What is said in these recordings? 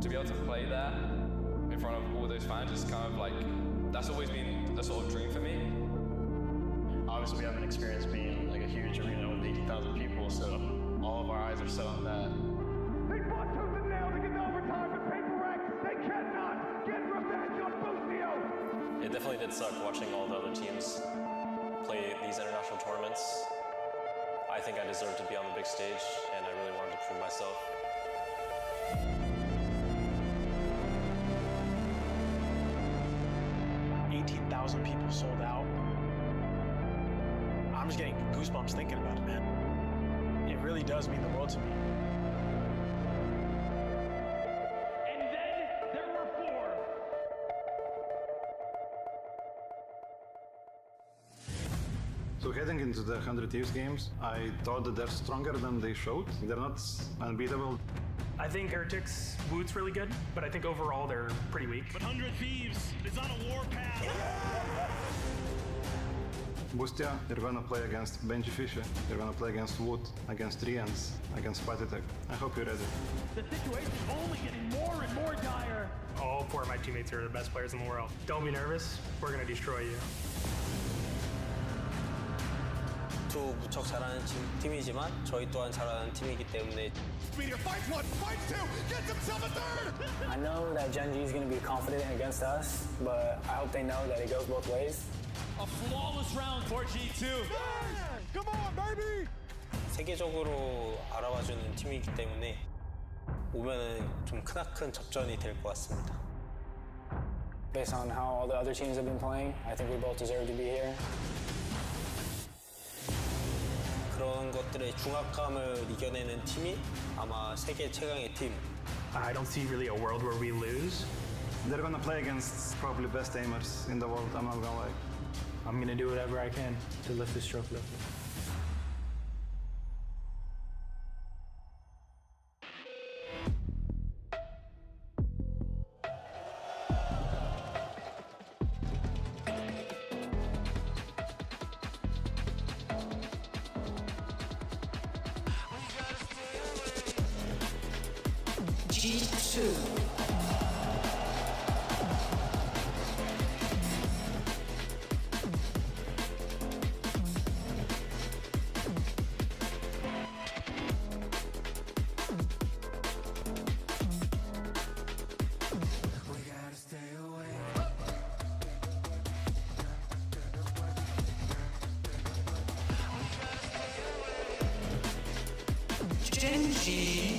to be able to play there in front of all those fans is kind of like, that's always been the sort of dream for me. Obviously, we haven't experienced being like a huge arena with 80,000 people, so all of our eyes are set on that. They fought tooth and nail to get to overtime with paper X. They cannot get revenge on Busio. It definitely did suck watching all the other teams play these international tournaments. I think I deserved to be on the big stage, and I really wanted to prove myself. 18,000 people sold out. I'm just getting goosebumps thinking about it, man. It really does mean the world to me. And then there were four. So heading into the 100 Thieves games, I thought that they're stronger than they showed. They're not unbeatable. I think Heretics, Woot's really good, but I think overall they're pretty weak. But 100 Thieves is on a warpath. Bustia, they're gonna play against Benji Fisher, they're gonna play against Woot, against Rians, against Patitek. I hope you're ready. The situation's only getting more and more dire. All four of my teammates are the best players in the world. Don't be nervous, we're gonna destroy you. 두 무척 잘하는 팀이지만 저희 또한 잘하는 팀이기 때문에 Meteor fights one, fights two, gets himself a third! I know that Gen.G is going to be confident against us, but I hope they know that it goes both ways. A flawless round for G2. Yeah! Come on, baby! 세계적으로 알아봐주는 팀이기 때문에 오면은 좀 크나큰 접전이 될 것 같습니다. Based on how all the other teams have been playing, I think we both deserve to be here. 그런 것들의 중압감을 이겨내는 팀이 아마 세계 최강의 팀. I don't see really a world where we lose. They're gonna play against probably best aimers in the world, I'm not gonna lie. I'm gonna do whatever I can to lift this trophy up. G2. Gen.G.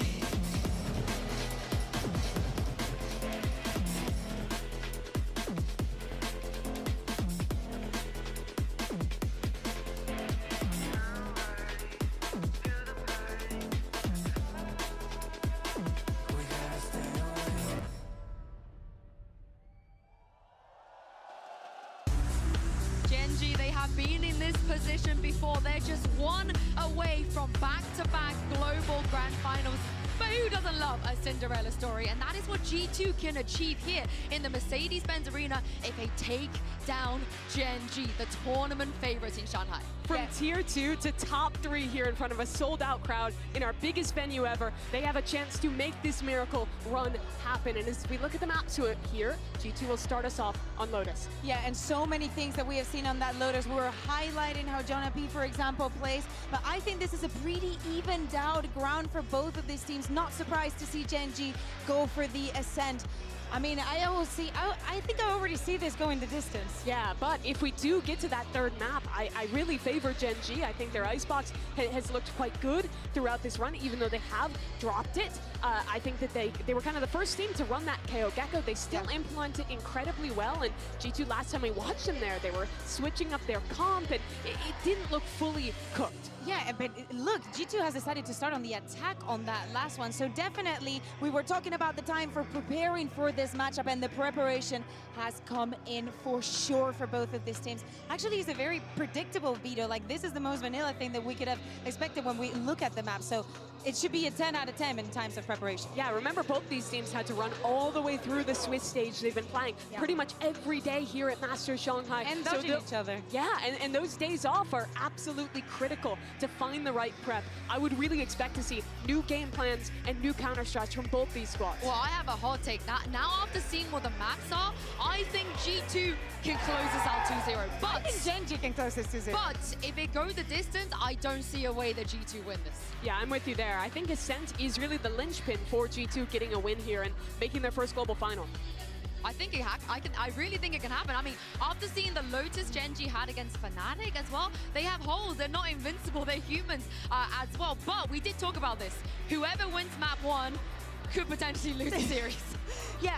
Gen.G, they have been in this position before. They're just one away from back-to-back global grand finals. But who doesn't love a Cinderella story? And that is what G2 can achieve here in the Mercedes-Benz Arena if they take down Gen.G, the tournament favorites in Shanghai. From tier 2 to top 3 here in front of a sold-out crowd in our biggest venue ever, they have a chance to make this miracle run happen. And as we look at the map to it here, G2 will start us off on Lotus. Yeah, and so many things that we have seen on that Lotus. We were highlighting how Jonah-P, for example, plays, but I think this is a pretty evened out ground for both of these teams. Not surprised to see Gen.G go for the Ascent. I mean, I think I already see this going the distance. Yeah, but if we do get to that third map, I really favor Gen.G. I think their icebox has looked quite good throughout this run, even though they have dropped it. I think that they were kind of the first team to run that KO Gecko. They still implement it incredibly well, and G2, last time we watched them there, they were switching up their comp, and it didn't look fully cooked. Yeah, but look, G2 has decided to start on the attack on that last one. So definitely, we were talking about the time for preparing for this matchup, and the preparation has come in for sure for both of these teams. Actually, it's a very predictable veto. Like, this is the most vanilla thing that we could have expected when we look at the map. So it should be a 10 out of 10 in times of preparation. Yeah, remember both these teams had to run all the way through the Swiss stage. They've been playing pretty much every day here at Masters Shanghai. And dodging each other. Yeah, and those days off are absolutely critical to find the right prep. I would really expect to see new game plans and new counter strats from both these squads. Well, I have a hot take. Now after seeing what the maps are, I think G2 can close this out 2-0. But I think Gen.G can close this 2-0. But if it goes the distance, I don't see a way that G2 win this. Yeah, I'm with you there. I think Ascent is really the linchpin for G2 getting a win here and making their first global final. I think I really think it can happen. I mean, after seeing the Lotus Gen.G had against Fnatic as well, they have holes. They're not invincible. They're humans as well. But we did talk about this. Whoever wins map 1 could potentially lose the series. Yeah,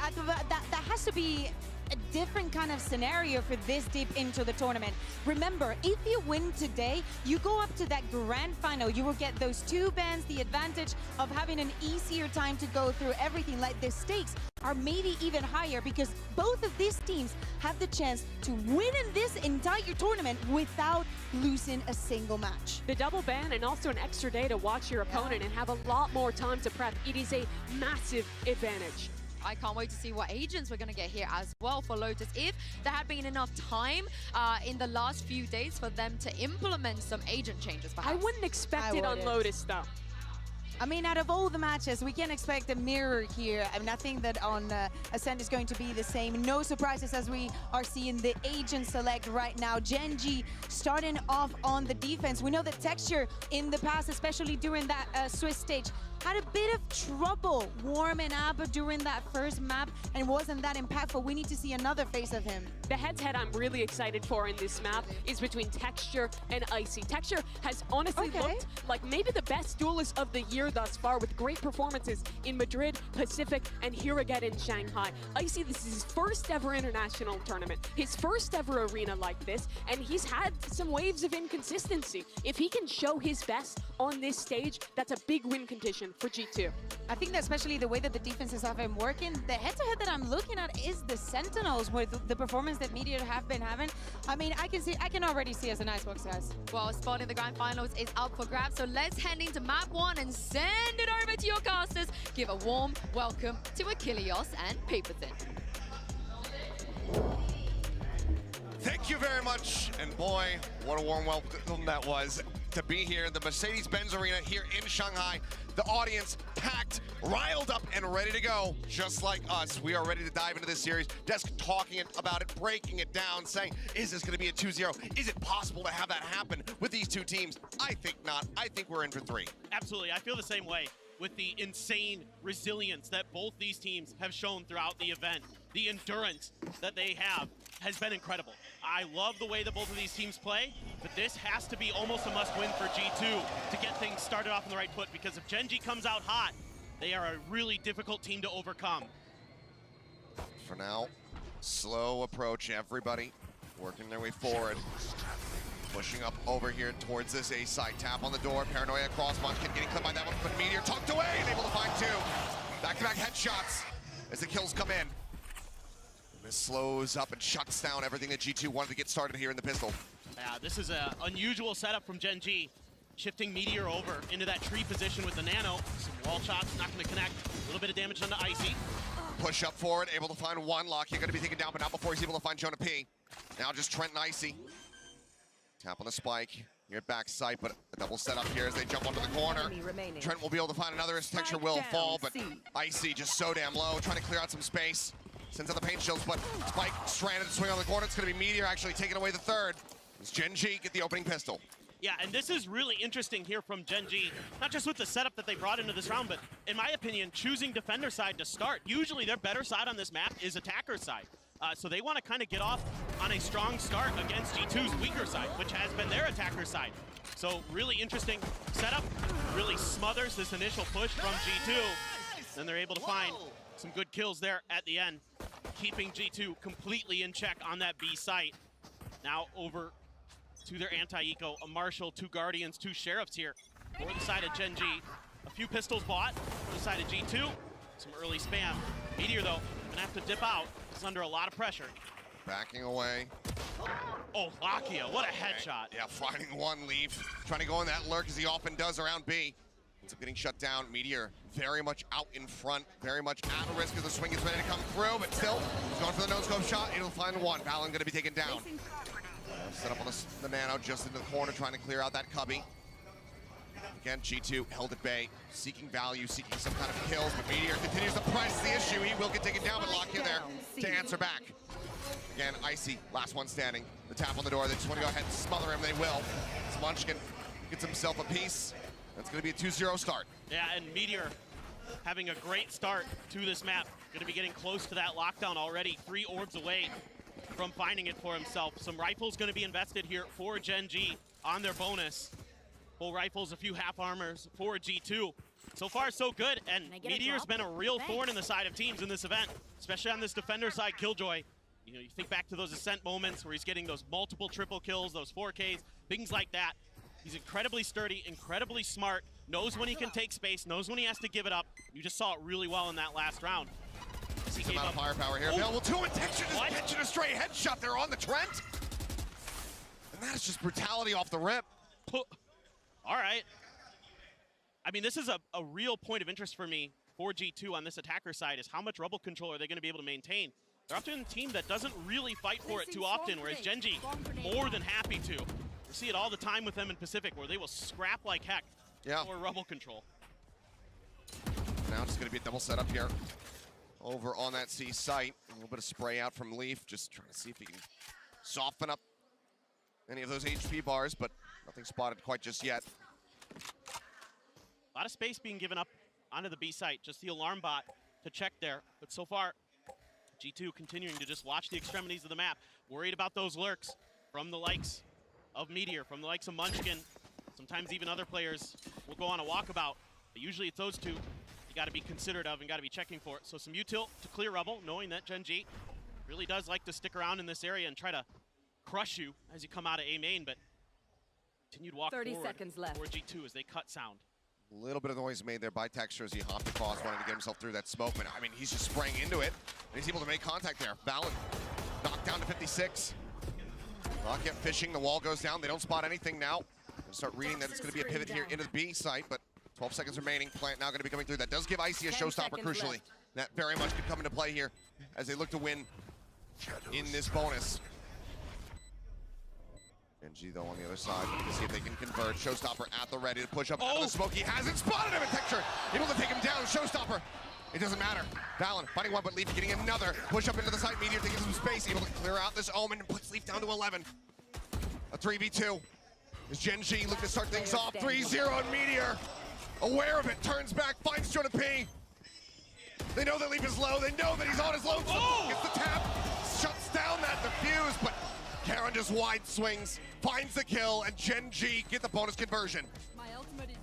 that has to be a different kind of scenario for this deep into the tournament. Remember, if you win today, you go up to that grand final. You will get those 2 bans, the advantage of having an easier time to go through everything. Like the stakes are maybe even higher because both of these teams have the chance to win in this entire tournament without losing a single match. The double ban and also an extra day to watch your opponent and have a lot more time to prep. It is a massive advantage. I can't wait to see what agents we're going to get here as well for Lotus. If there had been enough time in the last few days for them to implement some agent changes, perhaps. I wouldn't expect it on Lotus, though. I mean, out of all the matches, we can expect a mirror here. I mean, I think that on Ascent is going to be the same. No surprises as we are seeing the agent select right now. Gen.G starting off on the defense. We know that Texture in the past, especially during that Swiss stage, had a bit of trouble warming up during that first map and wasn't that impactful. We need to see another face of him. The head-to-head I'm really excited for in this map is between Texture and Icy. Texture has honestly looked like maybe the best duelist of the year thus far with great performances in Madrid, Pacific, and here again in Shanghai. Icy, this is his first ever international tournament, his first ever arena like this, and he's had some waves of inconsistency. If he can show his best on this stage, that's a big win condition for G2. I think that especially the way that the defenses have been working, the head-to-head that I'm looking at is the Sentinels with the performance that Meteor have been having. I mean, I can already see us an Icebox, guys. Well, a spot in the grand finals is up for grabs, so let's head into map 1 and send it over to your casters. Give a warm welcome to Achilleos and Paperthin. Thank you very much, and boy, what a warm welcome that was to be here in the Mercedes-Benz Arena here in Shanghai. The audience packed, riled up, and ready to go, just like us. We are ready to dive into this series. Desk talking about it, breaking it down, saying, is this going to be a 2-0? Is it possible to have that happen with these two teams? I think not. I think we're in for 3. Absolutely. I feel the same way with the insane resilience that both these teams have shown throughout the event. The endurance that they have has been incredible. I love the way that both of these teams play, but this has to be almost a must-win for G2 to get things started off on the right foot, because if Gen.G comes out hot, they are a really difficult team to overcome. For now, slow approach, everybody working their way forward. Pushing up over here towards this A side. Tap on the door, Paranoia across, Munchkin getting clipped by that one, but Meteor tucked away and able to find 2. Back-to-back headshots as the kills come in. And this slows up and shuts down everything that G2 wanted to get started here in the pistol. Yeah, this is an unusual setup from Gen.G. Shifting Meteor over into that tree position with the Nano. Some wall shots, not going to connect. A little bit of damage onto Icy. Push up forward, able to find 1 lock. You're going to be taken down, but not before he's able to find Jonah P. Now just Trent and Icy. Tap on the spike. You're at back sight, but a double setup here as they jump onto the corner. Trent will be able to find another as Texture will fall, but Icy just so damn low, trying to clear out some space. Sends out the paint shields, but Spike stranded to swing on the corner. It's going to be Meteor actually taking away the 3rd. It's Gen.G get the opening pistol. Yeah, and this is really interesting here from Gen.G, not just with the setup that they brought into this round, but in my opinion, choosing defender side to start. Usually their better side on this map is attacker side. So they want to kind of get off on a strong start against G2's weaker side, which has been their attacker side. So really interesting setup, really smothers this initial push from G2. Then they're able to find some good kills there at the end, keeping G2 completely in check on that B site. Now over to their anti-eco, a Marshal, 2 Guardians, 2 Sheriffs here. For the side of Gen.G, a few pistols bought. For the side of G2, some early spam. Meteor though, gonna have to dip out. He's under a lot of pressure. Backing away. Oh, Lakia, what a headshot. Yeah, finding 1 leaf. Trying to go in that lurk as he often does around B. Ends up getting shut down. Meteor very much out in front, very much at risk as the swing is ready to come through, but still, he's going for the no-scope shot. It'll find one. Valen going to be taken down. Set up on the nano just into the corner, trying to clear out that cubby. Again, G2 held at bay, seeking value, seeking some kind of kills, but Meteor continues to press the issue. He will get taken down, but Lock in there to answer back. Again, Icy, last one standing. The tap on the door, they just want to go ahead and smother him, they will. As Munchkin gets himself a piece. That's going to be a 2-0 start. Yeah, and Meteor having a great start to this map. Going to be getting close to that lockdown already. 3 orbs away from finding it for himself. Some rifles going to be invested here for Gen.G on their bonus. Full rifles, a few half armors for G2. So far, so good, and Meteor's been a real thorn in the side of teams in this event, especially on this defender side, Killjoy. You know, you think back to those Ascent moments where he's getting those multiple triple kills, those 4Ks, things like that. He's incredibly sturdy, incredibly smart, knows when he can take space, knows when he has to give it up. You just saw it really well in that last round. He amount of firepower here available to him. Texture just pitching a straight headshot there on the Trent. And that is just brutality off the rip. All right. I mean, this is a real point of interest for me for G2 on this attacker side, is how much rebel control are they going to be able to maintain? They're often a team that doesn't really fight for it too often, whereas Gen.G more than happy to. We see it all the time with them in Pacific, where they will scrap like heck for rebel control. Now it's going to be a double setup here over on that C site. A little bit of spray out from Leaf, just trying to see if he can soften up any of those HP bars, but nothing spotted quite just yet. A lot of space being given up onto the B site, just the alarm bot to check there. But so far, G2 continuing to just watch the extremities of the map, worried about those lurks from the likes of Meteor, from the likes of Munchkin. Sometimes even other players will go on a walkabout, but usually it's those two you got to be considerate of and got to be checking for it. So some util to clear Rebel, knowing that Gen.G really does like to stick around in this area and try to crush you as you come out of A main, but continued walk 30 forward seconds left for G2 as they cut sound. A little bit of noise made there by Texture as he hopped across, wanting to get himself through that smoke, but I mean, he's just spraying into it, and he's able to make contact there. Valen knocked down to 56. Rocket fishing, the wall goes down. They don't spot anything now. They'll start reading that it's going to be a pivot here into the B site, but 12 seconds remaining. Plant now going to be coming through. That does give Icy a showstopper, crucially. That very much could come into play here as they look to win in this bonus. Gen.G though on the other side, looking to see if they can convert. Showstopper at the ready to push up out of the smoke. He hasn't spotted him, and Texture able to take him down. Showstopper. It doesn't matter. Valen finding one, but Leaf getting another. Push up into the side. Meteor taking some space, able to clear out this Omen and puts Leaf down to 11. A 3v2. As Gen.G looking to start things off. 3-0 and Meteor, aware of it, turns back, finds Jonah P. They know that Leaf is low. They know that he's on his low. Gets the tap, shuts down that defuse, but Karen just wide swings, finds the kill, and Gen.G get the bonus conversion.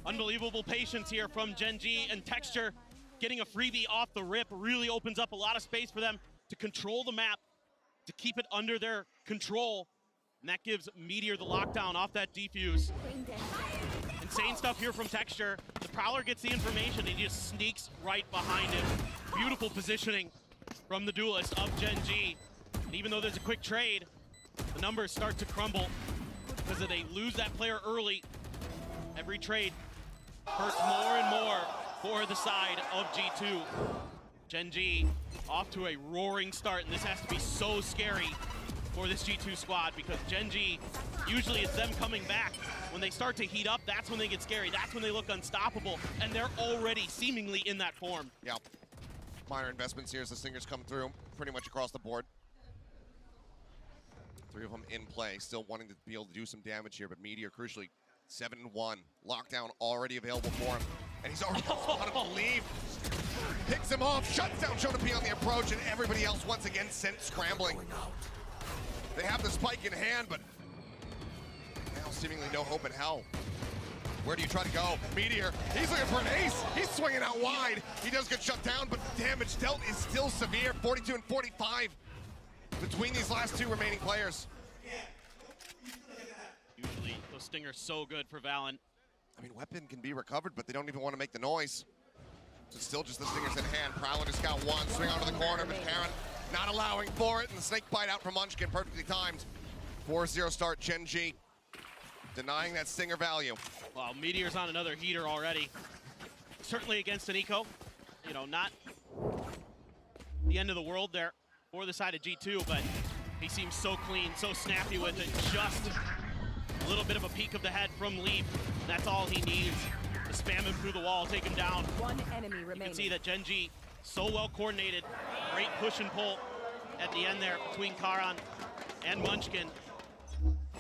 Unbelievable patience here from Gen.G, and Texture getting a freebie off the rip really opens up a lot of space for them to control the map, to keep it under their control. And that gives Meteor the lockdown off that defuse. Insane stuff here from Texture. The Prowler gets the information, and he just sneaks right behind him. Beautiful positioning from the duelist of Gen.G. And even though there's a quick trade, the numbers start to crumble because they lose that player early. Every trade hurts more and more for the side of G2. Gen.G off to a roaring start, and this has to be so scary for this G2 squad, because Gen.G, usually it's them coming back. When they start to heat up, that's when they get scary. That's when they look unstoppable, and they're already seemingly in that form. Yeah, minor investments here as the Stingers come through pretty much across the board. 3 of them in play, still wanting to be able to do some damage here, but Meteor crucially 7-1. Lockdown already available for him, and he's already spotted to leave. Picks him off, shuts down Jonah P on the approach, and everybody else once again sent scrambling. They have the spike in hand, but now seemingly no hope in hell. Where do you try to go? Meteor, he's looking for an ace. He's swinging out wide. He does get shut down, but the damage dealt is still severe. 42 and 45 between these last 2 remaining players. Usually those Stingers so good for Valen. I mean, weapon can be recovered, but they don't even want to make the noise. It's still just the Stingers in hand. Prowler just got one. Swing onto the corner, but Karen not allowing for it, and the snake bite out from Munchkin, perfectly timed. 4-0 start, Gen.G denying that Stinger value. Wow, Meteor's on another heater already. certainly against an eco. You know, not the end of the world there for the side of G2, but he seems so clean, so snappy with it. Just a little bit of a peek of the head from Leaf. That's all he needs to spam him through the wall, take him down. One enemy remaining. You can see that Gen.G so well coordinated. Great push and pull at the end there between Karan and Munchkin.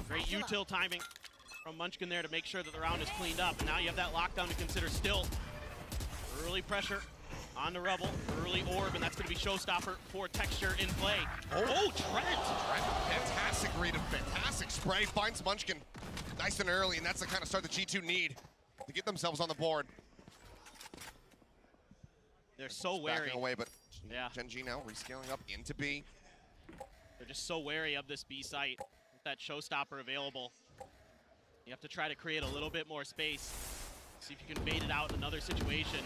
Great util timing from Munchkin there to make sure that the round is cleaned up. And now you have that lockdown to consider still. Early pressure on the Rebel, early orb, and that's going to be showstopper for Texture in play. Oh, Trent! Fantastic read, a fantastic spray, finds Munchkin nice and early, and that's the kind of start that G2 need to get themselves on the board. They're so wary. Backing away, but yeah. Gen.G now rescaling up into B. They're just so wary of this B site with that showstopper available. You have to try to create a little bit more space. See if you can bait it out in another situation.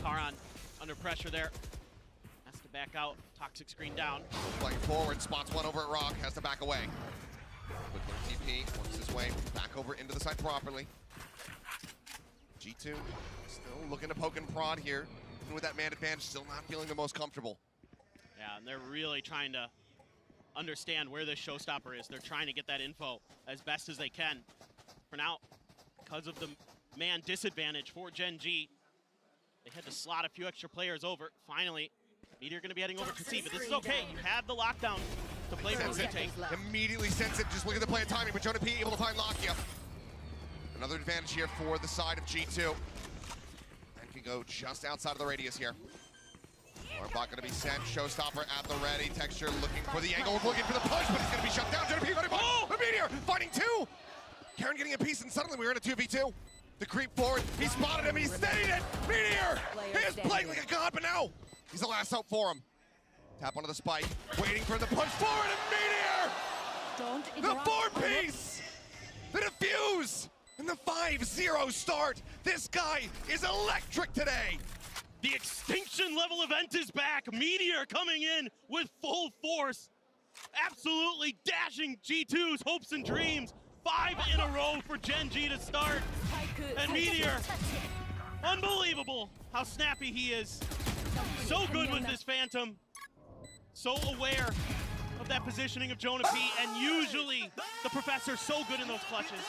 Karan under pressure there. Has to back out. Toxic screen down. Playing forward, spots one over at Rock, has to back away. Quick TP, works his way back over into the side properly. G2 still looking to poke and prod here. Even with that man advantage, still not feeling the most comfortable. Yeah, and they're really trying to understand where this showstopper is. They're trying to get that info as best as they can. For now, because of the man disadvantage for Gen.G, they had to slot a few extra players over. Finally, Meteor going to be heading over to C, but this is okay. You have the lockdown to play for the take. Immediately sense it. Just look at the play of timing, but Jonah P able to find Lakia. Another advantage here for the side of G2. And can go just outside of the radius here. Arbot going to be sent. Showstopper at the ready. Texture looking for the angle, looking for the push, but it's going to be shut down. Jonah P got a Meteor finding two. Karen getting a piece, and suddenly we're in a 2v2. The creep forward, he spotted him, he stayed it! Meteor! He is playing like a god, but now he's the last hope for him. Tap onto the spike, waiting for the push forward, and Meteor! The four-piece! The defuse! And the 5-0 start! This guy is electric today! The extinction level event is back! Meteor coming in with full force! Absolutely dashing G2's hopes and dreams! 5 in a row for Gen.G to start. And Meteor, unbelievable how snappy he is. So good with this Phantom. So aware of that positioning of Jonah P. And usually the Professor's so good in those clutches.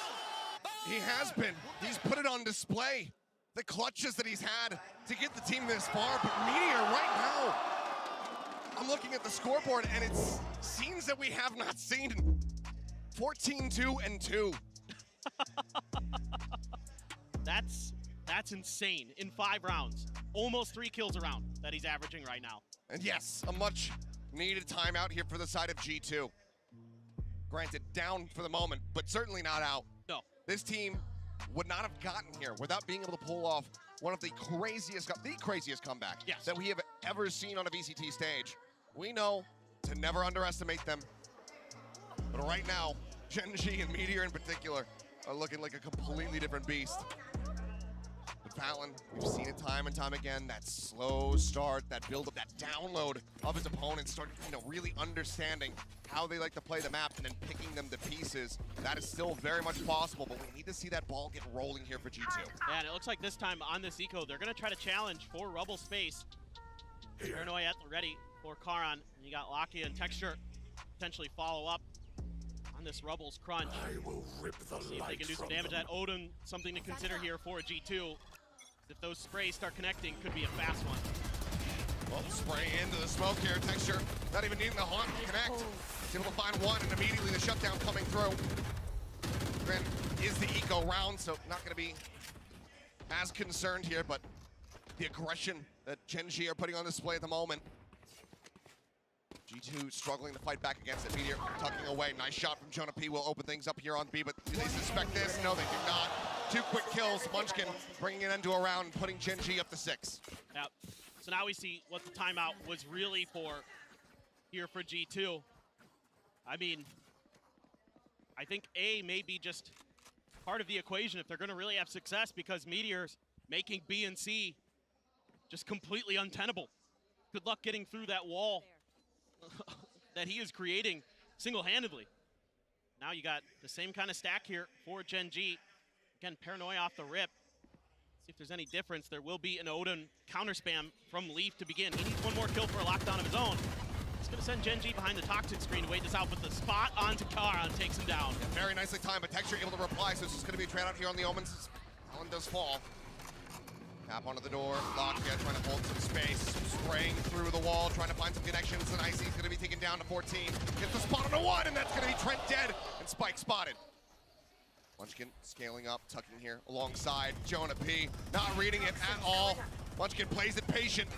He has been. He's put it on display. The clutches that he's had to get the team this far. But Meteor right now, I'm looking at the scoreboard and it's scenes that we have not seen. 14-2-2. That's insane in 5 rounds. Almost 3 kills a round that he's averaging right now. And yes, a much needed timeout here for the side of G2. Granted, down for the moment, but certainly not out. No. This team would not have gotten here without being able to pull off one of the craziest comeback that we have ever seen on a VCT stage. We know to never underestimate them. But right now, Gen.G and Meteor in particular are looking like a completely different beast. But Valen, we've seen it time and time again, that slow start, that build-up, that download of his opponents, start, really understanding how they like to play the map and then picking them to pieces. That is still very much possible, but we need to see that ball get rolling here for G2. Yeah, and it looks like this time on this eco, they're gonna try to challenge for Rubble space. Paranoia at the ready for Karan, and you got Lakia and Texture potentially follow up on this Rubble's crunch. I will rip the See if they can do some damage. That Odin, something to consider here for a G2. If those sprays start connecting, could be a fast one. Well, spray into the smoke here. Texture not even needing the haunt to connect. He's able to find one, and immediately the shutdown coming through. Grant is the eco round, so not going to be as concerned here, but the aggression that Gen.G are putting on display at the moment. G2 struggling to fight back against it. Meteor tucking away. Nice shot from Jonah P. Will open things up here on B, but do they suspect this? No, they do not. 2 quick kills. Munchkin bringing it into a round and putting Gen.G up to 6. Yep. So now we see what the timeout was really for here for G2. I mean, I think A may be just part of the equation if they're going to really have success, because Meteor's making B and C just completely untenable. Good luck getting through that wall that he is creating single-handedly. Now you got the same kind of stack here for Gen.G. Again, Paranoia off the rip. See if there's any difference. There will be an Odin counter spam from Leaf to begin. He needs one more kill for a lockdown of his own. He's going to send Gen.G behind the toxic screen to wait this out, but the spot onto Karan takes him down. Yeah, very nicely timed, but Texture able to reply, so it's just going to be a trade out here on the Omens. Alan does fall. Tap onto the door, Lakia trying to hold some space, spraying through the wall, trying to find some connections, and Icy's going to be taken down to 14. Gets the spot on the 1, and that's going to be Trent dead, and Spike spotted. Munchkin scaling up, tucking here alongside Jonah P. Not reading it at all. Munchkin plays it patient,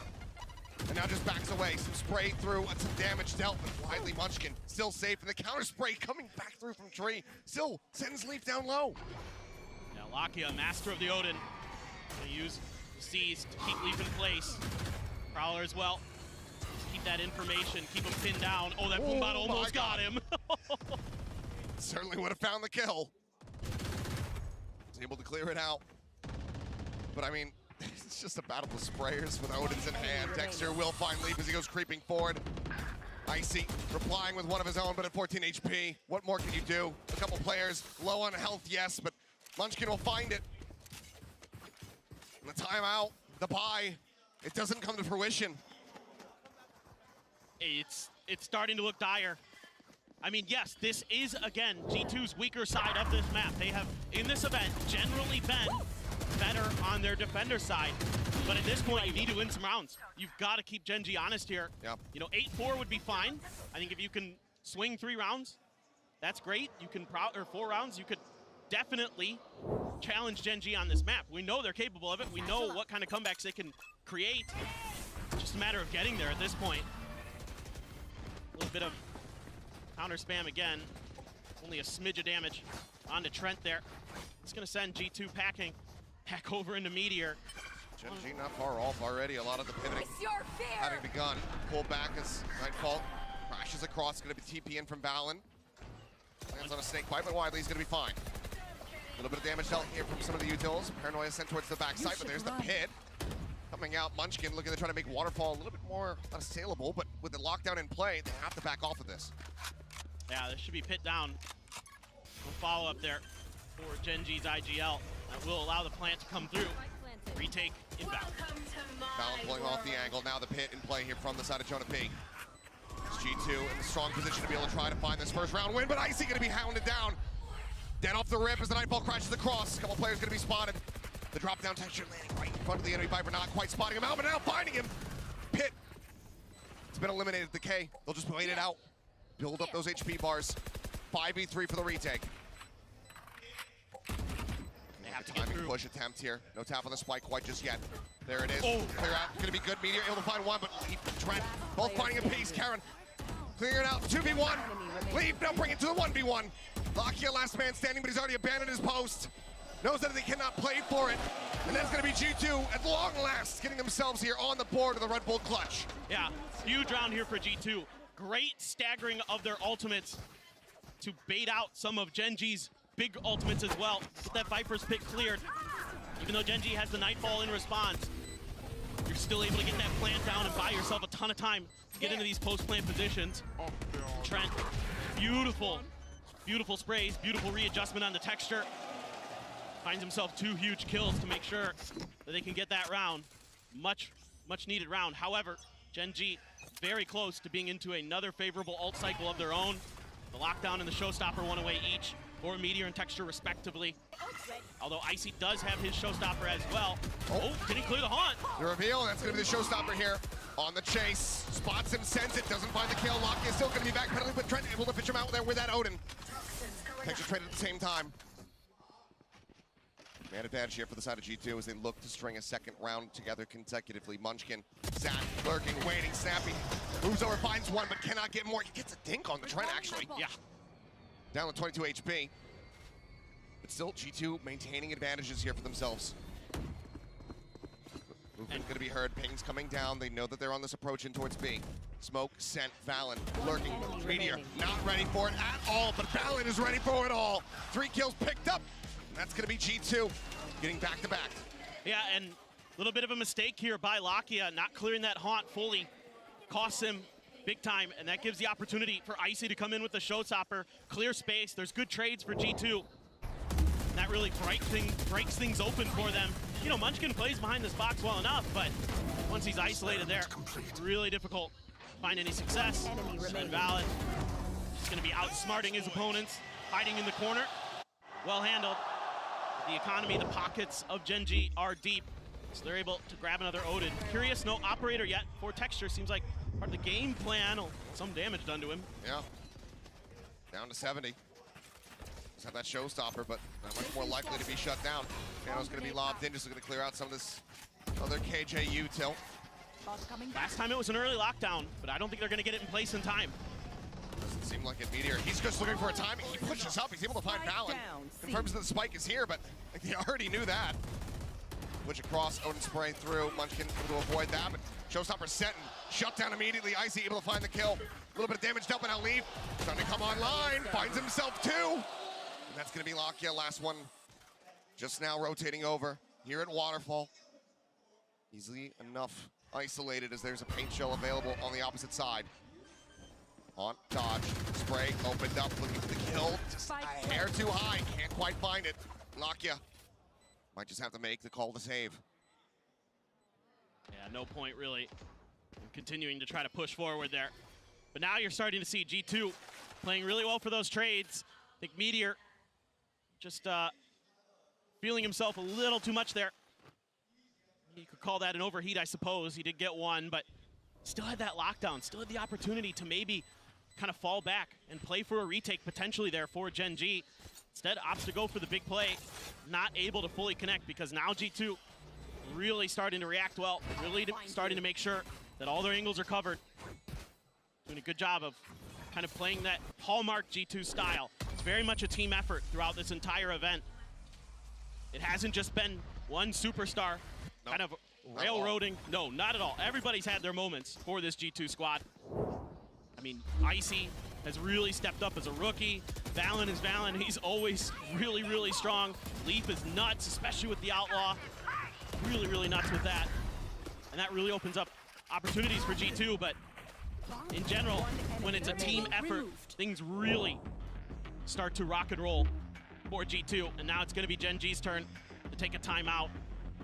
and now just backs away. Some spray through, and some damage dealt, but widely Munchkin still safe, and the counter spray coming back through from Tree still sends Leaf down low. Now Lakia, master of the Odin, gonna use Seize to keep Leaf in place. Prowler as well. Just keep that information, keep him pinned down. Oh, that Boombot almost got him. Certainly would have found the kill. Was able to clear it out. But I mean, it's just a battle of sprayers with Odin's in hand. Dexter will find Leaf as he goes creeping forward. Icy replying with one of his own, but at 14 HP. What more can you do? A couple players low on health, yes, but Munchkin will find it. And the timeout, the buy, it doesn't come to fruition. It's starting to look dire. I mean, yes, this is, again, G2's weaker side of this map. They have, in this event, generally been better on their defender side. But at this point, you need to win some rounds. You've got to keep Gen.G honest here. Yeah. You know, 8-4 would be fine. I think if you can swing 3 rounds, that's great. You can, or 4 rounds, you could definitely challenge Gen.G on this map. We know they're capable of it. We know what kind of comebacks they can create. It's just a matter of getting there at this point. A little bit of counter spam again. Only a smidge of damage onto Trent there. It's going to send G2 packing back over into Meteor. Gen.G not far off already. A lot of the pivoting having begun. Pull back as Nightfall crashes across. Going to be TP in from Valen. Lands on a snake bite, but Widely's going to be fine. A little bit of damage dealt here from some of the utils. Paranoia sent towards the backside, but there's the pit. Coming out, Munchkin looking to try to make Waterfall a little bit more unassailable, but with the lockdown in play, they have to back off of this. Yeah, this should be pit down. No follow-up there for Gen.G's IGL. That will allow the plant to come through. Retake inbound. Valen pulling off the angle. Now the pit in play here from the side of Jonah P. It's G2 in the strong position to be able to try to find this first round win, but Icy going to be hounded down. Dead off the rip as the Nightfall crashes across. A couple players going to be spotted. The drop down Texture landing right in front of the enemy Viper, not quite spotting him out, but now finding him. Pit. It's been eliminated. The K. They'll just wait it out. Build up those HP bars. 5v3 for the retake. They have to get through. Push attempt here. No tap on the spike quite just yet. There it is. Oh. Clear out. Going to be good. Meteor able to find one, but Leaf and Trent both finding a piece. Karan clearing out. 2v1. Leaf now bring it to the 1v1. Lakia last man standing, but he's already abandoned his post. Knows that they cannot play for it. And that's going to be G2 at long last getting themselves here on the board of the Red Bull clutch. Yeah, huge round here for G2. Great staggering of their ultimates to bait out some of Gen.G's big ultimates as well. Get that Viper's pit cleared. Even though Gen.G has the Nightfall in response, you're still able to get that plant down and buy yourself a ton of time to get into these post-plant positions. Trent, beautiful sprays, beautiful readjustment on the Texture. Finds himself 2 huge kills to make sure that they can get that round. Much needed round. However, Gen.G very close to being into another favorable ult cycle of their own. The lockdown and the showstopper one away each for Meteor and Texture respectively. Although Icy does have his showstopper as well. Oh, did he clear the haunt? The reveal, that's going to be the showstopper here. On the chase, spots him, sends it, doesn't find the kill. Lakia is still going to be backpedaling, but Trent able to pitch him out there with that Odin. Texture traded at the same time. Man advantage here for the side of G2 as they look to string a second round together consecutively. Munchkin, Zach, lurking, waiting, Snappy. Moves over, finds one, but cannot get more. He gets a dink on the Trent, actually. Yeah. Down to 22 HP. But still, G2 maintaining advantages here for themselves. Movement going to be heard. Pings coming down. They know that they're on this approach in towards B. Smoke, sent, Valen, lurking. Meteor, not ready for it at all, but Valen is ready for it all. 3 kills picked up. That's going to be G2 getting back-to-back. Yeah, and a little bit of a mistake here by Lakia, not clearing that haunt fully. Costs him big time, and that gives the opportunity for Icy to come in with the showstopper, clear space. There's good trades for G2. And that really breaks things open for them. you know, Munchkin plays behind this box well enough, but once he's isolated there, really difficult to find any success. And Valen is going to be outsmarting his opponents, hiding in the corner. Well handled. The economy, the pockets of Gen.G are deep, so they're able to grab another Odin. Curious, no operator yet for Texture. Seems like part of the game plan. Some damage done to him. Yeah. Down to 70. Just have that showstopper, but not much more likely to be shut down. Piano's going to be lobbed in, just looking to clear out some of this other KJU tilt. Last time it was an early lockdown, but I don't think they're going to get it in place in time. Doesn't seem like it. Meteor, he's just looking for a timing. He pushes up, he's able to find Valen. Confirms that the spike is here, but like, they already knew that. Push across, Odin spray through. Munchkin able to avoid that, but showstopper set and shut down immediately. Icy able to find the kill. A little bit of damage dealt, but now Leaf starting to come online. Finds himself two. And that's going to be Lakia. Last one just now rotating over here at Waterfall. Easily enough isolated as there's a paint shell available on the opposite side. On dodge, spray opened up, looking for the kill. Just a hair too high, can't quite find it. Lakia might just have to make the call to save. Yeah, no point really in continuing to try to push forward there. But now you're starting to see G2 playing really well for those trades. I think Meteor just feeling himself a little too much there. You could call that an overheat, I suppose. He did get one, but still had that lockdown, still had the opportunity to maybe kind of fall back and play for a retake potentially there for Gen.G. Instead, opts to go for the big play, not able to fully connect because now G2 really starting to react well, really starting to make sure that all their angles are covered. Doing a good job of kind of playing that hallmark G2 style. It's very much a team effort throughout this entire event. It hasn't just been one superstar kind of railroading. No, not at all. Everybody's had their moments for this G2 squad. I mean, Icy has really stepped up as a rookie. Valen is Valen. He's always really, really strong. Leaf is nuts, especially with the Outlaw. Really, really nuts with that. And that really opens up opportunities for G2, but in general, when it's a team effort, things really start to rock and roll for G2. And now it's going to be Gen.G's turn to take a timeout,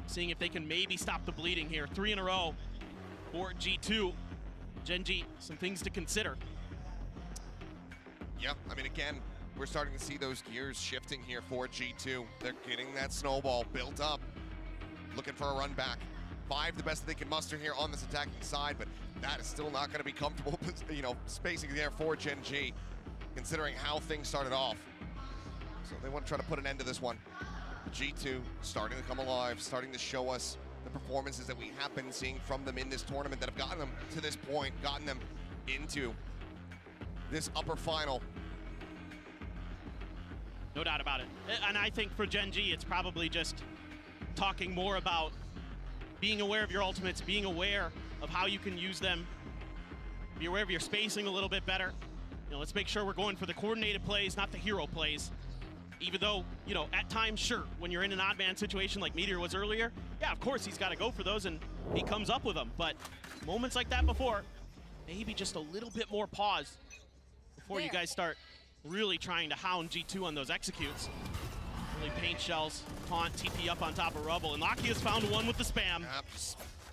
seeing if they can maybe stop the bleeding here. 3 in a row for G2. Gen.G, some things to consider. Yeah, I mean, again, we're starting to see those gears shifting here for G2. They're getting that snowball built up, looking for a run back. 5, the best that they can muster here on this attacking side, but that is still not going to be comfortable, you know, spacing there for Gen.G, considering how things started off. So they want to try to put an end to this one. G2 starting to come alive, starting to show us the performances that we have been seeing from them in this tournament that have gotten them to this point, gotten them into this upper final. No doubt about it. And I think for Gen.G, it's probably just talking more about being aware of your ultimates, being aware of how you can use them, be aware of your spacing a little bit better. You know, let's make sure we're going for the coordinated plays, not the hero plays. Even though, you know, at times, sure, when you're in an odd man situation like Meteor was earlier, yeah, of course he's got to go for those and he comes up with them. But moments like that before, maybe just a little bit more pause before you guys start really trying to hound G2 on those executes. Really paint shells, taunt, TP up on top of rubble, and Lakia has found one with the spam. Yep,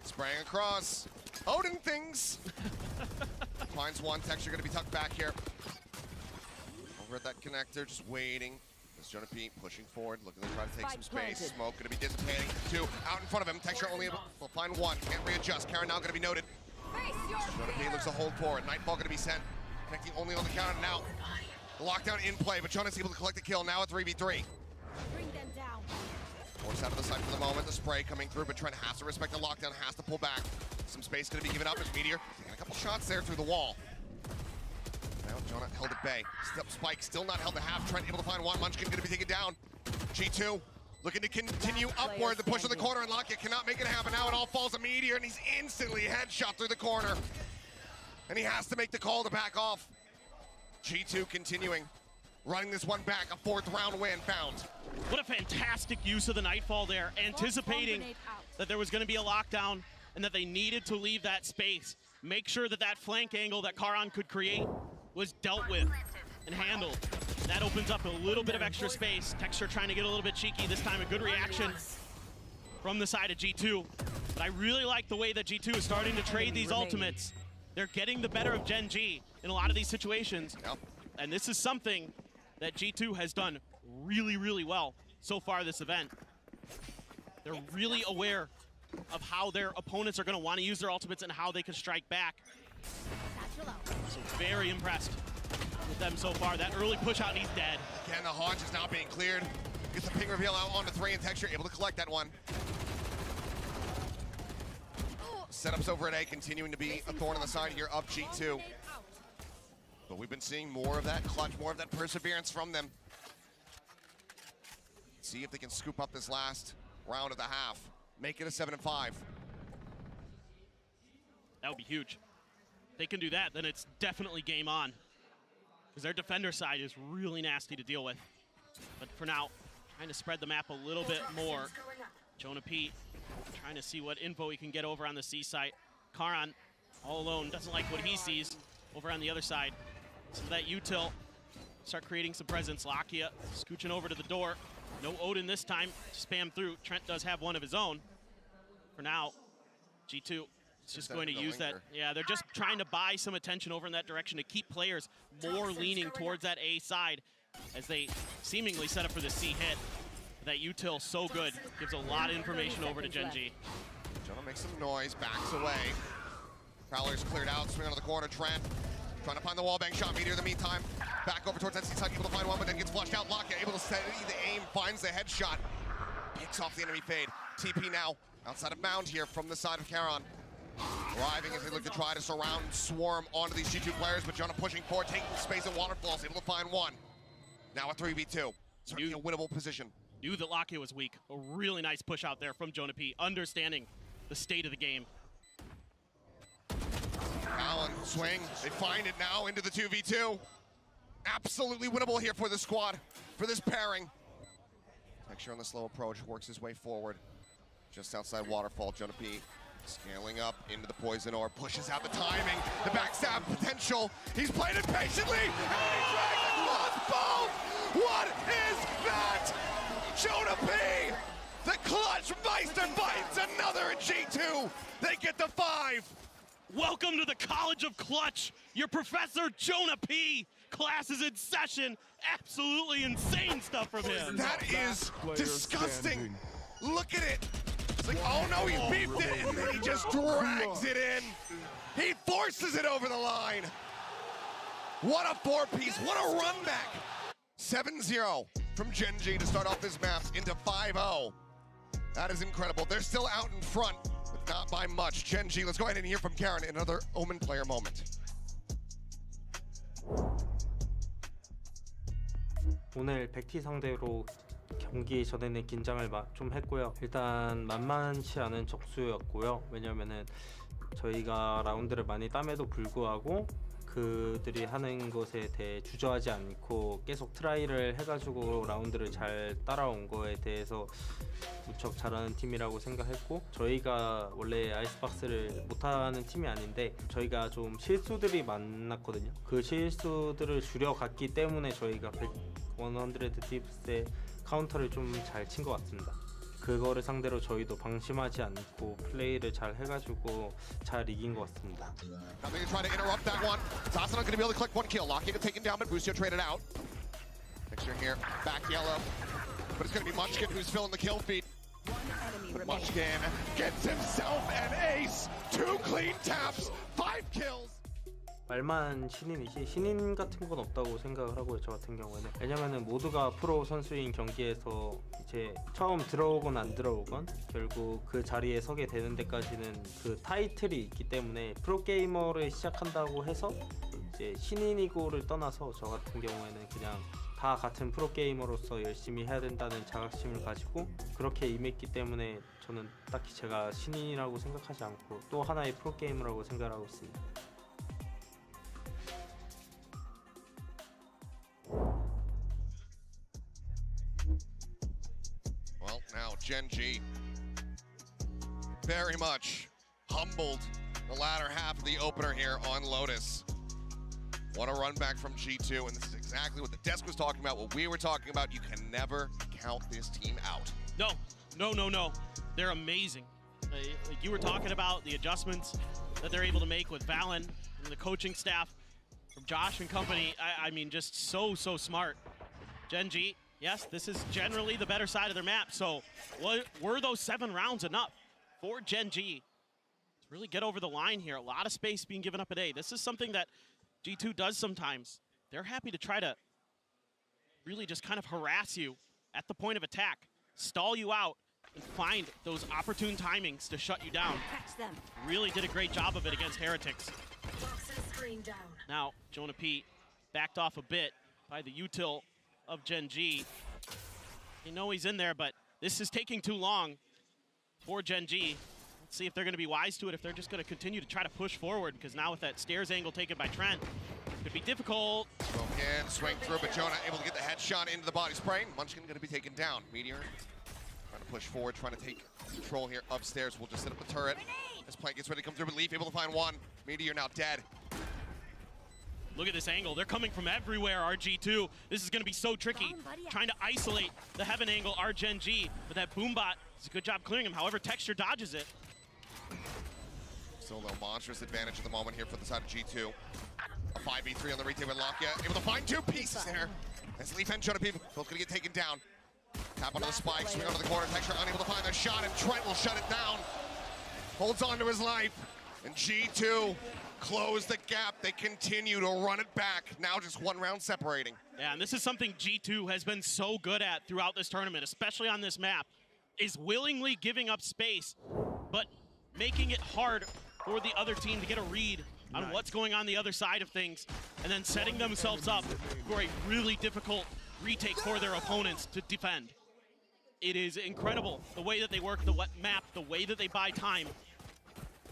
spraying across. Odin things. Finds one, Texture gonna be tucked back here. Over at that connector, just waiting. There's Jonah P pushing forward, looking to try to take some space. Smoke gonna be dissipating. 2 out in front of him. Texture only will find 1. Can't readjust. Karen now gonna be noted. Jonah P looks to hold forward. Nightfall gonna be sent. Connecting only on the counter now. The lockdown in play, but Jonah's able to collect the kill. Now at 3v3. Bring them down. Forced out of the side for the moment. The spray coming through, but Trent has to respect the lockdown, has to pull back. Some space gonna be given up as Meteor. Taking a couple shots there through the wall. Now Jonah held at bay. Spike still not held to half. Trent able to find one. Munchkin gonna be taken down. G2 looking to continue upward. The push of the corner, and Lakia cannot make it happen. Now it all falls to Meteor, and he's instantly headshot through the corner. And he has to make the call to back off. G2 continuing, running this one back. A 4th round win found. What a fantastic use of the Nightfall there, anticipating that there was going to be a lockdown and that they needed to leave that space. Make sure that that flank angle that Karan could create was dealt with and handled. That opens up a little bit of extra space. Texture trying to get a little bit cheeky this time. A good reaction. from the side of G2. But I really like the way that G2 is starting to trade these ultimates. They're getting the better of Gen.G in a lot of these situations. Yep. And this is something that G2 has done really, really well so far this event. They're really aware of how their opponents are going to want to use their ultimates and how they can strike back. So very impressed with them so far. That early push out, and he's dead. Again, the Haunch is now being cleared. Gets the ping reveal out onto 3 and Texture, able to collect that one. Setups over at A continuing to be a thorn in the side here of G2. But we've been seeing more of that clutch, more of that perseverance from them. See if they can scoop up this last round of the half. Make it a 7-5. That would be huge. If they can do that, then it's definitely game on. Because their defender side is really nasty to deal with. But for now, trying to spread the map a little bit more. Jonah P trying to see what info he can get over on the C site. Karan, all alone, doesn't like what he sees over on the other side. So that util, start creating some presence. Lakia scooching over to the door. No Odin this time, spam through. Trent does have one of his own. For now, G2 is just going to use that. Yeah, they're just trying to buy some attention over in that direction to keep players more leaning towards that A side as they seemingly set up for the C hit. That util so good, gives a lot of information over to Gen.G. Jonah makes some noise, backs away. Prowler's cleared out, swing onto the corner. Trent trying to find the wallbang shot. Meteor in the meantime, back over towards that C side, able to find one, but then gets flushed out. Lakia able to steady the aim, finds the headshot, picks off the enemy fade. TP now outside of Mound here from the side of Karan. Arriving as they look to try to surround, swarm onto these G2 players, but Jonah pushing forward, taking space and waterfalls, able to find one. Now a 3v2, certainly a winnable position. Knew that Lakia was weak. A really nice push out there from Jonah P, understanding the state of the game. Allen, swing, they find it now into the 2v2. Absolutely winnable here for the squad, for this pairing. Texture on the slow approach, works his way forward. Just outside waterfall, Jonah P scaling up into the poison ore, pushes out the timing, the backstab potential. He's played it patiently, and he drags across both! What is that? Jonah P! The clutch Meister fights another in G2. They get the 5. Welcome to the College of Clutch. Your professor, Jonah P. Class is in session. Absolutely insane stuff from him. That is disgusting. Look at it. It's like, oh no, he beeped it, and then he just drags it in. He forces it over the line. What a 4-piece, what a run back. 7-0 from Gen.G to start off this map into 5-0. That is incredible. They're still out in front, but not by much. Gen.G, let's go ahead and hear from Karen in another Omen player moment. 오늘 백티 상대로 경기 전에는 긴장을 좀 했고요. 일단 만만치 않은 적수였고요. 왜냐면은 저희가 라운드를 많이 땀에도 불구하고 그들이 하는 것에 대해 주저하지 않고 계속 트라이를 해가지고 라운드를 잘 따라온 거에 대해서 무척 잘하는 팀이라고 생각했고, 저희가 원래 아이스박스를 못하는 팀이 아닌데 저희가 좀 실수들이 많았거든요. 그 실수들을 줄여갔기 때문에 저희가 100 딥스의 카운터를 좀 잘 친 것 같습니다. 그거를 상대로 저희도 방심하지 않고 플레이를 잘 해가지고 잘 이긴 것 같습니다. Nothing to try to interrupt that one. Ascent going to be able to click one kill. Lakia to take him down, but Busio traded out. Picture here, back yellow. But it's going to be Munchkin who's filling the kill feed. Munchkin gets himself an ace. 2 clean taps, 5 kills. 말만 신인이지 신인 같은 건 없다고 생각을 하고요, 저 같은 경우에는. 왜냐면은 모두가 프로 선수인 경기에서 이제 처음 들어오건 안 들어오건 결국 그 자리에 서게 되는 데까지는 그 타이틀이 있기 때문에 프로게이머를 시작한다고 해서 이제 신인이고를 떠나서 저 같은 경우에는 그냥 다 같은 프로게이머로서 열심히 해야 된다는 자각심을 가지고 그렇게 임했기 때문에 저는 딱히 제가 신인이라고 생각하지 않고 또 하나의 프로게이머라고 생각하고 있습니다. Well, now Gen.G very much humbled the latter half of the opener here on Lotus. What a run back from G2, and this is exactly what the desk was talking about, what we were talking about. You can never count this team out. No, No. They're amazing. Like you were talking about the adjustments that they're able to make with Valen and the coaching staff from Josh and company. I mean, just so smart. Gen.G, yes, this is generally the better side of their map. So were those 7 rounds enough for Gen.G to really get over the line here? A lot of space being given up at A. This is something that G2 does sometimes. They're happy to try to really just kind of harass you at the point of attack, stall you out, and find those opportune timings to shut you down. Really did a great job of it against Heretics. Now, Jonah P backed off a bit by the util of Gen.G. You know he's in there, but this is taking too long for Gen.G. Let's see if they're going to be wise to it, if they're just going to continue to try to push forward, because now with that stairs angle taken by Trent, it could be difficult. Smoke in, swing through, but Jonah able to get the headshot into the body spray. Munchkin going to be taken down. Meteor trying to push forward, trying to take control here upstairs. We'll just set up the turret. As Plank gets ready to come through, but Leaf able to find one. Meteor now dead. Look at this angle. They're coming from everywhere, RG2. This is going to be so tricky. Trying to isolate the heaven angle, Gen.G. But that Boombot does a good job clearing him. However, Texture dodges it. Still no monstrous advantage at the moment here for the side of G2. A 5v3 on the retake with Lakia. Able to find 2 pieces there. As Leaf and Jonah P both going to get taken down. Tap onto the spike, swing onto the corner. Texture unable to find their shot, and Trent will shut it down. Holds on to his life. And G2 close the gap. They continue to run it back. Now just 1 round separating. Yeah, and this is something G2 has been so good at throughout this tournament, especially on this map, is willingly giving up space, but making it hard for the other team to get a read on what's going on the other side of things, and then setting themselves up for a really difficult retake for their opponents to defend. It is incredible the way that they work the map, the way that they buy time.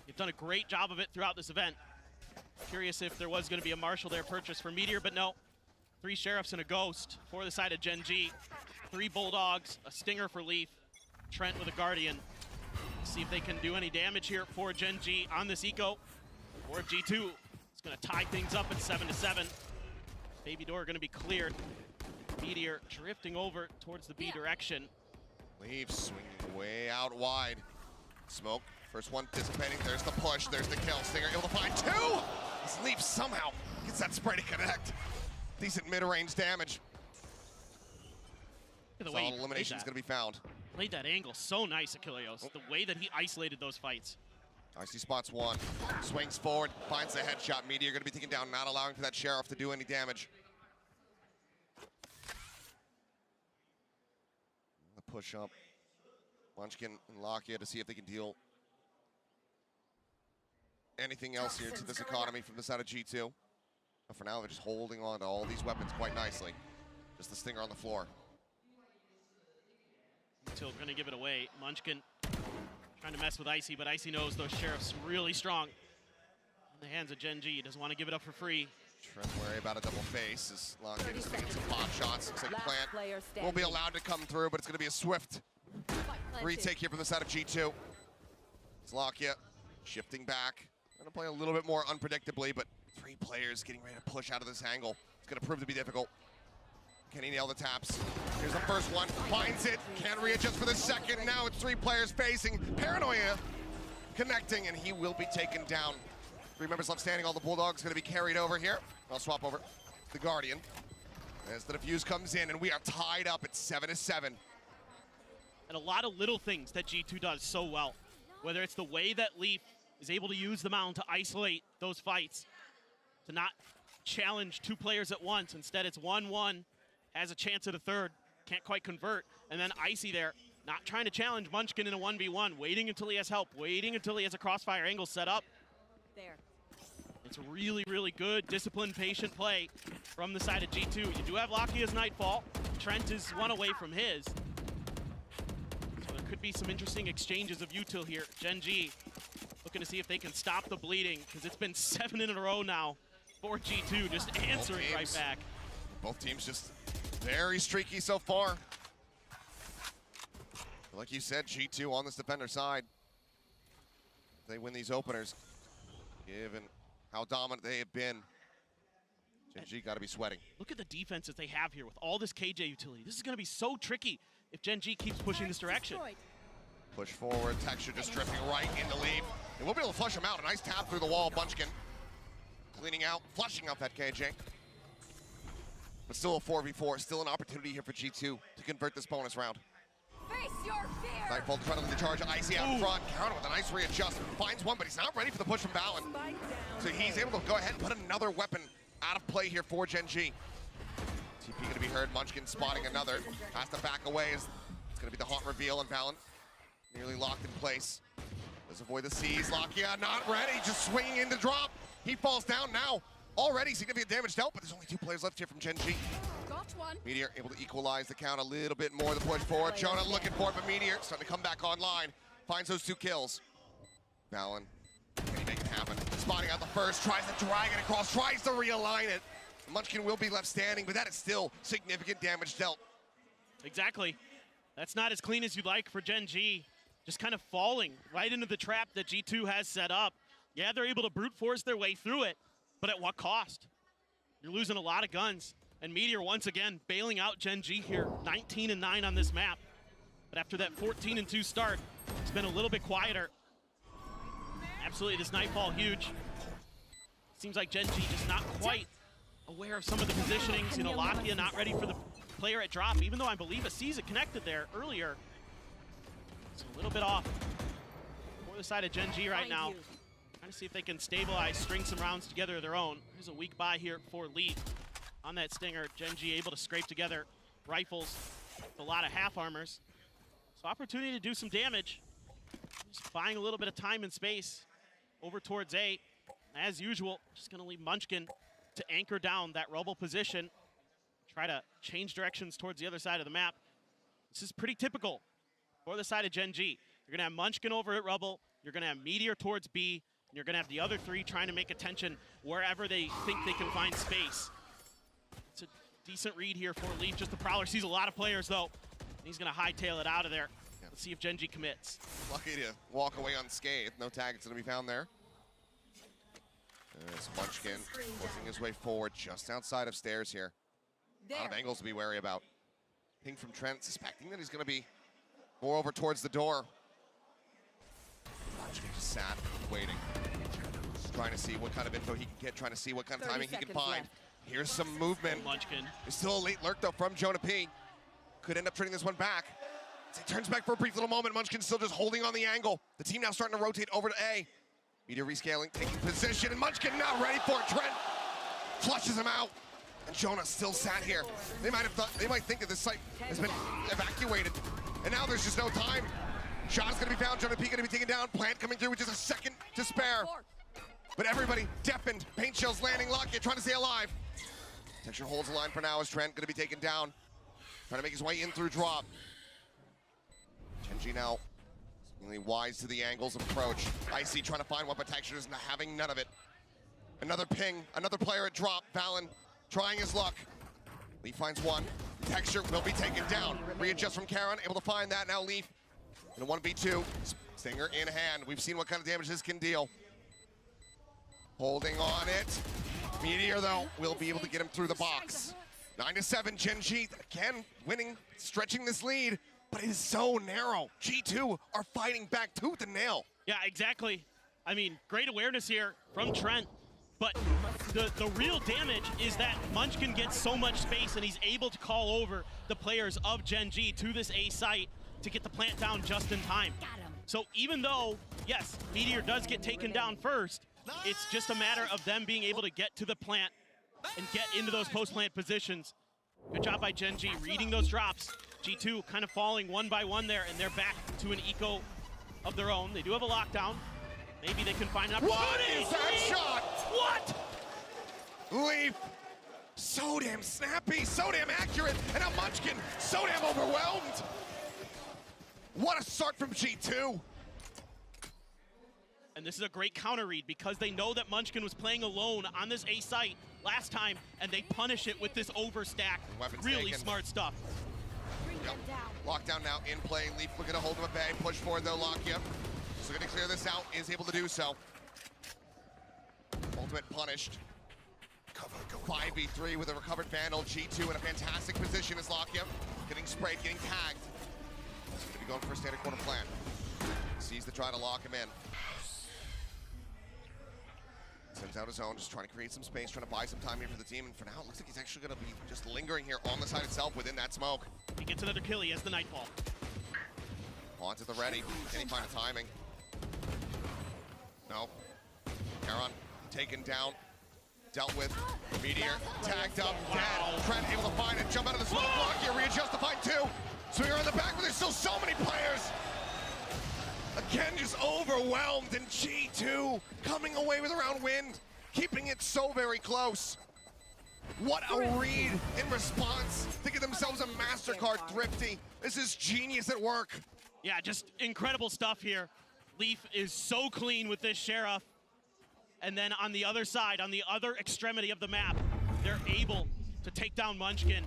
They've done a great job of it throughout this event. Curious if there was going to be a Marshal there purchased for Meteor, but no. 3 Sheriffs and a Ghost for the side of Gen.G. 3 Bulldogs, a Stinger for Leaf, Trent with a Guardian. See if they can do any damage here for Gen.G on this eco, or if G2 is going to tie things up at 7-7. Baby door going to be cleared. Meteor drifting over towards the B direction. Leaf swinging way out wide. Smoke, first one dissipating. There's the push, there's the kill. Stinger able to find 2! This Leaf somehow gets that spray to connect. Decent mid-range damage. Solid elimination is going to be found. Played that angle so nice, Achilleos. The way that he isolated those fights. Icy spots 1, swings forward, finds the headshot. Meteor going to be taken down, not allowing for that Sheriff to do any damage. The push up. Munchkin and Lakia to see if they can deal anything else here to this economy from the side of G2. But for now, they're just holding on to all these weapons quite nicely. Just the Stinger on the floor. Until going to give it away. Munchkin trying to mess with Icy, but Icy knows those Sheriffs really strong. In the hands of Gen.G, doesn't want to give it up for free. Trent worry about a double face as Lakia is going to get some pop shots. Looks like Plant won't be allowed to come through, but it's going to be a swift retake here from the side of G2. It's Lakia shifting back. Going to play a little bit more unpredictably, but 3 players getting ready to push out of this angle. It's going to prove to be difficult. Can he nail the taps? Here's the first one, finds it, can't readjust for the second. Now it's 3 players facing. Paranoia connecting, and he will be taken down. 3 members left standing. All the Bulldogs going to be carried over here. I'll swap over the Guardian as the defuse comes in, and we are tied up at 7-7. And a lot of little things that G2 does so well. Whether it's the way that Leaf is able to use the mound to isolate those fights, to not challenge 2 players at once. Instead, it's 1-1. Has a chance at a third, can't quite convert. And then Icy there, not trying to challenge Munchkin in a 1v1, waiting until he has help, waiting until he has a crossfire angle set up. There. It's really, really good, disciplined, patient play from the side of G2. You do have Lakia's Nightfall. Trent is 1 away from his. So there could be some interesting exchanges of util here. Gen.G looking to see if they can stop the bleeding, because it's been 7 in a row now for G2, just answering right back. Both teams just very streaky so far. Like you said, G2 on this defender side. They win these openers, given how dominant they have been. Gen.G got to be sweating. Look at the defenses they have here with all this KJ utility. This is going to be so tricky if Gen.G keeps pushing this direction. Push forward, Texture just drifting right into Leaf. They will be able to flush him out. A nice tap through the wall, Munchkin. Cleaning out, flushing out that KJ. But still a 4v4, still an opportunity here for G2 to convert this bonus round. Face your fear. Nightfall trying to lead the charge, Icy out front. Counter with a nice readjust, finds one, but he's not ready for the push from Valen. So he's able to go ahead and put another weapon out of play here for Gen.G. TP gonna be heard, Munchkin spotting another. Has to back away, it's gonna be the haunt reveal, and Valen nearly locked in place. Does avoid the C's, Lakia not ready, just swinging in to drop. He falls down now. Already significant damage dealt, but there's only 2 players left here from Gen.G. Got one. Meteor able to equalize the count a little bit more, the push forward. Jonah looking for it, but Meteor starting to come back online. Finds those 2 kills. Valen, can he make it happen? Spotting out the first, tries to drag it across, tries to realign it. Munchkin will be left standing, but that is still significant damage dealt. Exactly. That's not as clean as you'd like for Gen.G. Just kind of falling right into the trap that G2 has set up. Yeah, they're able to brute force their way through it, but at what cost? You're losing a lot of guns. And Meteor once again bailing out Gen.G here, 19-9 on this map. But after that 14-2 start, it's been a little bit quieter. Absolutely, this Nightfall huge. Seems like Gen.G just not quite aware of some of the positionings. You know, Lakia not ready for the player at drop, even though I believe a Caesar connected there earlier. It's a little bit off for the side of Gen.G right now. Trying to see if they can stabilize, string some rounds together of their own. There's a weak buy here for Leaf. On that Stinger, Gen.G able to scrape together rifles with a lot of half armors. So opportunity to do some damage. Just buying a little bit of time and space over towards A. As usual, just gonna leave Munchkin to anchor down that rubble position. Try to change directions towards the other side of the map. This is pretty typical for the side of Gen.G. You're gonna have Munchkin over at rubble. You're gonna have Meteor towards B. And you're gonna have the other 3 trying to make attention wherever they think they can find space. It's a decent read here for Leaf. Just the Prowler sees a lot of players though. And he's gonna hightail it out of there. Yeah. Let's see if Gen.G commits. Lucky to walk away unscathed. No tag's gonna be found there. There's Munchkin forcing his way forward just outside of stairs here. A lot of angles to be wary about. Ping from Trent, suspecting that he's gonna be more over towards the door. Munchkin just sat, waiting. Trying to see what kind of info he can get, trying to see what kind of timing he can find. Here's some movement. Munchkin. There's still a late lurk though from Jonah P. Could end up turning this one back. As he turns back for a brief little moment, Munchkin's still just holding on the angle. The team now starting to rotate over to A. Meteor rescaling, taking position, and Munchkin not ready for it. Trent flushes him out. And Jonah still sat here. They might think that this site has been evacuated. And now there's just no time. Shot's gonna be found, Jonah P gonna be taken down. Plant coming through with just a second to spare. But everybody deafened. Paint shells landing, Lakia trying to stay alive. Texture holds the line for now as Trent gonna be taken down. Trying to make his way in through drop. Gen.G now seemingly wise to the angles of approach. Icy trying to find one, but Texture is not having none of it. Another ping, another player at drop. Valen trying his luck. Leaf finds one. Texture will be taken down. Readjust from Karen, able to find that. Now Leaf in a 1v2. Stinger in hand. We've seen what kind of damage this can deal. Holding on it. Meteor, though, will be able to get him through the box. 9-7, Gen.G again winning, stretching this lead, but it is so narrow. G2 are fighting back tooth and nail. Yeah, exactly. I mean, great awareness here from Trent, but the real damage is that Munchkin gets so much space and he's able to call over the players of Gen.G to this A site to get the plant down just in time. So even though, yes, Meteor does get taken down first, it's just a matter of them being able to get to the plant and get into those post-plant positions. Good job by Gen.G reading those drops. G2 kind of falling one by one there, and they're back to an eco of their own. They do have a lockdown. Maybe they can find an opportunity. What is that shot? What? Leaf, so damn snappy, so damn accurate, and now Munchkin, so damn overwhelmed. What a start from G2. And this is a great counter read because they know that Munchkin was playing alone on this A site last time, and they punish it with this overstack. Really taken. Smart stuff. Yep. Lockdown now in play. Leaf looking to hold him at bay. Push forward though, Lakia. So going to clear this out, is able to do so. Ultimate punished. 5v3 with a recovered Vandal. G2 in a fantastic position as Lakia. Getting sprayed, getting tagged. He's going to be going for a standard corner plan. Sees the try to lock him in. Sends out his own, just trying to create some space, trying to buy some time here for the team. And for now, it looks like he's actually going to be just lingering here on the side itself within that smoke. He gets another kill, he has the Nightfall. On to the ready. Can he find the timing? No. Charon taken down. Dealt with. Meteor tagged up. Dead. Trent able to find it. Jump out of the smoke block here. Readjust to find two. So you're on the back, but there's still so many players. Again, just overwhelmed, and G2 coming away with a round win, keeping it so very close. What a read in response to get themselves a MasterCard Thrifty. This is genius at work. Yeah, just incredible stuff here. Leaf is so clean with this Sheriff. And then on the other side, on the other extremity of the map, they're able to take down Munchkin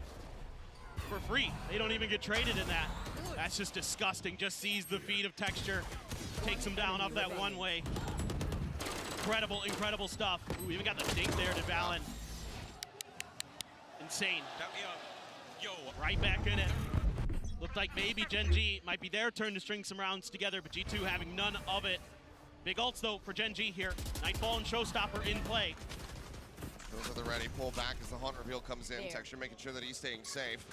for free. They don't even get traded in that. That's just disgusting. Just sees the feed of Texture, takes him down off that one way. Incredible, incredible stuff. Ooh, even got the dink there to Valen. Insane. Right back in it. Looked like maybe Gen.G might be their turn to string some rounds together, but G2 having none of it. Big ults though for Gen.G here. Nightfall and Showstopper in play. Those are the ready. Pull back as the hunt reveal comes in. Texture making sure that he's staying safe.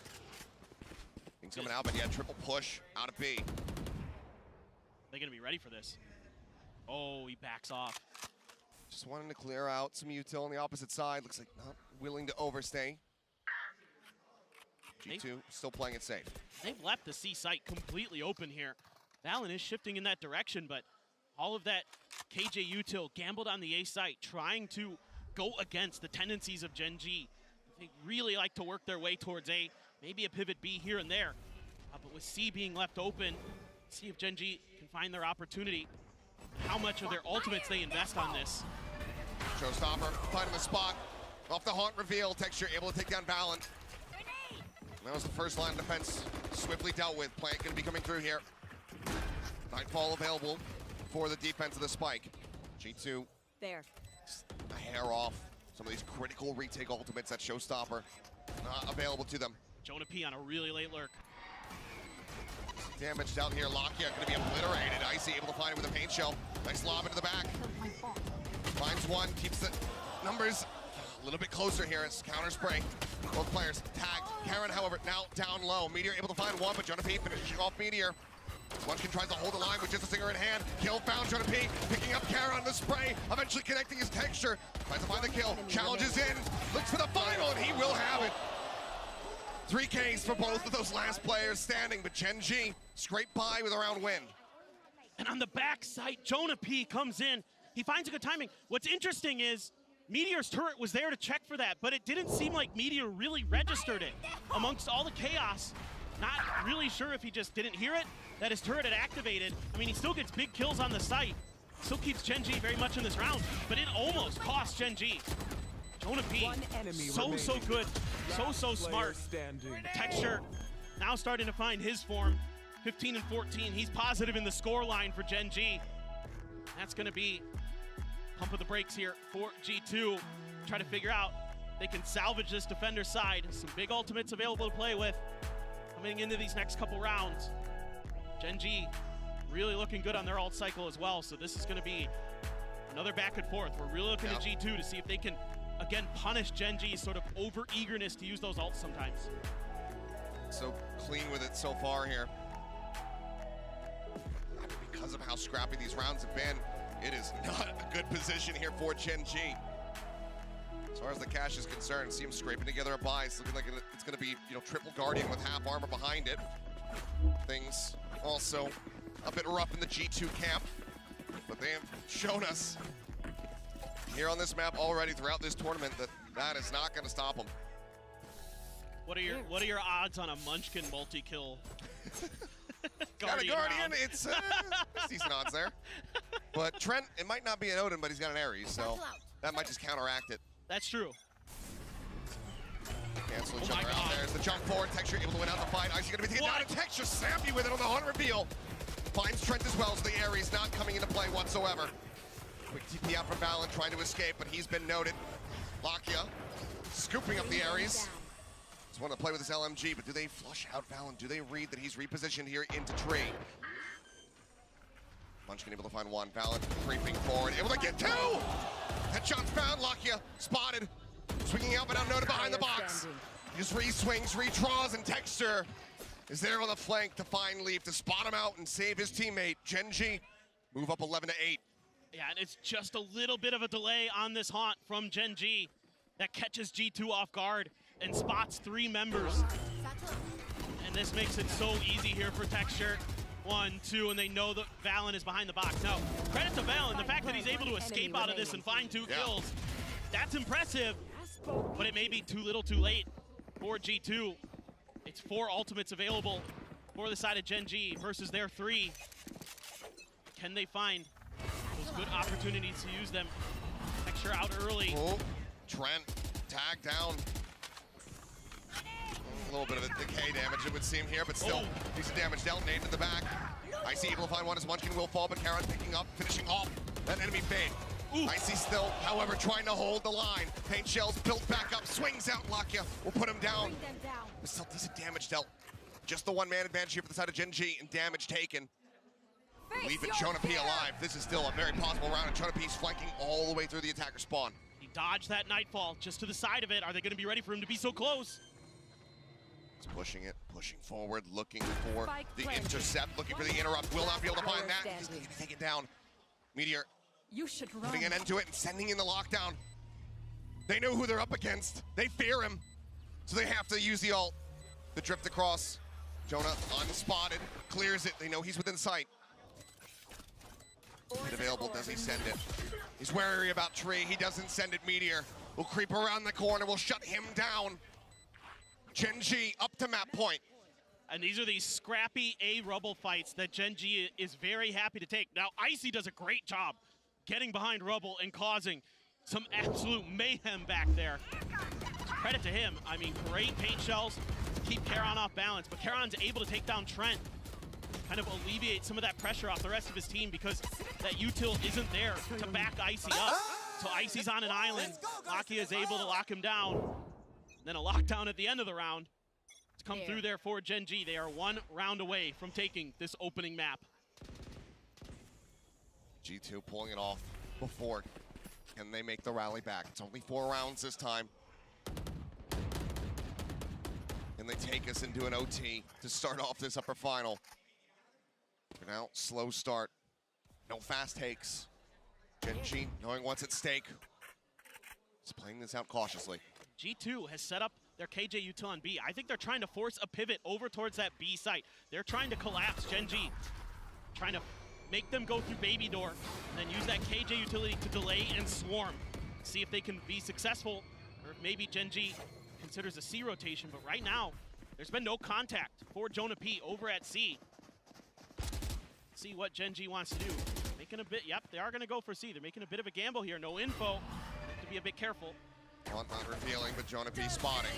Things coming out, but yeah, triple push out of B. They're gonna be ready for this. Oh, he backs off. Just wanting to clear out some util on the opposite side. Looks like not willing to overstay. G2 still playing it safe. They've left the C site completely open here. Valen is shifting in that direction, but all of that KJ util gambled on the A site, trying to go against the tendencies of Gen.G. They really like to work their way towards A, maybe a pivot B here and there. But with C being left open, see if Gen.G can find their opportunity. How much of their ultimates they invest on this. Showstopper finding the spot. Off the haunt reveal, Texture able to take down Valen. That was the first line of defense swiftly dealt with. Plant going to be coming through here. Nightfall available for the defense of the spike. G2 there. A hair off. Some of these critical retake ultimates that Showstopper not available to them. Jonah P on a really late lurk. Damaged out here. Lockyer going to be obliterated. Icy able to find it with a paint shell. Nice lob into the back. Finds one, keeps the numbers a little bit closer here as counter spray. Both players tagged. Karen, however, now down low. Meteor able to find one, but Jonah P finishing off Meteor. Munchkin tries to hold the line with just a singer in hand. Kill found, Jonah P picking up Karen on the spray, eventually connecting his Texture. Tries to find the kill, challenges in, looks for the final, and he will have it. 3 Ks for both of those last players standing, but Gen.G scraped by with a round win. And on the back side, Jonah P comes in. He finds a good timing. What's interesting is Meteor's turret was there to check for that, but it didn't seem like Meteor really registered it. Amongst all the chaos, not really sure if he just didn't hear it, that his turret had activated. I mean, he still gets big kills on the site. Still keeps Gen.G very much in this round, but it almost cost Gen.G. Jonah P, so good, so smart. Texture now starting to find his form. 15 and 14, he's positive in the score line for Gen.G. That's gonna be pump of the brakes here for G2. Try to figure out they can salvage this defender side. Some big ultimates available to play with coming into these next couple rounds. Gen.G really looking good on their ult cycle as well, so this is gonna be another back and forth. We're really looking at G2 to see if they can, again, punish Gen.G's sort of over-eagerness to use those ults sometimes. So clean with it so far here. Because of how scrappy these rounds have been, it is not a good position here for Gen.G. As far as the cash is concerned, see him scraping together a buy. It's looking like it's going to be, triple Guardian with half armor behind it. Things also a bit rough in the G2 camp, but they have shown us here on this map already throughout this tournament that is not going to stop them. What are your odds on a Munchkin multi-kill? Got a Guardian, it's decent odds there. But Trent, it might not be an Odin, but he's got an Ares, so that might just counteract it. That's true. Cancel each other out. There's the jump forward. Texture able to win out the fight. Icy gonna be taken down, and Texture snappy with it on the hunt reveal. Finds Trent as well, so the Ares not coming into play whatsoever. Quick TP out from Valen, trying to escape, but he's been noted. Lakia scooping up the Ares. Just want to play with this LMG, but do they flush out Valen? Do they read that he's repositioned here into tree? Munchkin able to find one. Valid creeping forward, able to get two! Headshots found, Lakia spotted. Swinging out, but now noted behind the box. He just re-swings, redraws, and Texture is there on the flank to find Leaf to spot him out and save his teammate. Gen.G move up 11-8. Yeah, and it's just a little bit of a delay on this haunt from Gen.G that catches G2 off guard and spots 3 members. And this makes it so easy here for Texture. 1, 2, and they know that Valen is behind the box. Now, credit to Valen, the fact that he's able to escape out of this and find 2 kills, that's impressive, but it may be too little too late for G2. It's 4 ultimates available for the side of Gen.G versus their 3. Can they find those good opportunities to use them? Texture out early. Oh, Trent tagged down. A little bit of a decay damage, it would seem here, but still decent damage dealt. Nade in the back. Icy able to find one as Munchkin will fall, but Karan picking up, finishing off that enemy fade. Icy still, however, trying to hold the line. Paint shells built back up, swings out. Lakia will put him down. But still decent damage dealt. Just the 1-man advantage here for the side of Gen.G and damage taken. Leaving Jonah P alive. This is still a very possible round, and Jonah P's flanking all the way through the attacker spawn. He dodged that Nightfall just to the side of it. Are they going to be ready for him to be so close? He's pushing it, pushing forward, looking for the intercept, looking for the interrupt. Will not be able to find that. He's going to take it down. Meteor putting an end to it and sending in the lockdown. They know who they're up against. They fear him, so they have to use the ult. The drift across. Jonah unspotted, clears it. They know he's within sight. Hit available, does he send it? He's wary about Tree, he doesn't send it. Meteor will creep around the corner, will shut him down. Gen.G up to map point. And these are these scrappy A-Rubble fights that Gen.G is very happy to take. Now, Icy does a great job getting behind Rubble and causing some absolute mayhem back there. Credit to him. I mean, great paint shells to keep Karan off balance, but Karan's able to take down Trent, kind of alleviate some of that pressure off the rest of his team because that util isn't there to back Icy up. So Icy's on an island. Lakia is able to lock him down. Then a lockdown at the end of the round to come through there for Gen.G. They are 1 round away from taking this opening map. G2 pulling it off before. Can they make the rally back? It's only 4 rounds this time. And they take us into an OT to start off this upper final. For now, slow start. No fast takes. Gen.G knowing what's at stake. Just playing this out cautiously. G2 has set up their KJ util on B. I think they're trying to force a pivot over towards that B site. They're trying to collapse Gen.G, trying to make them go through baby door, and then use that KJ utility to delay and swarm. See if they can be successful, or if maybe Gen.G considers a C rotation, but right now, there's been no contact for Jonah P over at C. Let's see what Gen.G wants to do. Making a bit, yep, they are gonna go for C. They're making a bit of a gamble here, no info. Have to be a bit careful. Not revealing, but Jonah P spotting.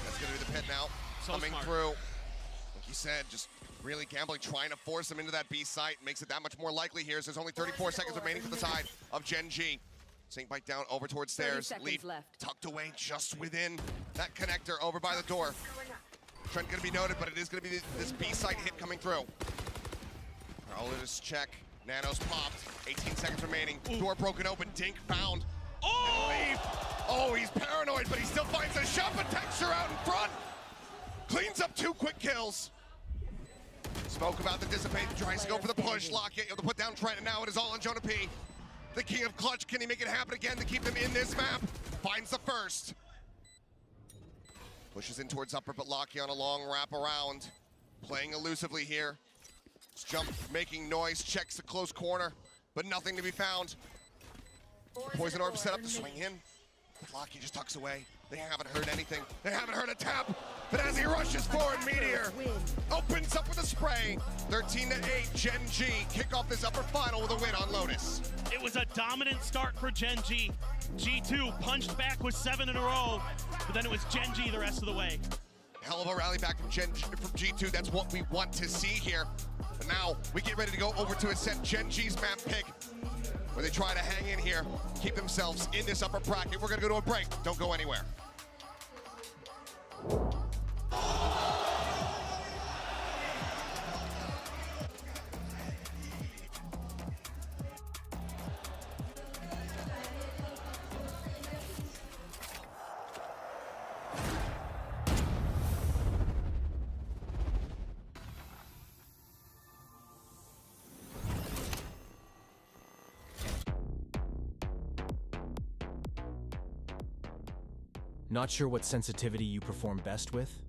That's gonna be the pit now. So coming smart. through. Like you said, just really gambling, trying to force them into that B site. Makes it that much more likely here. So there's only 34 seconds remaining for the side of Gen.G. Sync bike down over towards stairs. Leaf tucked away just within that connector over by the door. Trent gonna be noted, but it is gonna be this B site hit coming through. Lotus check. Nanos popped. 18 seconds remaining. Door broken open. Dink found. Oh! Leaf. Oh, he's paranoid, but he still finds a shot, but Texture out in front. Cleans up 2 quick kills. Spoke about the dissipate, tries to go for the push. Lakia able to put down Trent, and now it is all on Jonah P. The king of clutch, can he make it happen again to keep them in this map? Finds the first. Pushes in towards upper, but Lakia on a long wrap around. Playing elusively here. Jump, making noise, checks the close corner, but nothing to be found. Poison orb set up to swing in. Lakia just tucks away. They haven't heard anything. They haven't heard a tap. But as he rushes forward, Meteor opens up with a spray. 13-8, Gen.G kick off this upper final with a win on Lotus. It was a dominant start for Gen.G. G2 punched back with 7 in a row, but then it was Gen.G the rest of the way. Hell of a rally back from G2. That's what we want to see here. But now we get ready to go over to Ascent, Gen.G's map pick, where they try to hang in here, keep themselves in this upper bracket. We're gonna go to a break. Don't go anywhere. Not sure what sensitivity you perform best with?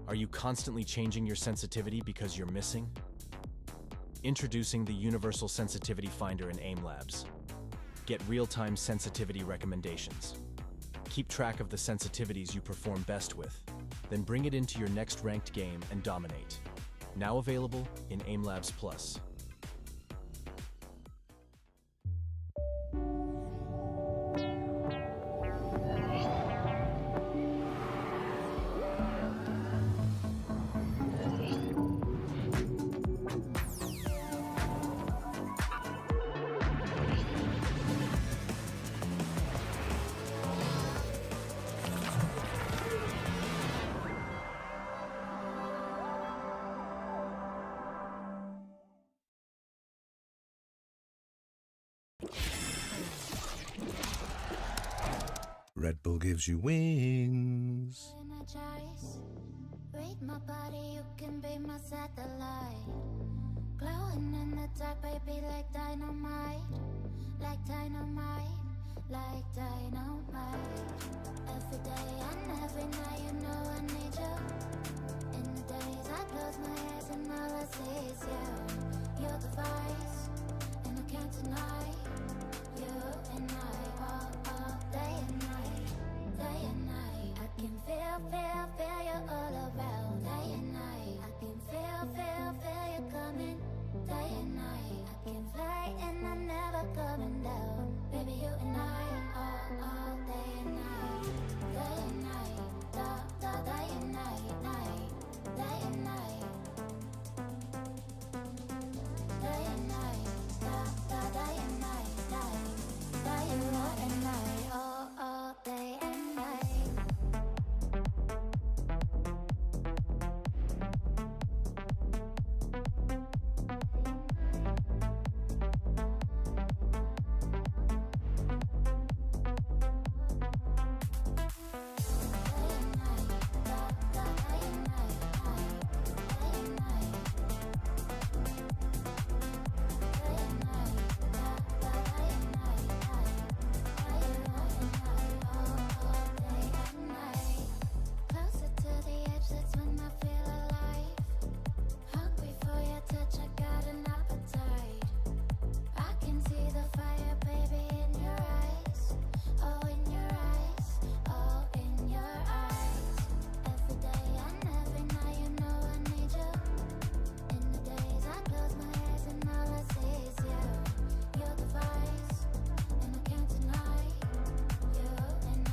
Are you constantly changing your sensitivity because you're missing? Introducing the Universal Sensitivity Finder in AIM Labs. Get real-time sensitivity recommendations. Keep track of the sensitivities you perform best with, then bring it into your next ranked game and dominate. Now available in AIM Labs Plus. Red Bull gives you wings. Energize, read my body, you can be my satellite. Glowing in the dark, baby, like dynamite. Like dynamite, like dynamite. Every day and every night, you know I need you. In the days I close my eyes and all I see is you. You're the vice, and I can't deny. You and I, all day and night. Day and night, I can feel you all around. Day and night, I can feel you coming. Day and night, I can fly and I'm never coming down. Baby, you and I, all day and night. Day and night, day and night, night. Day and night. Day and night, day and night, night. Day and night, all day and night. Closer to the edge, that's when I feel alive. Hungry for your touch, I got an appetite. I can see the fire, baby, in your eyes. Oh, in your eyes, oh, in your eyes. Every day and every night, you know I need you. In the days I close my eyes and all I see is you. You're the vice, and I can't deny. You and I,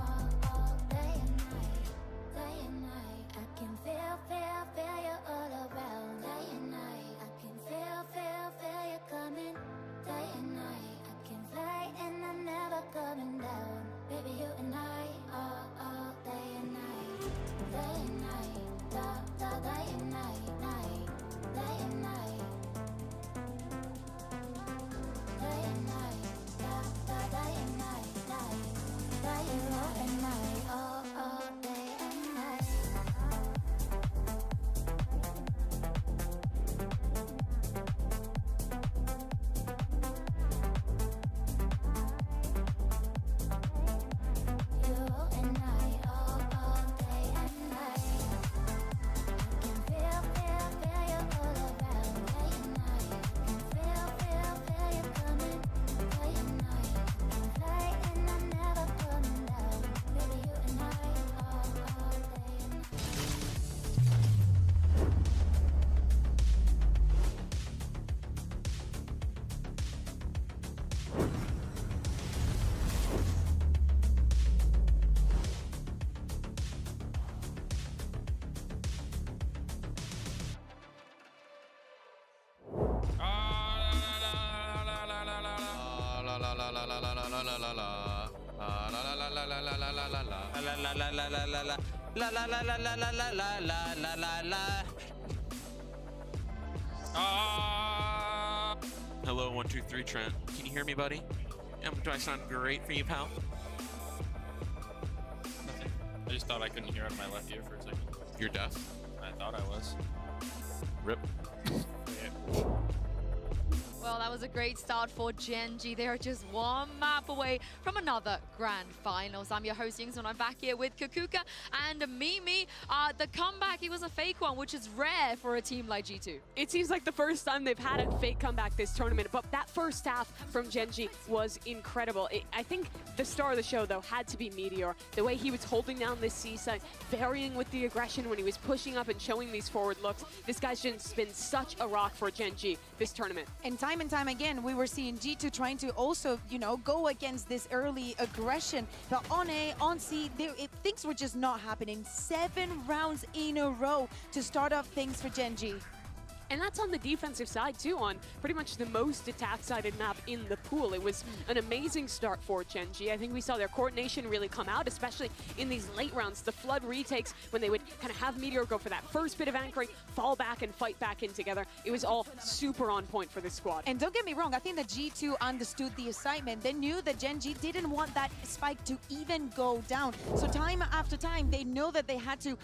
all day and night. Day and night, I can feel you all around. Day and night, I can feel you coming. Day and night, I can fly and I'm never coming down. Baby, you and I, all day and night. Day and night, day and night, night. Day and night. Day and night, day and night, night. Day and night, all day and night. You and I, all day and night. I can feel you all around. Day and night, I can feel you coming. Day and night, I can fly and I'm never coming down. Baby, you and I, all day and night. Hello, 1, 2, 3, Trent. Can you hear me, buddy? Do I sound great for you, pal? Nothing. I just thought I couldn't hear out of my left ear for a second. You're deaf? I thought I was. Rip. Well, that that was a great start for Gen.G. They are just one map away from another grand finals. I'm your host, Yingsun. I'm back here with Kakuka and Mimi. The comeback, it was a fake one, which is rare for a team like G2. It seems like the first time they've had a fake comeback this tournament, but that first half from Gen.G was incredible. I think the star of the show, though, had to be Meteor. The way he was holding down this C side, varying with the aggression when he was pushing up and showing these forward looks. This guy's just been such a rock for Gen.G this tournament. And time again, we were seeing G2 trying to also, you know, go against this early aggression. But on A, on C, things were just not happening. 7 rounds in a row to start off things for Gen.G. And that's on the defensive side, too, on pretty much the most attack-sided map in the pool. It was an amazing start for Gen.G. I think we saw their coordination really come out, especially in these late rounds. The flood retakes, when they would kind of have Meteor go for that first bit of anchoring, fall back and fight back in together. It was all super on point for this squad. And don't get me wrong, I think that G2 understood the assignment. They knew that Gen.G didn't want that spike to even go down. So time after time, they know that they had to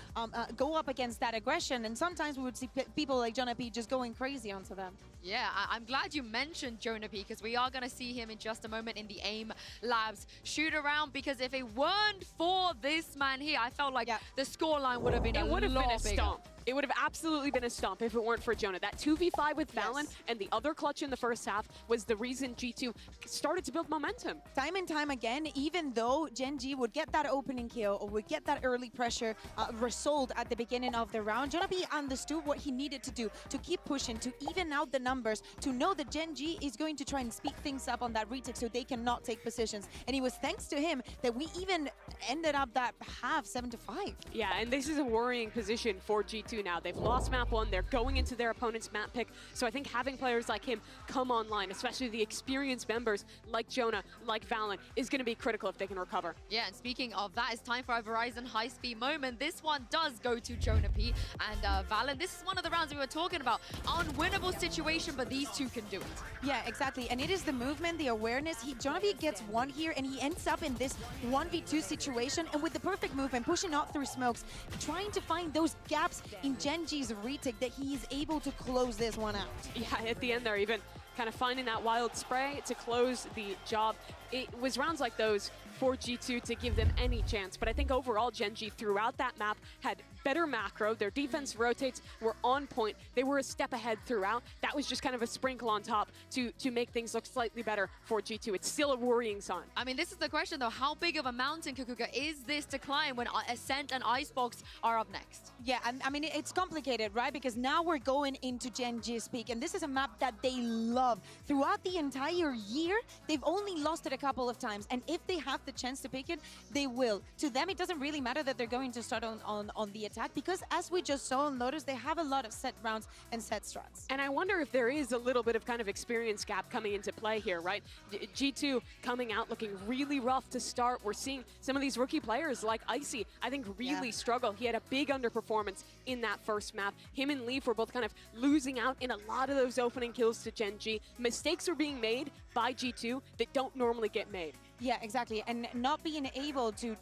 go up against that aggression. And sometimes we would see people like Jonah just going crazy onto them. Yeah, I'm glad you mentioned Jonah P, because we are going to see him in just a moment in the AIM Labs shoot around, because if it weren't for this man here, I felt like the scoreline would have been a lot bigger. Stomp. It would have absolutely been a stomp if it weren't for Jonah. That 2v5 with Valen and the other clutch in the first half was the reason G2 started to build momentum. Time and time again, even though Gen.G would get that opening kill or would get that early pressure resolved at the beginning of the round, Jonah P understood what he needed to do to keep pushing, to even out the numbers, to know that Gen.G is going to try and speed things up on that retake so they cannot take positions. And it was thanks to him that we even ended up that half 7-5. Yeah, and this is a worrying position for G2 now. They've lost map 1, they're going into their opponent's map pick, so I think having players like him come online, especially the experienced members like Jonah, like Valen, is going to be critical if they can recover. Yeah, and speaking of that, it's time for our Verizon high-speed moment. This one does go to Jonah P and Valen. This is one of the rounds we were talking about. Unwinnable situation, but these two can do it. Yeah, exactly. And it is the movement, the awareness. Jonah P gets one here, and he ends up in this 1v2 situation, and with the perfect movement, pushing out through smokes, trying to find those gaps in Gen.G's retake that he is able to close this one out. Yeah, at the end there, even kind of finding that wild spray to close the job. It was rounds like those for G2 to give them any chance, but I think overall Gen.G throughout that map had better macro. Their defense rotates were on point. They were a step ahead throughout. That was just kind of a sprinkle on top to make things look slightly better for G2. It's still a worrying sign. I mean, this is the question though. How big of a mountain, Kakuka, is this to climb when Ascent and Icebox are up next? Yeah, I mean, it's complicated, right? Because now we're going into Gen.G's peak, and this is a map that they love. Throughout the entire year, they've only lost it a couple of times, and if they have the chance to pick it, they will. To them, it doesn't really matter that they're going to start on the attack, because as we just saw on Lotus, they have a lot of set rounds and set strats. And I wonder if there is a little bit of kind of experience gap coming into play here, right? G2 coming out looking really rough to start. We're seeing some of these rookie players like Icy, I think, really struggle. He had a big underperformance in that first map. Him and Leaf were both kind of losing out in a lot of those opening kills to Gen.G. Mistakes are being made by G2 that don't normally get made. Yeah, exactly. And not being able to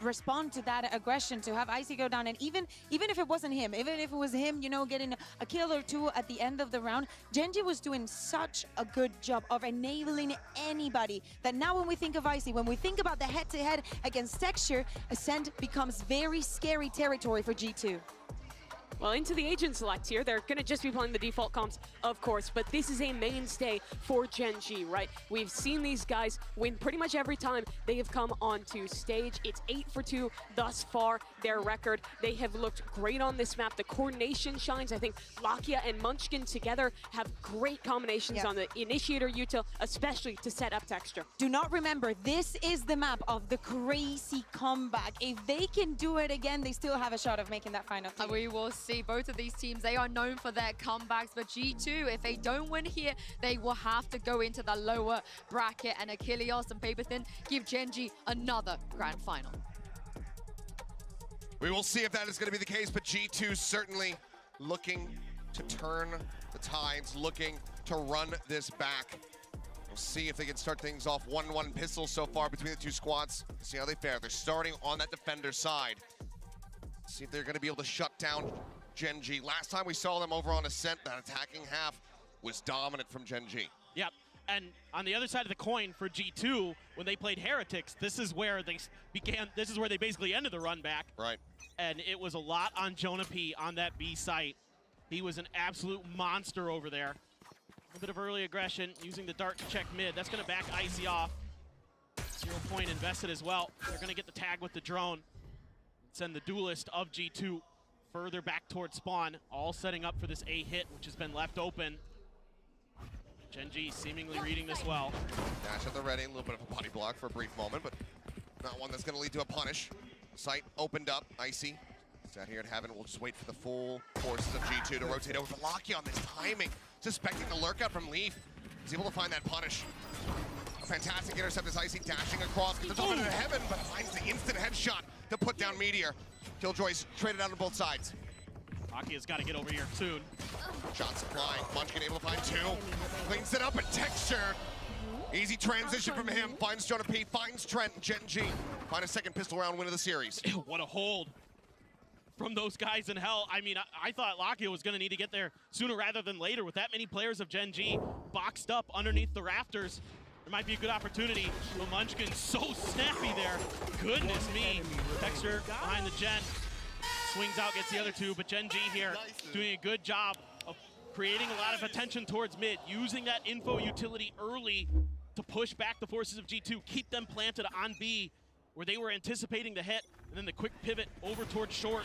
respond to that aggression, to have Icy go down, and even if it wasn't him, even if it was him, you know, getting a kill or two at the end of the round, Gen.G was doing such a good job of enabling anybody that now when we think of Icy, when we think about the head-to-head against Texture, Ascent becomes very scary territory for G2. Well, into the agent select here, they're going to just be playing the default comps, of course, but this is a mainstay for Gen.G, right? We've seen these guys win pretty much every time they have come onto stage. It's 8 for 2 thus far, their record. They have looked great on this map. The coordination shines. I think Lakia and Munchkin together have great combinations on the initiator util, especially to set up Texture. Do not remember, this is the map of the crazy comeback. If they can do it again, they still have a shot of making that final team. We will see. Both of these teams, they are known for their comebacks, but G2, if they don't win here, they will have to go into the lower bracket, and Achilles and Paperthin give Gen.G another grand final. We will see if that is going to be the case, but G2 certainly looking to turn the tides, looking to run this back. We'll see if they can start things off 1-1 pistols so far between the two squads. See how they fare. They're starting on that defender side. See if they're going to be able to shut down Gen.G. Last time we saw them over on Ascent, that attacking half was dominant from Gen.G. Yep. And on the other side of the coin for G2, when they played Heretics, this is where they basically ended the run back. Right. And it was a lot on Jonah P on that B site. He was an absolute monster over there. A bit of early aggression, using the dart to check mid. That's gonna back Icy off. 0 point invested as well. They're gonna get the tag with the drone. Send the duelist of G2 further back towards spawn, all setting up for this A hit, which has been left open. Gen.G seemingly reading this well. Dash at the ready, a little bit of a body block for a brief moment, but not one that's gonna lead to a punish. Sight opened up, Icy. Sat here at Heaven, we'll just wait for the full forces of G2 to rotate over. But Locky on this timing, suspecting the lurk out from Leaf. He's able to find that punish. A fantastic intercept as Icy dashing across, gets the top into Heaven, but finds the instant headshot to put down Meteor. Killjoy's traded out on both sides. Locky has got to get over here soon. Shot supply, Munchkin able to find two. Cleans it up, and Texture. Easy transition from him, finds Jonah P, finds Trent, Gen.G. Find a second pistol round win of the series. What a hold from those guys in Hell. I mean, I thought Locky was going to need to get there sooner rather than later. With that many players of Gen.G boxed up underneath the rafters, there might be a good opportunity. But Munchkin's so snappy there. Goodness me. Texture behind the Gen. Swings out, gets the other two, but Gen.G here doing a good job of creating a lot of attention towards mid, using that info utility early to push back the forces of G2, keep them planted on B, where they were anticipating the hit, and then the quick pivot over towards short.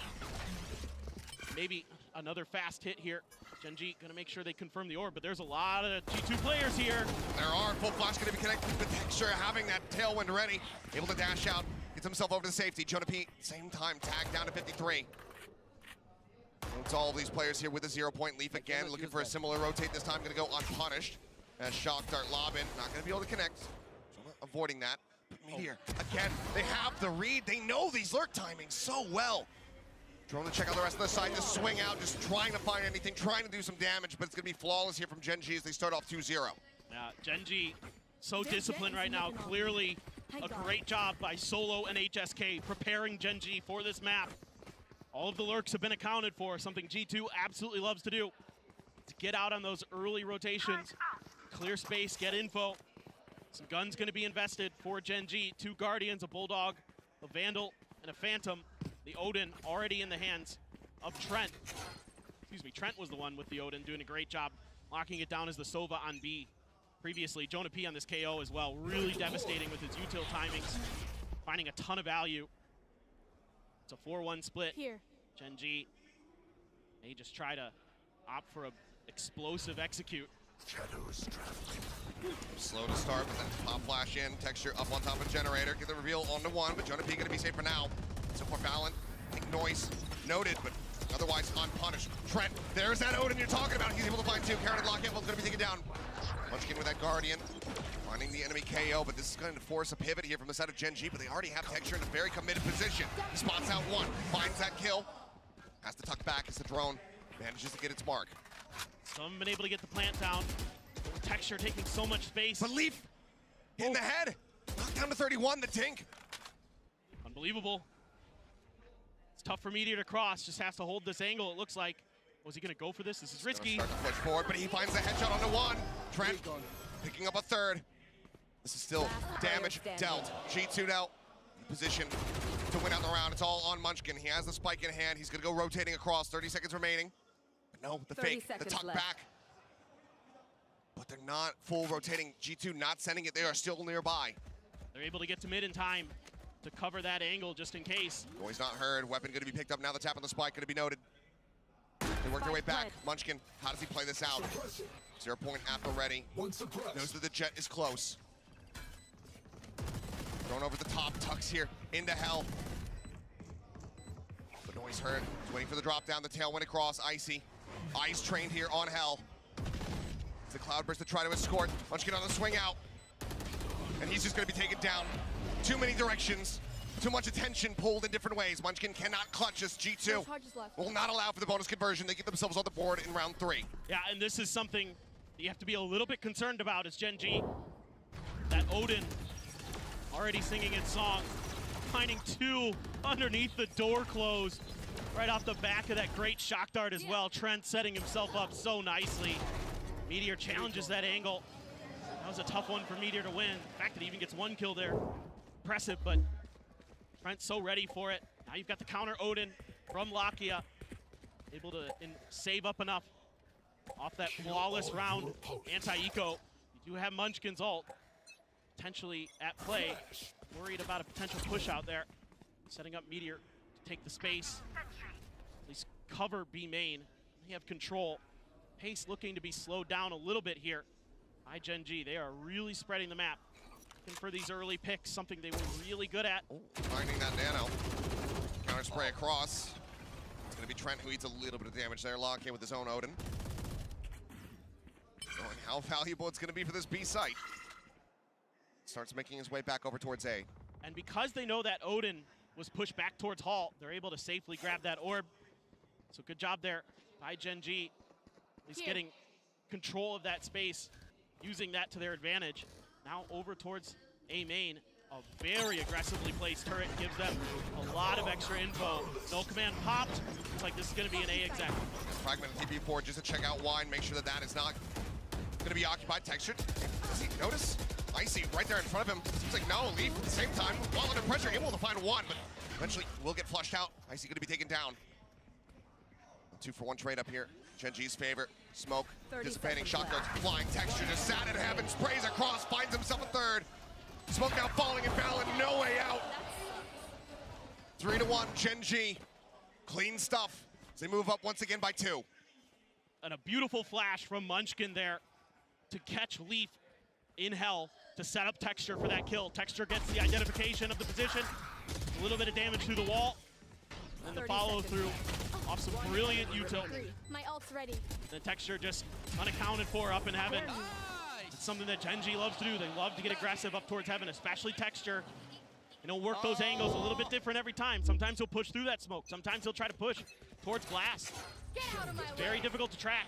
Maybe another fast hit here. Gen.G gonna make sure they confirm the orb, but there's a lot of G2 players here. There are. Full flash gonna be connected, but Texture having that tailwind ready, able to dash out, gets himself over to safety. Jonah P, same time, tag down to 53. It's all of these players here with a 0 point. Leaf again, looking for a similar rotate, this time gonna go unpunished. As Shock Dart lob in, not gonna be able to connect. Jonah avoiding that. But Meteor, again, they have the read. They know these lurk timings so well. Drone to check out the rest of the side, just swing out, just trying to find anything, trying to do some damage, but it's gonna be flawless here from Gen.G as they start off 2-0. Yeah, Gen.G so disciplined right now. Clearly a great job by Solo and HSK preparing Gen.G for this map. All of the lurks have been accounted for, something G2 absolutely loves to do. To get out on those early rotations, clear space, get info. Some guns gonna be invested for Gen.G. 2 Guardians, a Bulldog, a Vandal, and a Phantom. The Odin already in the hands of Trent. Excuse me, Trent was the one with the Odin, doing a great job locking it down as the Sova on B. Previously, Jonah P on this KO as well, really devastating with his util timings, finding a ton of value. It's a 4-1 split. Here. Gen.G may just try to opt for a explosive execute. Slow to start, but then pop flash in, Texture up on top of Generator, get the reveal onto one, but Jonah P gonna be safe for now. So far, Valen, I think Noise noted, but otherwise unpunished. Trent, there's that Odin you're talking about. He's able to find two. Karen and Lockheed's gonna be taken down. Munchkin with that Guardian, finding the enemy KO, but this is going to force a pivot here from the side of Gen.G, but they already have Texture in a very committed position. He spots out one, finds that kill, has to tuck back as the drone manages to get its mark. Some been able to get the plant down. Texture taking so much space. But Leaf hitting the head. Knocked down to 31, the Tink. Unbelievable. It's tough for Meteor to cross, just has to hold this angle, it looks like. Was he gonna go for this? This is risky. Start to push forward, but he finds the headshot onto one. Trent picking up a third. This is still damage dealt. G2 now in position to win out the round. It's all on Munchkin. He has the spike in hand. He's gonna go rotating across. 30 seconds remaining. But no, the fake, the tuck back. But they're not full rotating. G2 not sending it. They are still nearby. They're able to get to mid in time to cover that angle just in case. Noise not heard. Weapon gonna be picked up now. The tap on the spike gonna be noted. They work their way back. Munchkin, how does he play this out? 0 point Apple ready. Knows that the jet is close. Thrown over the top, tucks here into Hell. The Noise heard. He's waiting for the drop down. The tailwind across. Icy. Ice trained here on Hell. It's the Cloudburst to try to escort. Munchkin on the swing out. And he's just gonna be taken down. Too many directions. Too much attention pulled in different ways. Munchkin cannot clutch as G2 will not allow for the bonus conversion. They get themselves on the board in round 3. Yeah, and this is something you have to be a little bit concerned about as Gen.G. That Odin already singing its song. Finding two underneath the door closed. Right off the back of that great shock dart as well. Trent setting himself up so nicely. Meteor challenges that angle. That was a tough one for Meteor to win. The fact that he even gets one kill there, impressive, but Trent's so ready for it. Now you've got the counter Odin from Lakia, able to save up enough off that flawless round anti-eco. You do have Munchkin's ult potentially at play. Worried about a potential push out there. Setting up Meteor to take the space, at least cover B main. They have control. Pace looking to be slowed down a little bit here by Gen.G. They are really spreading the map. Looking for these early picks, something they were really good at. Finding that nano. Counter spray across. It's going to be Trent who eats a little bit of damage there. Lock in with his own Odin. Knowing how valuable it's going to be for this B site. Starts making his way back over towards A. And because they know that Odin was pushed back towards Hall, they're able to safely grab that orb. So good job there by Gen.G. At least getting control of that space, using that to their advantage. Now over towards A main. A very aggressively placed turret gives them a lot of extra info. No command popped. Looks like this is going to be an A exec. Fragment of TP4 just to check out Wine, make sure that that is not going to be occupied. Textured. Does he notice? Icy right there in front of him. Seems like no, Leaf at the same time, while under pressure, able to find one, but eventually will get flushed out. Icy going to be taken down. A 2-for-1 trade up here. Gen.G's favor. Smoke, dissipating, shotguns flying. Texture just sat in heaven, sprays across, finds himself a third. Smoke now falling in Fallon, no way out. 3-1, Gen.G. Clean stuff as they move up once again by 2. And a beautiful flash from Munchkin there to catch Leaf in hell to set up Texture for that kill. Texture gets the identification of the position, a little bit of damage through the wall, and the follow through off some brilliant util. My ult's ready. The Texture just unaccounted for up in heaven. It's something that Gen.G loves to do. They love to get aggressive up towards heaven, especially Texture. And he'll work those angles a little bit different every time. Sometimes he'll push through that smoke. Sometimes he'll try to push towards glass. It's very difficult to track.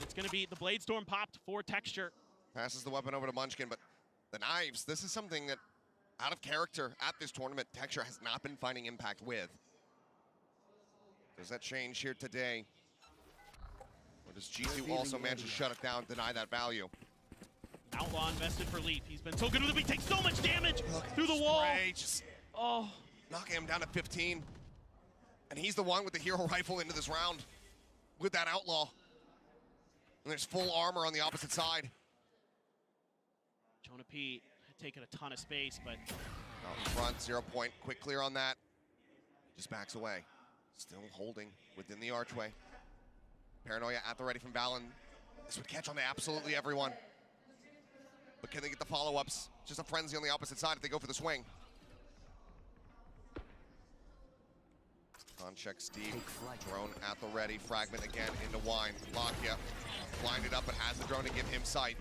It's going to be the Blade Storm popped for Texture. Passes the weapon over to Munchkin, but the knives, this is something that, out of character at this tournament, Texture has not been finding impact with. Does that change here today? Or does G2 also manage to shut it down, deny that value? Outlaw invested for Leaf. He's been so good with it, but he takes so much damage through the wall. Just oh, knocking him down to 15. And he's the one with the hero rifle into this round with that Outlaw. And there's full armor on the opposite side. Jonah P had taken a ton of space, but out in front, 0 point, quick clear on that. Just backs away. Still holding within the archway. Paranoia at the ready from Valen. This would catch on to absolutely everyone. But can they get the follow-ups? Just a frenzy on the opposite side if they go for the swing. On check Steve, drone at the ready, fragment again into Wine. Lakia blinded up but has the drone to give him sight.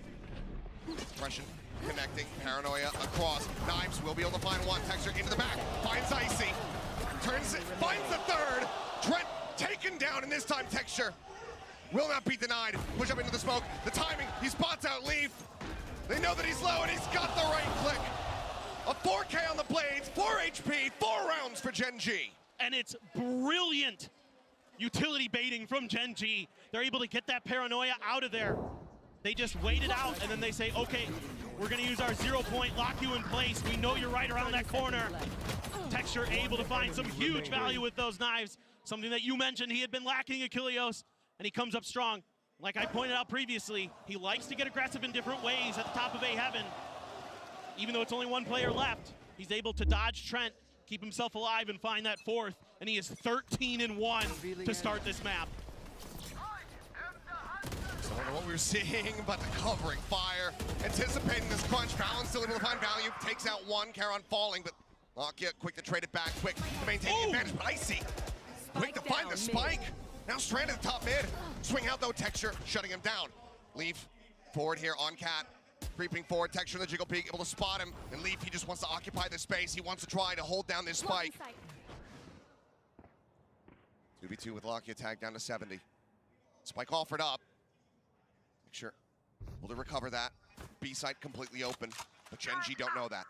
Suppression connecting, Paranoia across, Knives will be able to find one, Texture into the back, finds Icy, turns it, finds the third, Trent taken down, and this time Texture will not be denied. Push up into the smoke, the timing, he spots out Leaf. They know that he's low and he's got the right click. A 4K on the blades, 4 HP, 4 rounds for Gen.G. And it's brilliant utility baiting from Gen.G. They're able to get that Paranoia out of there. They just wait it out and then they say, okay, we're gonna use our 0 point, lock you in place. We know you're right around that corner. Texture able to find some huge value with those knives. Something that you mentioned he had been lacking Achilleos, and he comes up strong. Like I pointed out previously, he likes to get aggressive in different ways at the top of A heaven. Even though it's only one player left, he's able to dodge Trent, keep himself alive, and find that fourth. And he is 13-1 to start this map. So I don't know what we were seeing, but the covering fire, anticipating this crunch. Fallon still able to find value, takes out one, Charon falling, but Lakia quick to trade it back, quick to maintain the advantage, but Icy, quick to find the spike. Now stranded at the top mid. Swing out though, Texture, shutting him down. Leaf forward here on Cat. Creeping forward, Texture in the jiggle peek, able to spot him. And Leaf, he just wants to occupy the space. He wants to try to hold down this spike. 2v2 with Lakia tagged down to 70. Spike offered up. Texture able to recover that. B site completely open, but Gen.G don't know that.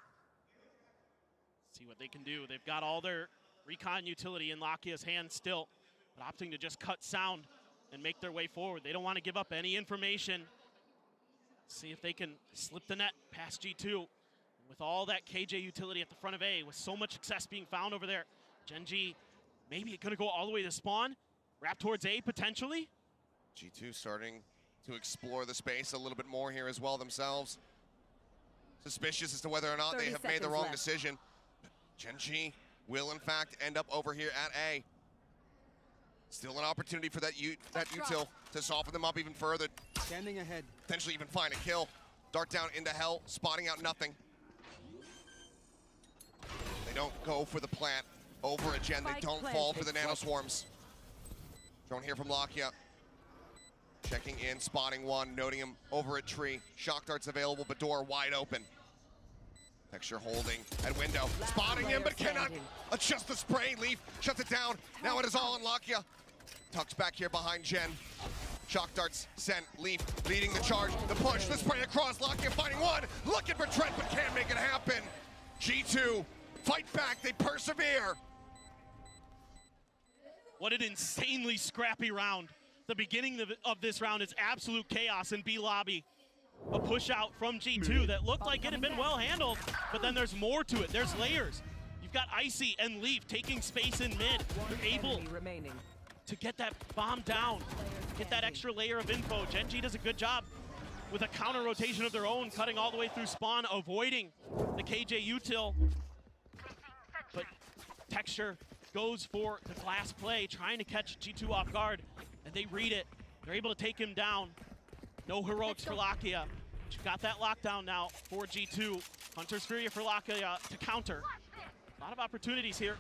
See what they can do. They've got all their recon utility in Lakia's hands still, but opting to just cut sound and make their way forward. They don't want to give up any information. See if they can slip the net past G2. With all that KJ utility at the front of A, with so much success being found over there, Gen.G maybe gonna go all the way to spawn, wrap towards A potentially. G2 starting to explore the space a little bit more here as well themselves. Suspicious as to whether or not they have made the wrong decision. Gen.G will in fact end up over here at A. Still an opportunity for that util to soften them up even further. Standing ahead. Potentially even find a kill. Dart down into hell, spotting out nothing. They don't go for the plant over a Gen. They don't fall for the nanoswarms. Drone here from Lakia. Checking in, spotting one, noting him over a tree. Shock darts available, but door wide open. Texture holding at window. Spotting him, but cannot adjust the spray. Leaf shuts it down. Now it is all on Lakia. Tucks back here behind Gen. Shock darts sent. Leaf leading the charge. The push, the spray across. Lakia finding one. Looking for Trent, but can't make it happen. G2 fight back. They persevere. What an insanely scrappy round. The beginning of this round is absolute chaos in B lobby. A push out from G2 that looked like it had been well handled, but then there's more to it. There's layers. You've got Icy and Leaf taking space in mid. They're able to get that bomb down, get that extra layer of info. Gen.G does a good job with a counter rotation of their own, cutting all the way through spawn, avoiding the KJ util. But Texture goes for the glass play, trying to catch G2 off guard, and they read it. They're able to take him down. No heroics for Lakia. She's got that lockdown now for G2. Hunter's Fury for Lakia to counter. A lot of opportunities here.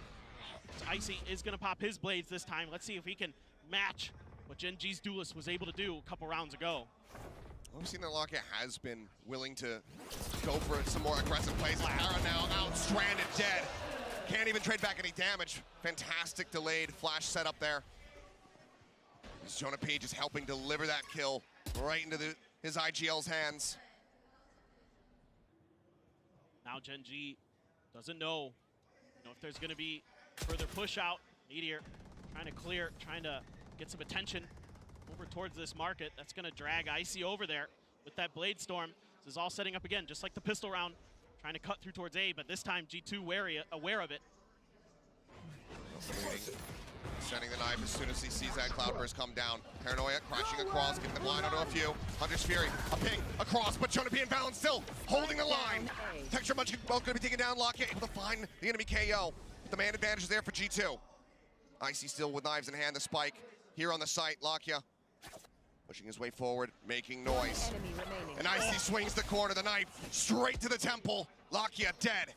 Icy is gonna pop his blades this time. Let's see if he can match what Gen.G's Duelist was able to do a couple rounds ago. We've seen that Lakia has been willing to go for some more aggressive plays. Lahara now out, stranded, dead. Can't even trade back any damage. Fantastic delayed flash setup there. Jonah P just helping deliver that kill right into his IGL's hands. Now Gen.G doesn't know if there's going to be further push out. Meteor trying to clear, trying to get some attention over towards this market. That's going to drag Icy over there with that Blade Storm. This is all setting up again, just like the pistol round, trying to cut through towards A, but this time G2 aware of it. Sending the knife as soon as he sees that Cloudburst come down. Paranoia crashing across, getting the blind onto a few. Hunter's Fury, a ping across, but Jonah P in balance still, holding the line. Texture much both going to be taken down. Lakia able to find the enemy KO. The man advantage is there for G2. Icy still with knives in hand, the spike here on the site. Lakia pushing his way forward, making noise. And Icy swings the corner, the knife straight to the temple. Lakia dead.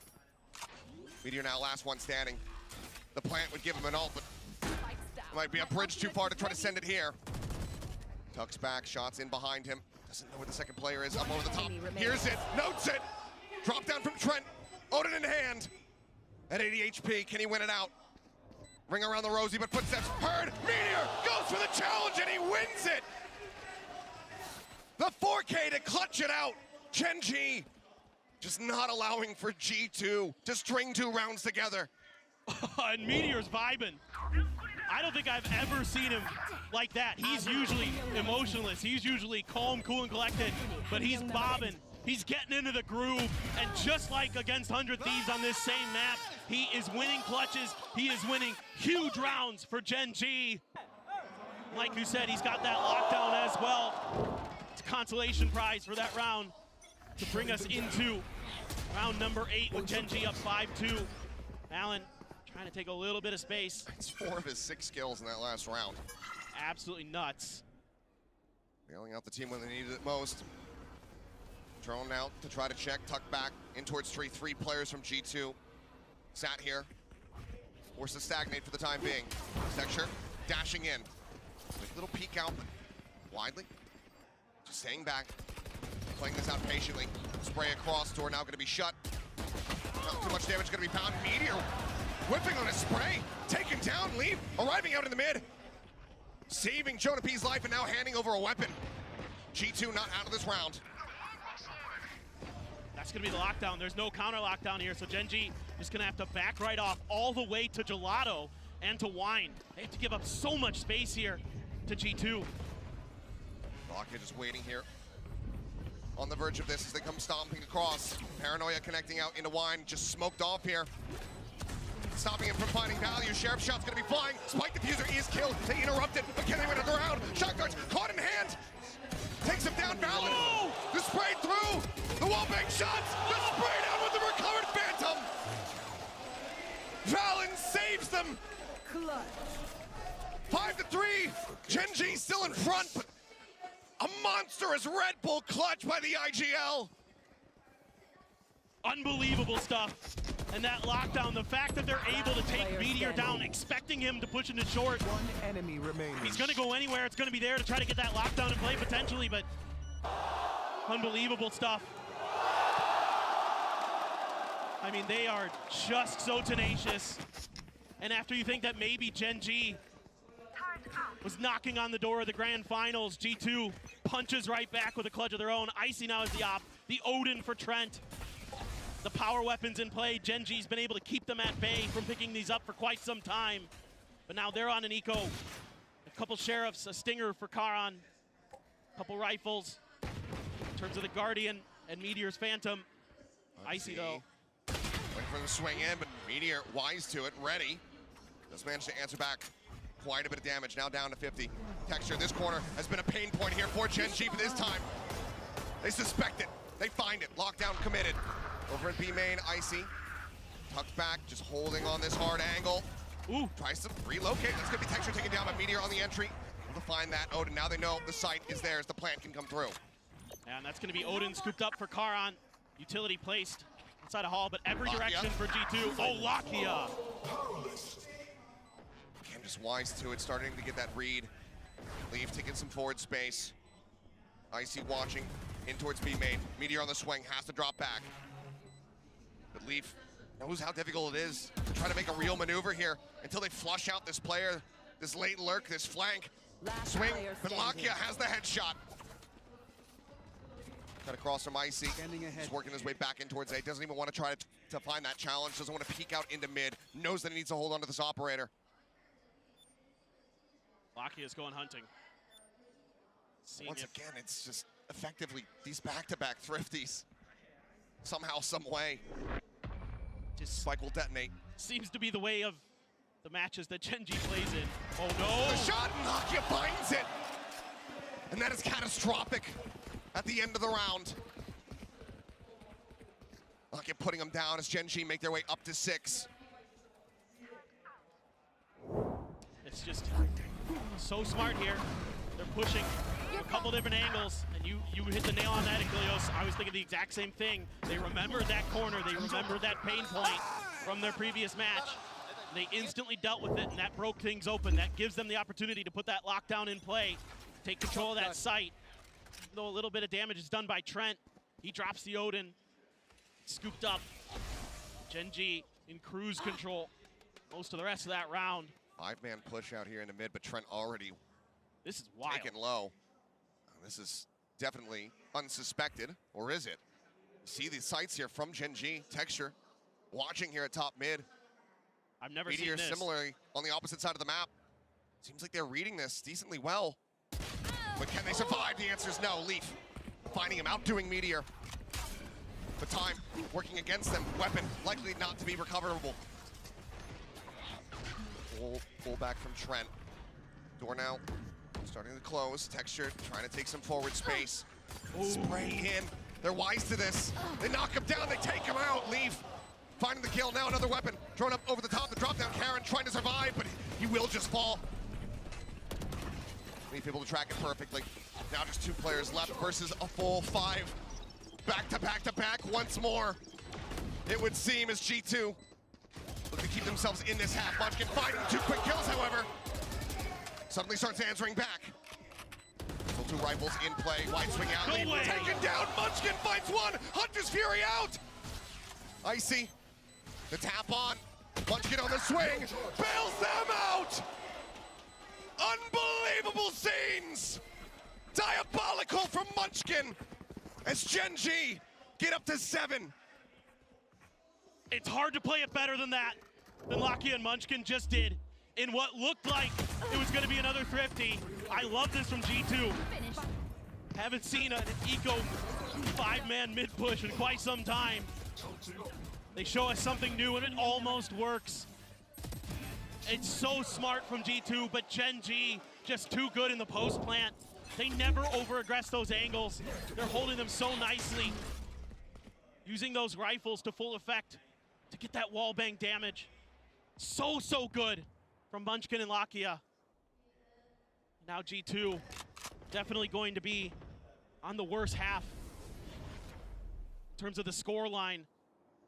Meteor now last one standing. The plant would give him an ult, but might be a bridge too far to try to send it here. Tucks back, shots in behind him. Doesn't know where the second player is, up over the top. Here's it, notes it. Drop down from Trent, Odin in hand. At 80 HP, can he win it out? Ring around the rosy, but footsteps heard. Meteor goes for the challenge and he wins it. The 4K to clutch it out. Gen.G just not allowing for G2 to string 2 rounds together. And Meteor's vibing. I don't think I've ever seen him like that. He's usually emotionless. He's usually calm, cool, and collected, but he's bobbing. He's getting into the groove, and just like against 100 Thieves on this same map, he is winning clutches. He is winning huge rounds for Gen.G. Like you said, he's got that lockdown as well. It's a consolation prize for that round to bring us into round number 8 with Gen.G up 5-2. Allen trying to take a little bit of space. It's 4 of his 6 kills in that last round. Absolutely nuts. Bailing out the team when they needed it most. Drone out to try to check, tuck back in towards 3 players from G2. Sat here, forced to stagnate for the time being. Texture dashing in. Quick little peek out, but widely. Just staying back, playing this out patiently. Spray across, door now going to be shut. Not too much damage going to be pounded. Meteor whipping on a spray, taken down, Leaf arriving out in the mid. Saving Jonah P's life and now handing over a weapon. G2 not out of this round. That's gonna be the lockdown. There's no counter lockdown here, so Gen.G is gonna have to back right off all the way to Gelato and to Wine. They have to give up so much space here to G2. Lakia just waiting here on the verge of this as they come stomping across. Paranoia connecting out into Wine, just smoked off here. Stopping him from finding value. Sheriff shot's gonna be flying. Spike diffuser is killed. They interrupted, but can they win another round? Shot darts caught in hand. Takes him down, Valen. Oh! The spray through. The wall bang shots. The spray down with the recovered Phantom. Valen saves them. 5-3. Gen.G still in front, but a monstrous Red Bull clutch by the IGL. Unbelievable stuff. And that lockdown, the fact that they're able to take Meteor down, expecting him to push into short. One enemy remaining. He's going to go anywhere. It's going to be there to try to get that lockdown in play potentially, but unbelievable stuff. I mean, they are just so tenacious. And after you think that maybe Gen.G was knocking on the door of the grand finals, G2 punches right back with a clutch of their own. Icy now is the op, the Odin for Trent. The power weapons in play. Gen.G's been able to keep them at bay from picking these up for quite some time. But now they're on an eco. A couple sheriffs, a stinger for Karan, a couple rifles. In terms of the Guardian and Meteor's Phantom. Icy though. Waiting for the swing in, but Meteor wise to it, ready. Just managed to answer back quite a bit of damage, now down to 50. Texture, this corner has been a pain point here for Gen.G, but this time they suspect it. They find it. Lockdown committed. Over at B main, Icy. Tucked back, just holding on this hard angle. Ooh. Tries to relocate. That's gonna be Texture taken down by Meteor on the entry. Able to find that Odin. Now they know the site is theirs. The plant can come through. And that's gonna be Odin scooped up for Karan. Utility placed inside a hall, but every Lakia. direction for G2. Oh, Lakia. Again, just wise to it, starting to get that read. Leaf taking some forward space. Icy watching in towards B main. Meteor on the swing, has to drop back. But Leaf knows how difficult it is to try to make a real maneuver here until they flush out this player, this late lurk, this flank. Swing, but Lakia has the headshot. Cut across from Icy. He's working his way back in towards A. Doesn't even want to try to find that challenge. Doesn't want to peek out into mid. Knows that he needs to hold on to this operator. Lakia is going hunting. Once again, it's just effectively these back-to-back thrifties. Somehow, some way. Just Spike will detonate. seems to be the way of the matches that Gen.G plays in. Oh no! The shot, and Lakia finds it! And that is catastrophic at the end of the round. Lakia putting them down as Gen.G make their way up to 6. It's just so smart here. They're pushing a couple different angles, and you hit the nail on that, Achilles. I was thinking the exact same thing. They remembered that corner. They remembered that pain point from their previous match. They instantly dealt with it, and that broke things open. That gives them the opportunity to put that lockdown in play, take control of that site. Though a little bit of damage is done by Trent. He drops the Odin, scooped up. Gen.G in cruise control most of the rest of that round. 5-man push out here in the mid, but Trent already This is wild. taken low. This is definitely unsuspected, or is it? You see the sights here from Gen.G. Texture watching here at top mid. I've never Meteor seen this. similarly on the opposite side of the map. Seems like they're reading this decently well. But can they survive? The answer is no. Leaf finding him, outdoing Meteor. But time working against them. Weapon likely not to be recoverable. Pull back from Trent. Door now starting to close. Texture trying to take some forward space. Spray in. They're wise to this. They knock him down. They take him out. Leaf finding the kill. Now another weapon. Thrown up over the top. The drop down. Karan trying to survive, but he will just fall. Leaf able to track it perfectly. Now just 2 players left versus a full 5. Back to back to back once more. It would seem as G2 look to keep themselves in this half. Munchkin finding 2 quick kills, however. Suddenly starts answering back. Still 2 rifles in play. Wide swing out. Lead taken down. Munchkin finds 1. Hunter's Fury out. Icy. The tap on. Munchkin on the swing. Bails them out. Unbelievable scenes. Diabolical from Munchkin as Gen.G get up to 7. It's hard to play it better than that, than Lakia and Munchkin just did in what looked like it was going to be another thrifty. I love this from G2. Haven't seen an eco 5-man mid push in quite some time. They show us something new and it almost works. It's so smart from G2, but Gen.G just too good in the post plant. They never over-aggress those angles. They're holding them so nicely. Using those rifles to full effect to get that wallbang damage. So good from Munchkin and Lakia. Now G2 definitely going to be on the worst half in terms of the score line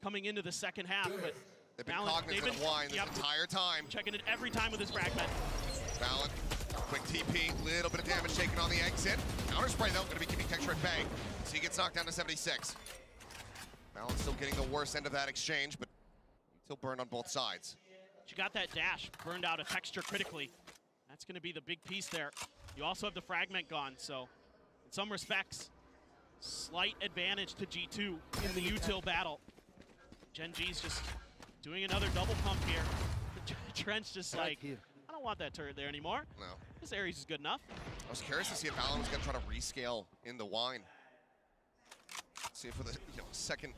coming into the second half. But They've been cognizant of wine this entire time. Checking it every time with his fragment. Valen, quick TP, little bit of damage taken on the exit. Counter spray though, going to be keeping Texture at bay. So he gets knocked down to 76. Valen still getting the worst end of that exchange, but still burned on both sides. She got that dash burned out of Texture critically. That's going to be the big piece there. You also have the fragment gone, so in some respects, slight advantage to G2 in the util battle. Gen.G's just doing another double pump here. Trent's just like, I don't want that turret there anymore. No. This Ares is good enough. I was curious to see if Valen was going to try to rescale in the wine. See if with a second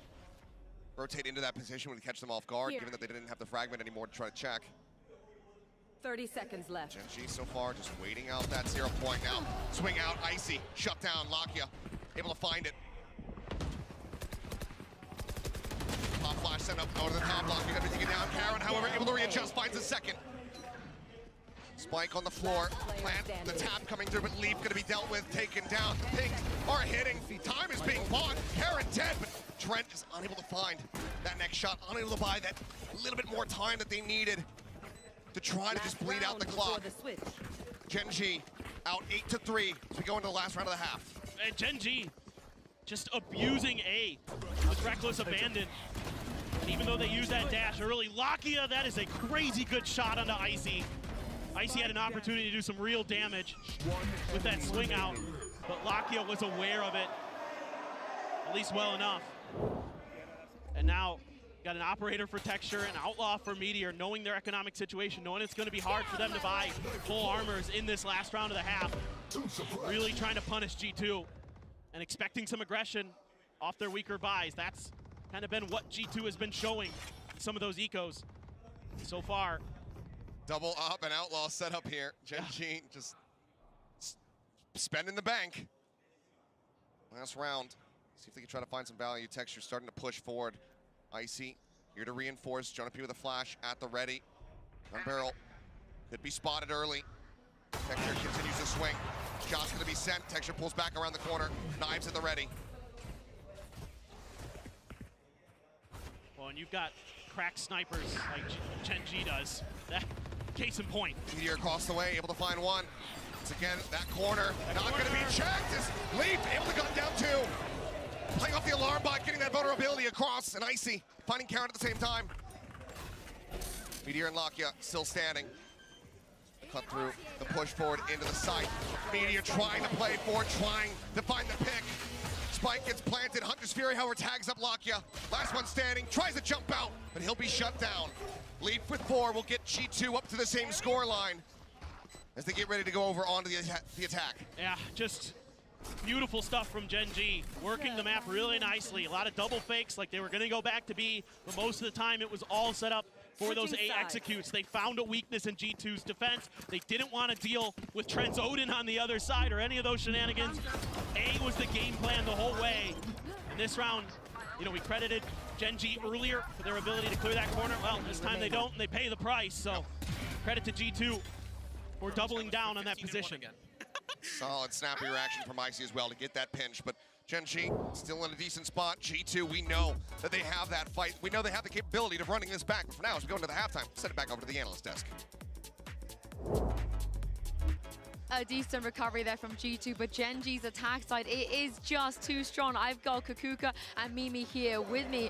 rotate into that position would catch them off guard, given that they didn't have the fragment anymore to try to check. 30 seconds left. Gen.G so far just waiting out that 0 point now. Swing out, Icy, shut down, Lakia, able to find it. Pop flash sent up out of the top block, you're gonna take it down. Karen, however, able to readjust, finds a second. Spike on the floor, plant, the tap coming through, but Leaf gonna be dealt with, taken down. Pink are hitting, time is being bought. Karen dead, but Trent is unable to find that next shot, unable to buy that little bit more time that they needed to try to just bleed out the clock. Gen.G out 8-3 as we go into the last round of the half. And Gen.G just abusing A with reckless abandon. And even though they use that dash early, Lakia, that is a crazy good shot onto Icy. Icy had an opportunity to do some real damage with that swing out, but Lakia was aware of it, at least well enough. And now, got an operator for Texture, an outlaw for Meteor, knowing their economic situation, knowing it's going to be hard for them to buy full armors in this last round of the half. Really trying to punish G2 and expecting some aggression off their weaker buys. That's kind of been what G2 has been showing in some of those ecos so far. Double up and outlaw set up here. Gen.G just spending the bank. Last round. See if they can try to find some value. Texture starting to push forward. Icy here to reinforce. Jonah P with a flash at the ready. Gun barrel could be spotted early. Texture continues to swing. Shot's gonna be sent. Texture pulls back around the corner. Knives at the ready. Well, and you've got crack snipers like Gen.G does. That case in point. Meteor across the way, able to find one. Once again, that corner not gonna be checked. Is Leaf able to gun down two. Playing off the alarm bot, getting that vulnerability across, and Icy finding Karen at the same time. Meteor and Lakia still standing. Cut through the push forward into the site. Meteor trying to play it forward, trying to find the pick. Spike gets planted. Hunter's Fury, however, tags up Lakia. Last one standing, tries to jump out, but he'll be shut down. Leaf with 4 will get G2 up to the same score line as they get ready to go over onto the attack. Yeah, just beautiful stuff from Gen.G, working the map really nicely. A lot of double fakes, like they were gonna go back to B, but most of the time it was all set up for those A executes. They found a weakness in G2's defense. They didn't want to deal with Trent's Odin on the other side or any of those shenanigans. A was the game plan the whole way. And this round, we credited Gen.G earlier for their ability to clear that corner. Well, this time they don't, and they pay the price. So credit to G2 for doubling down on that position. Solid snappy reaction from Icy as well to get that pinch, but Gen.G still in a decent spot. G2, we know that they have that fight. We know they have the capability of running this back. But for now, as we go into the halftime, send it back over to the analyst desk. A decent recovery there from G2, but Gen.G's attack side, it is just too strong. I've got Kakuka and Mimi here with me.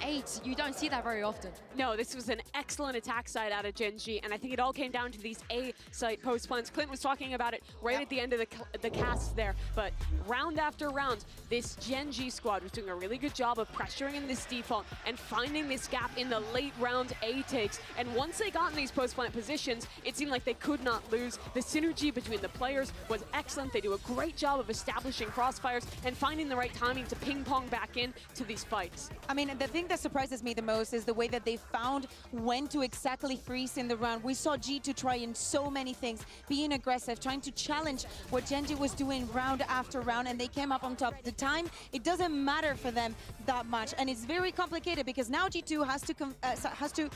8, you don't see that very often. No, this was an excellent attack side out of Gen.G, and I think it all came down to these A site post plants. Clint was talking about it right at the end of the cast there, but round after round, this Gen.G squad was doing a really good job of pressuring in this default and finding this gap in the late round A takes. And once they got in these post plant positions, it seemed like they could not lose. The synergy between the players was excellent. They do a great job of establishing crossfires and finding the right timing to ping pong back in to these fights. I mean, the thing that surprises me the most is the way that they found when to exactly freeze in the round. We saw G2 try in so many things, being aggressive, trying to challenge what Gen.G was doing round after round, and they came up on top. The time, it doesn't matter for them that much, and it's very complicated because now G2 has to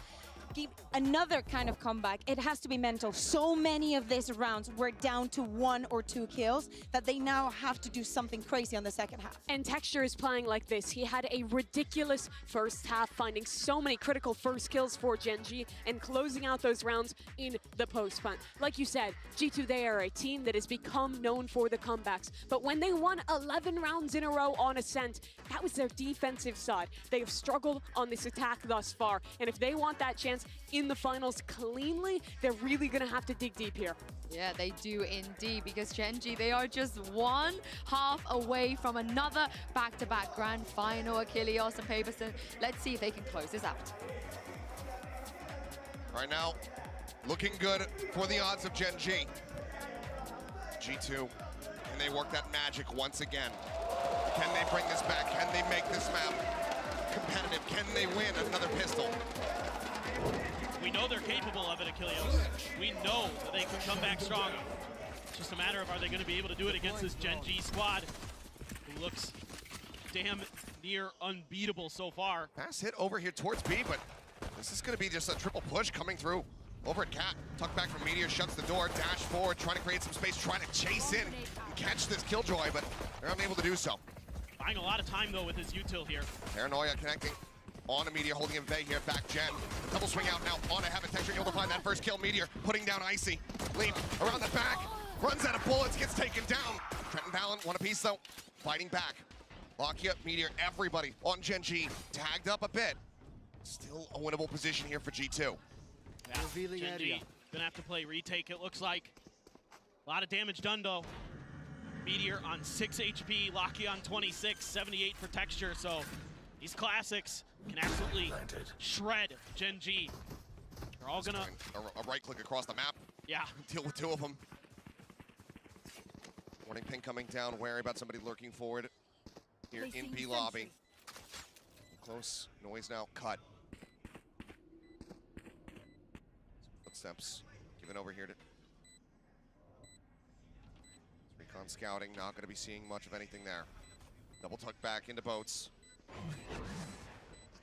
give another kind of comeback. It has to be mental. So many of these rounds were down to 1 or 2 kills that they now have to do something crazy on the second half. And Texture is playing like this. He had a ridiculous first half, finding so many critical first kills for Gen.G and closing out those rounds in the post-plant. Like you said, G2, they are a team that has become known for the comebacks. But when they won 11 rounds in a row on Ascent, that was their defensive side. They have struggled on this attack thus far. And if they want that chance in the finals cleanly, they're really going to have to dig deep here. Yeah, they do indeed, because Gen.G, they are just one half away from another back-to-back grand final. Achilles and Paperson, let's see if they can close this out. Right now, looking good for the odds of Gen.G. G2, can they work that magic once again? Can they bring this back? Can they make this map competitive? Can they win another pistol? We know they're capable of it, Achilles. We know that they can come back stronger. It's just a matter of, are they going to be able to do it against this Gen.G squad, who looks damn near unbeatable so far. Pass hit over here towards B, but this is going to be just a triple push coming through. Over at Cat, tuck back from Meteor, shuts the door, dash forward, trying to create some space, trying to chase in and catch this Killjoy, but they're unable to do so. Buying a lot of time, though, with his util here. Paranoia connecting on a Meteor, holding him vague here, back Gen. Double swing out now on a Heaven. Texture able to find that first kill. Meteor putting down Icy. Leap around the back, runs out of bullets, gets taken down. Trenton Valen, one apiece though, fighting back. Lakia, Meteor, everybody on Gen.G, tagged up a bit. Still a winnable position here for G2. Yeah, Gen.G gonna have to play retake, it looks like. A lot of damage done though. Meteor on 6 HP, Lakia on 26, 78 for Texture, so these classics can absolutely shred Gen.G. They're all gonna... A right click across the map. Yeah. Deal with 2 of them. Warning ping coming down, wary about somebody lurking forward here in B lobby. Close, noise now, cut. Footsteps, given over here to... Recon scouting, not gonna be seeing much of anything there. Double tuck back into boats.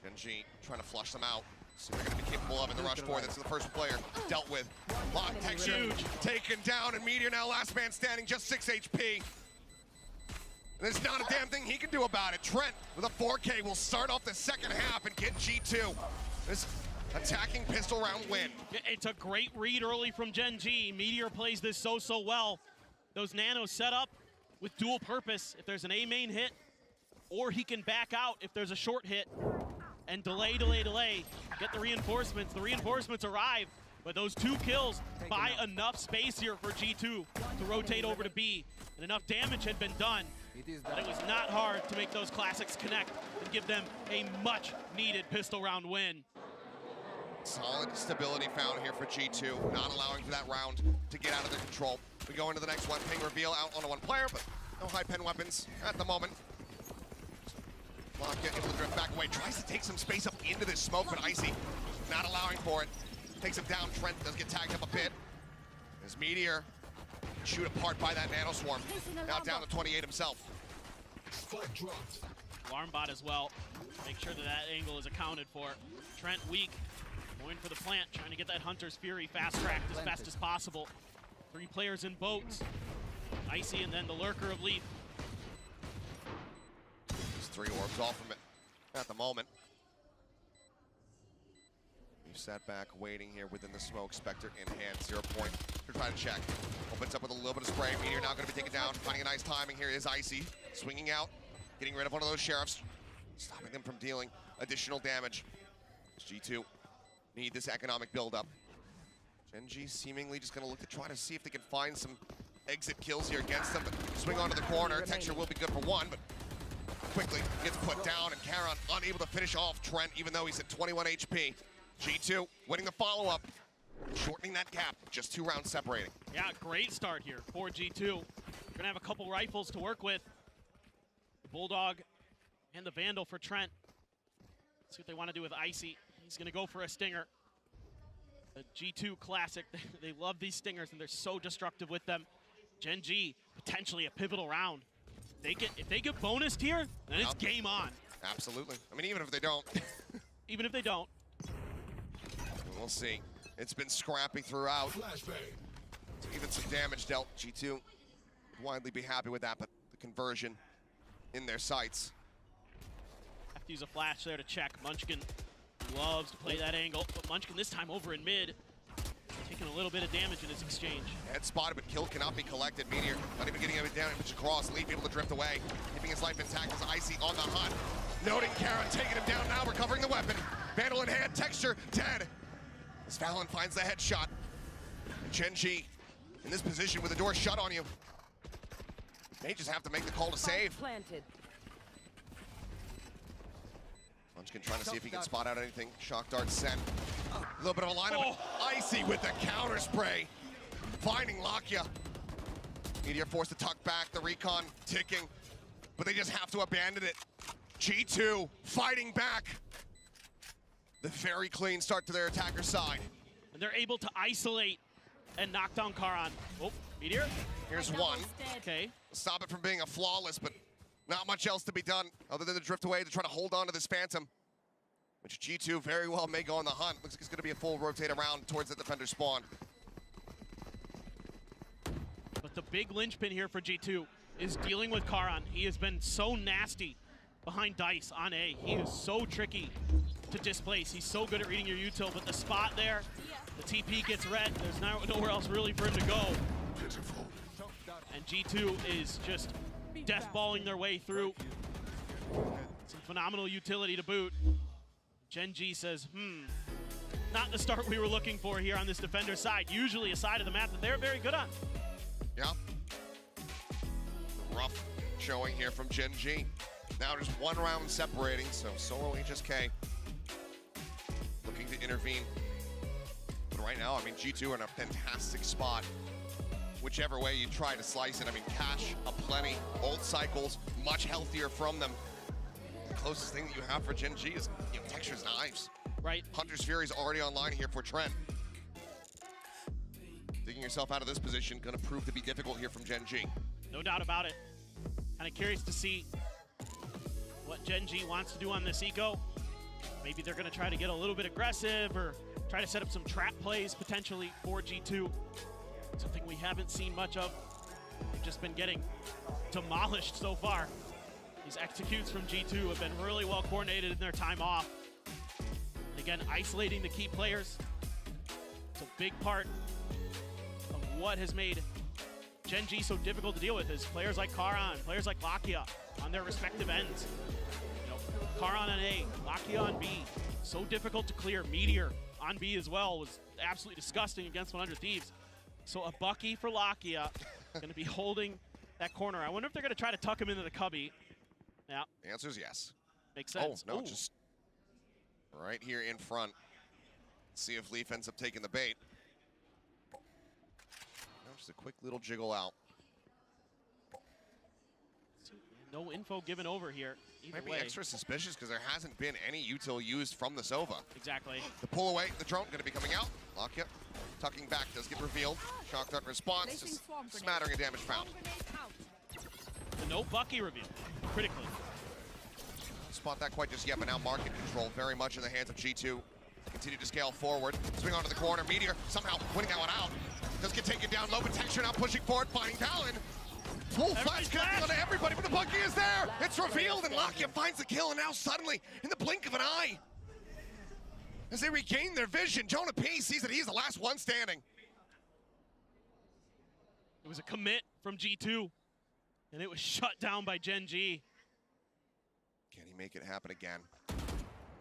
Gen.G trying to flush them out. See what they're going to be capable of in the rush 4. That's the first player dealt with. Lock, Texture, taken down, and Meteor now last man standing, just 6 HP. And there's not a damn thing he can do about it. Trent with a 4K will start off the second half and get G2 this attacking pistol round win. It's a great read early from Gen.G. Meteor plays this so well. Those nanos set up with dual purpose. If there's an A main hit, or he can back out if there's a short hit and delay, get the reinforcements. The reinforcements arrive, but those 2 kills buy enough space here for G2 to rotate over to B, and enough damage had been done that it was not hard to make those classics connect and give them a much needed pistol round win. Solid stability found here for G2, not allowing for that round to get out of their control. We go into the next one, ping reveal out on 1 player, but no high pen weapons at the moment. Lakia able to drift back away, tries to take some space up into this smoke, but Icy not allowing for it. Takes him down, Trent does get tagged up a bit. As Meteor shoot apart by that nano swarm. Now down to 28 himself. Alarm bot as well. Make sure that angle is accounted for. Trent weak, going for the plant, trying to get that Hunter's Fury fast-tracked as fast as possible. 3 players in boats. Icy and then the lurker of Leaf. 3 orbs off from it at the moment. We've sat back waiting here within the smoke. Spectre in hand, 0 point. They're trying to check. Opens up with a little bit of spray. Meteor now going to be taken down. Finding a nice timing here is Icy. Swinging out, getting rid of one of those sheriffs. Stopping them from dealing additional damage. G2 need this economic buildup. Gen.G seemingly just going to look to try to see if they can find some exit kills here against them. But swing onto the corner. Texture will be good for 1, but quickly gets put down, and Charon unable to finish off Trent, even though he's at 21 HP. G2 winning the follow-up. shortening that gap, just 2 rounds separating. Yeah, great start here for G2. We're gonna have a couple rifles to work with. The Bulldog and the Vandal for Trent. See what they want to do with Icy. He's gonna go for a stinger. A G2 classic. They love these stingers and they're so destructive with them. Gen.G, potentially a pivotal round. If they get bonused here, then it's game on. Absolutely. I mean, even if they don't. Even if they don't. We'll see. It's been scrappy throughout. Even some damage dealt. G2 would widely be happy with that, but the conversion in their sights. Have to use a flash there to check. Munchkin loves to play that angle, but Munchkin this time over in mid, taking a little bit of damage in his exchange. Head spotted, but kill cannot be collected. Meteor not even getting it down, pitch across. Leaf able to drift away, keeping his life intact as Icy on the hunt. Noting Karen, taking him down now, recovering the weapon. Vandal in hand, Texture dead. As Fallon finds the headshot. Gen.G in this position with the door shut on you. May just have to make the call to save. Planted. Munchkin trying to see if he can spot out anything. Shock dart sent. A little bit of a lineup. Icy with the counter spray. Finding Lakia. Meteor forced to tuck back. The recon ticking. But they just have to abandon it. G2 fighting back. The very clean start to their attacker side. And they're able to isolate and knock down Karan. Oh, Meteor. Here's one. Okay. Stop it from being a flawless, but not much else to be done other than to drift away to try to hold on to this Phantom, which G2 very well may go on the hunt. Looks like it's going to be a full rotate around towards the defender spawn. But the big linchpin here for G2 is dealing with Karan. He has been so nasty behind Dice on A. He is so tricky to displace. He's so good at reading your util, but the spot there, the TP gets red. There's nowhere else really for him to go. And G2 is just deathballing their way through. Some phenomenal utility to boot. Gen.G says, not the start we were looking for here on this defender side. Usually a side of the map that they're very good on. Yeah. Rough showing here from Gen.G. Now just 1 round separating, so solo HSK looking to intervene. But right now, I mean, G2 are in a fantastic spot. Whichever way you try to slice it, I mean, cash aplenty, old cycles, much healthier from them. The closest thing that you have for Gen.G is, Texture's knives. Right. Hunter's Fury is already online here for Trent. Digging yourself out of this position, gonna prove to be difficult here from Gen.G. No doubt about it. Kind of curious to see what Gen.G wants to do on this eco. Maybe they're gonna try to get a little bit aggressive or try to set up some trap plays potentially for G2. Something we haven't seen much of. We've just been getting demolished so far. These executes from G2 have been really well coordinated in their time off. And again, isolating the key players. It's a big part of what has made Gen.G so difficult to deal with is players like Karan, players like Lakia on their respective ends. Karan on A, Lakia on B. So difficult to clear. Meteor on B as well was absolutely disgusting against 100 Thieves. So a Bucky for Lakia, going to be holding that corner. I wonder if they're going to try to tuck him into the cubby. Yeah. The answer is yes. Makes sense. Oh, no, just right here in front. See if Leaf ends up taking the bait. No, just a quick little jiggle out. No info given over here. Might be extra suspicious because there hasn't been any util used from the Sova. Exactly. The pull away, the drone going to be coming out. Lakia tucking back, does get revealed. Shock dart response, just smattering of damage found. The no Bucky reveal, critically. Spot that quite just yet, but now market control very much in the hands of G2. Continue to scale forward, swing onto the corner. Meteor somehow winning that one out. Does get taken down low, but Texture now pushing forward, finding Talon. Full flash connecting onto everybody, but the Bucky is there. It's revealed, and Lakia finds the kill, and now suddenly, in the blink of an eye, as they regain their vision, Jonah P sees that he's the last one standing. It was a commit from G2, and it was shut down by Gen.G. Can he make it happen again?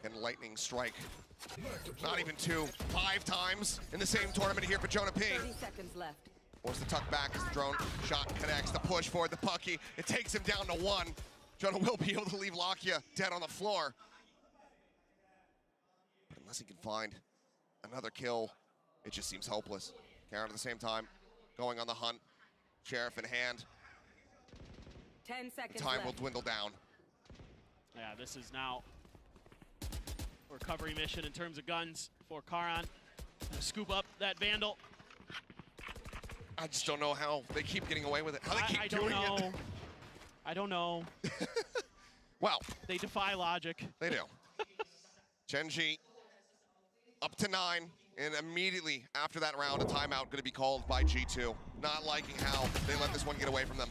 Can lightning strike? Not even 2, 5 times in the same tournament here for Jonah P. 30 seconds left. Force the tuck back as the drone shot connects. The push forward, the Bucky. It takes him down to 1. Jonah will be able to leave Lakia dead on the floor. But unless he can find another kill it just seems hopeless. Karen at the same time, going on the hunt. Sheriff in hand. 10 seconds Time left. will dwindle down. Yeah, this is now a recovery mission in terms of guns for Karan. Gonna scoop up that Vandal. I just don't know how they keep getting away with it. How they keep doing it. I don't know. Well, they defy logic. They do. Gen.G up to 9, and immediately after that round, a timeout going to be called by G2. Not liking how they let this one get away from them.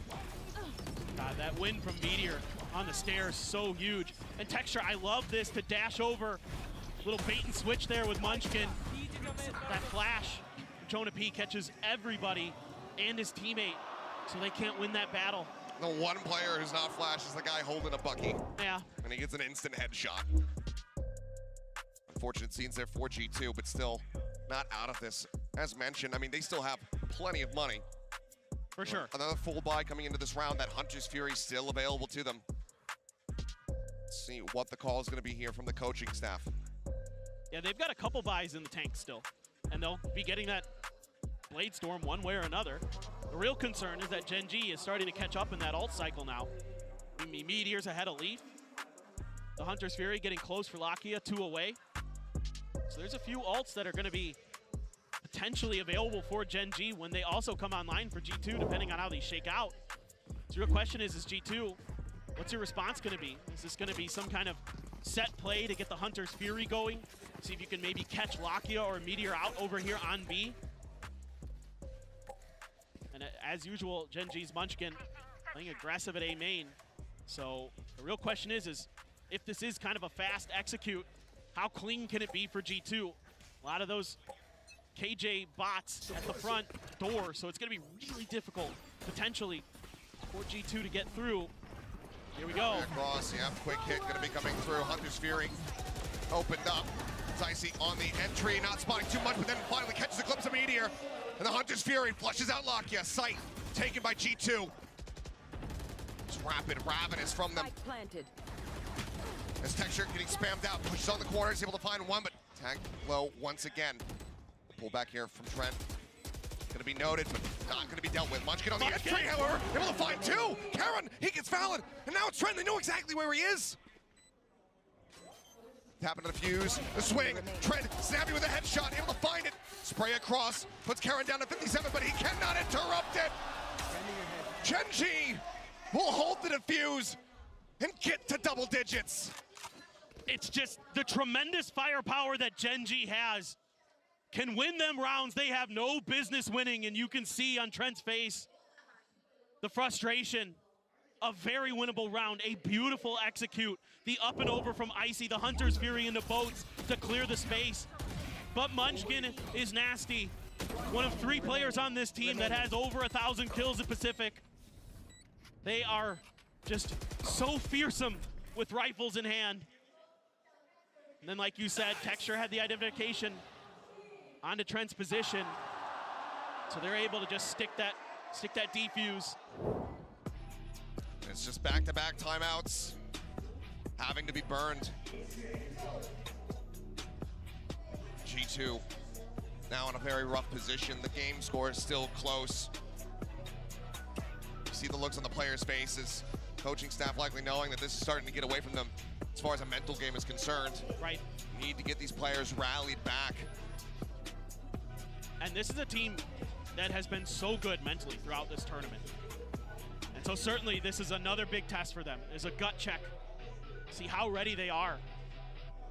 God, that win from Meteor on the stairs, so huge. And Texture, I love this to dash over. Little bait and switch there with Munchkin. That flash, Jonah P catches everybody and his teammate, so they can't win that battle. The one player who's not flash is the guy holding a Bucky. Yeah. And he gets an instant headshot. Unfortunate scenes there for G2, but still not out of this. As mentioned, I mean, they still have plenty of money. For sure. Another full buy coming into this round. That Hunter's Fury still available to them. Let's see what the call is going to be here from the coaching staff. Yeah, they've got a couple buys in the tank still, and they'll be getting that Blade Storm one way or another. The real concern is that Gen.G is starting to catch up in that ult cycle now. Meteor's ahead of Leaf. The Hunter's Fury getting close for Lakia, 2 away. So there's a few ults that are going to be potentially available for Gen.G when they also come online for G2, depending on how they shake out. So your question is G2, what's your response going to be? Is this going to be some kind of set play to get the Hunter's Fury going? See if you can maybe catch Lakia or Meteor out over here on B. And as usual, Gen.G's Munchkin playing aggressive at A main. So the real question is if this is kind of a fast execute, how clean can it be for G2? A lot of those KJ bots at the front door, so it's going to be really difficult, potentially, for G2 to get through. Here we go. Across, yeah, quick hit going to be coming through. Hunter's Fury opened up. Dicey on the entry, not spotting too much, but then finally catches a glimpse of Meteor. And the Hunter's Fury flushes out Lakia. Sight taken by G2. It's rapid, ravenous from them. Planted. As Texture getting spammed out, pushes on the corner, is able to find one, but tagged low once again. Pull back here from Trent. Gonna be noted, but not gonna be dealt with. Munchkin on the entry, however, able to find 2. Karen, he gets valid, and now it's Trent. They know exactly where he is. Tapping to the fuse, the swing, Trent snappy with a headshot, able to find it. Spray across, puts Karen down to 57, but he cannot interrupt it. Gen.G will hold the defuse and get to double digits. It's just the tremendous firepower that Gen.G has can win them rounds they have no business winning, and you can see on Trent's face the frustration. A very winnable round, a beautiful execute. The up and over from Icy, the Hunter's Fury into boats to clear the space. But Munchkin is nasty. One of 3 players on this team that has over 1,000 kills in Pacific. They are just so fearsome with rifles in hand. And then, like you said, Texture had the identification onto Trent's position. So they're able to just stick that defuse. It's just back-to-back timeouts having to be burned. G2 now in a very rough position. The game score is still close. You see the looks on the players' faces. Coaching staff likely knowing that this is starting to get away from them as far as a mental game is concerned. Right. Need to get these players rallied back. And this is a team that has been so good mentally throughout this tournament. And so certainly this is another big test for them. It's a gut check. See how ready they are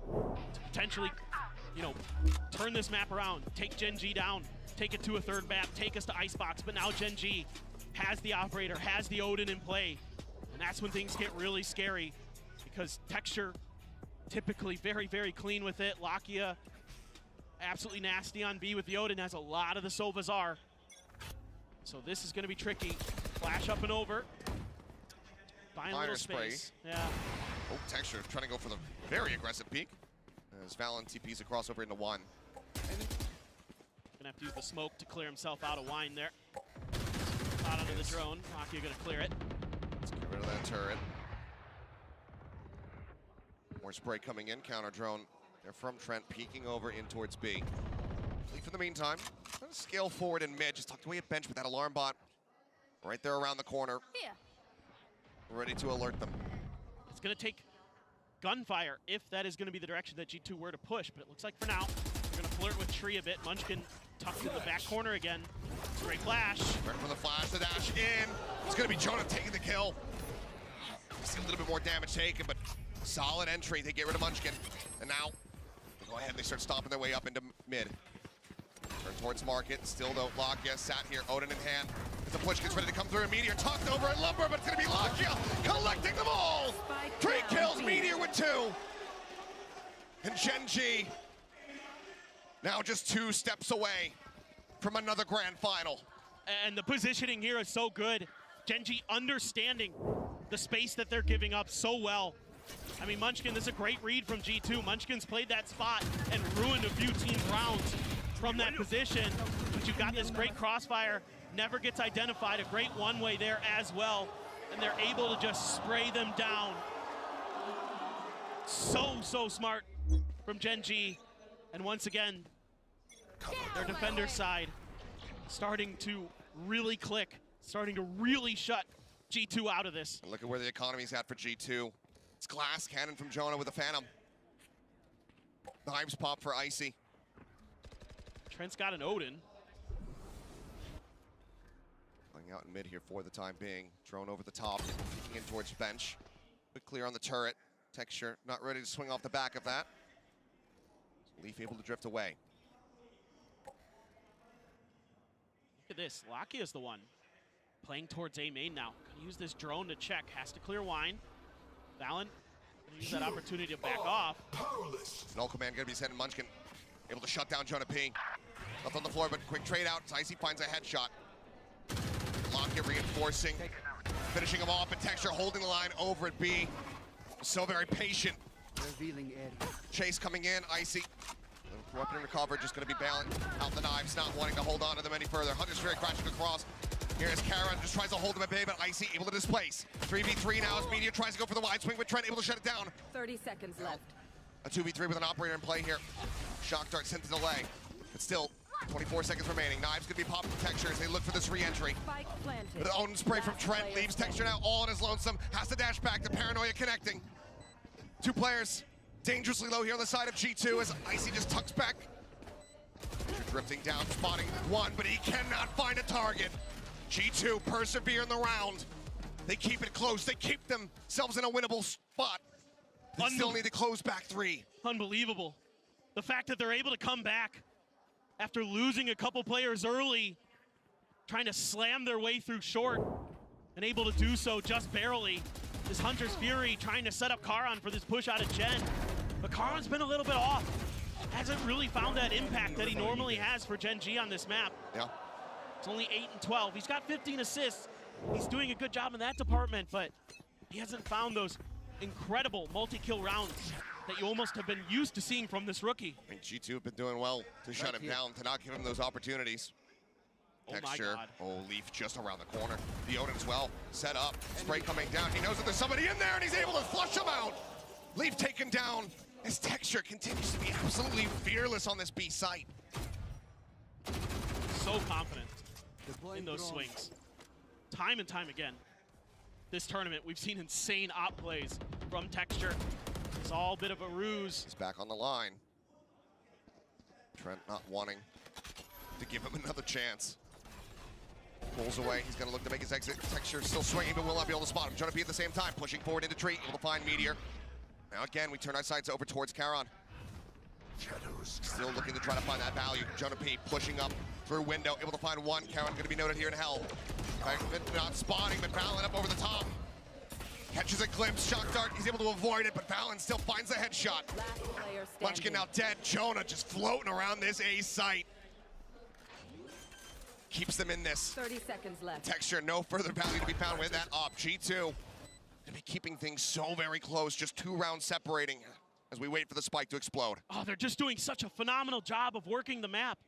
to potentially, turn this map around, take Gen.G down, take it to a 3rd map, take us to Icebox. But now Gen.G has the operator, has the Odin in play. And that's when things get really scary, because Texture typically very, very clean with it. Lakia absolutely nasty on B with the Odin, as a lot of the Sovas are. So this is going to be tricky. Flash up and over. Find a little space. Yeah. Oh, Texture trying to go for the very aggressive peek. As Valen TP's across over into 1. Gonna have to use the smoke to clear himself out of wine there. Out onto the drone. Lakia gonna clear it. Let's get rid of that turret. More spray coming in. Counter drone there from Trent, peeking over in towards B. Leaf in the meantime, trying to scale forward in mid, just tucked away at bench with that alarm bot right there around the corner. Here. Ready to alert them. It's going to take gunfire if that is going to be the direction that G2 were to push, but it looks like for now, they're going to flirt with Tree a bit. Munchkin tucked in the back corner again. Great flash. Ready for the flash, the dash in. It's going to be Jonah taking the kill. See a little bit more damage taken, but solid entry. They get rid of Munchkin. And now, they go ahead and they start stomping their way up into mid. Turn towards market. Still though, Lakia sat here, Odin in hand. As the push gets ready to come through, Meteor tucked over at Lumber, but it's going to be Lakia collecting them all. 3 kills, Meteor with 2. And Gen.G now just 2 steps away from another grand final. And the positioning here is so good. Gen.G understanding the space that they're giving up so well. I mean, Munchkin, this is a great read from G2. Munchkin's played that spot and ruined a few teams' rounds from that position. But you've got this great crossfire, never gets identified, a great one-way there as well. And they're able to just spray them down. So smart from Gen.G. And once again, their defender side starting to really click, starting to really shut G2 out of this. And look at where the economy's at for G2. It's Glass Cannon from Jonah with a Phantom. Knives pop for Icy. Trent's got an Odin. Playing out in mid here for the time being. Drone over the top, peeking in towards bench. Quick clear on the turret. Texture not ready to swing off the back of that. Leaf able to drift away. Look at this, Lakia is the one playing towards A main now. Gonna use this drone to check, has to clear wine. Valen gonna use that opportunity to back off. Null Command gonna be sending Munchkin. Able to shut down Jonah P. Left on the floor, but quick trade out. Icy finds a headshot. Lakia reinforcing, finishing him off, and Texture holding the line over at B. So very patient. Revealing area. Chase coming in, Icy. Weapon recover, just going to be bailing out the knives, not wanting to hold on to them any further. Hunter Sphere crashing across. Here's Karen, just tries to hold him at bay, but Icy able to displace. 3v3 now as Meteor tries to go for the wide swing, but Trent able to shut it down. 30 seconds left. A 2v3 with an operator in play here. Shock dart sent to delay, but still 24 seconds remaining. Knives going to be popping Texture as they look for this re-entry. Spike planted. With own spray from Trent, leaves Texture now all on his lonesome. Has to dash back, the paranoia connecting. 2 players dangerously low here on the side of G2 as Icy just tucks back. Drifting down, spotting 1, but he cannot find a target. G2 persevere in the round. They keep it close. They keep themselves in a winnable spot. They still need to close back 3. Unbelievable. The fact that they're able to come back after losing a couple players early, trying to slam their way through short, and able to do so just barely. This Hunter's Fury trying to set up Karan for this push out of Gen. But Karan's been a little bit off. Hasn't really found that impact that he normally has for Gen.G on this map. Yeah. It's only 8 and 12. He's got 15 assists. He's doing a good job in that department, but he hasn't found those incredible multi-kill rounds that you almost have been used to seeing from this rookie. I think G2 have been doing well to shut him down, to not give him those opportunities. Oh my Texture. God. Oh, Leaf just around the corner. The Odin as well. Set up. Spray coming down. He knows that there's somebody in there, and he's able to flush him out. Leaf taken down. As Texture continues to be absolutely fearless on this B site. So confident in those swings. Time and time again. This tournament, we've seen insane op plays from Texture. It's all a bit of a ruse. He's back on the line. Trent not wanting to give him another chance. Pulls away. He's going to look to make his exit. Texture still swinging, but will not be able to spot him. Jonah P at the same time, pushing forward into Tree, able to find Meteor. Now again, we turn our sights over towards Karan. Still looking to try to find that value. Jonah P pushing up through window, able to find 1. Karan going to be noted here in hell. Not spotting, but Valen up over the top. Catches a glimpse, shock dart, he's able to avoid it, but Valen still finds the headshot. Munchkin now dead. Jonah just floating around this A site. Keeps them in this. 30 seconds left. Texture, no further value to be found with that up. G2 to be keeping things so very close, just 2 rounds separating as we wait for the spike to explode. Oh, they're just doing such a phenomenal job of working the map.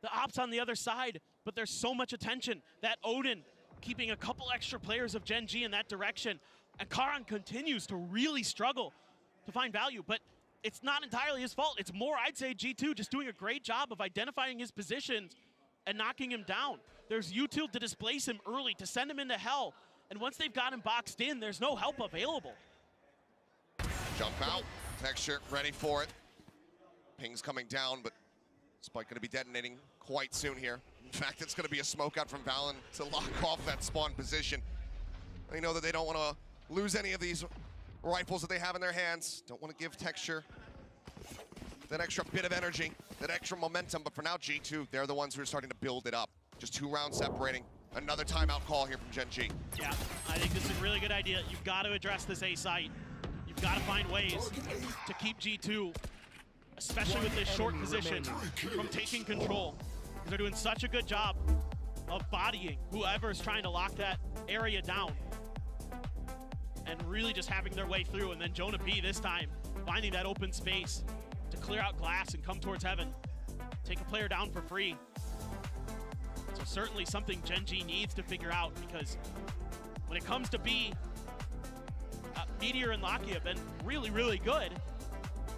The ops on the other side, but there's so much attention. That Odin keeping a couple extra players of Gen.G in that direction. And Karan continues to really struggle to find value, but it's not entirely his fault. It's more, I'd say, G2 just doing a great job of identifying his positions and knocking him down. There's util to displace him early, to send him into hell. And once they've got him boxed in, there's no help available. Jump out, Texture ready for it. Ping's coming down, but Spike gonna be detonating quite soon here. In fact, it's gonna be a smoke out from Valen to lock off that spawn position. They know that they don't wanna lose any of these rifles that they have in their hands. Don't wanna give Texture that extra bit of energy, that extra momentum, but for now, G2, they're the ones who are starting to build it up. Just 2 rounds separating. Another timeout call here from Gen.G. Yeah, I think this is a really good idea. You've got to address this A site. You've got to find ways to keep G2, especially with this short position, from taking control. Because they're doing such a good job of bodying whoever's trying to lock that area down. And really just having their way through. And then Jonah P this time, finding that open space to clear out glass and come towards heaven. Take a player down for free. So certainly something Gen.G needs to figure out, because when it comes to B, Meteor and Locky have been really, really good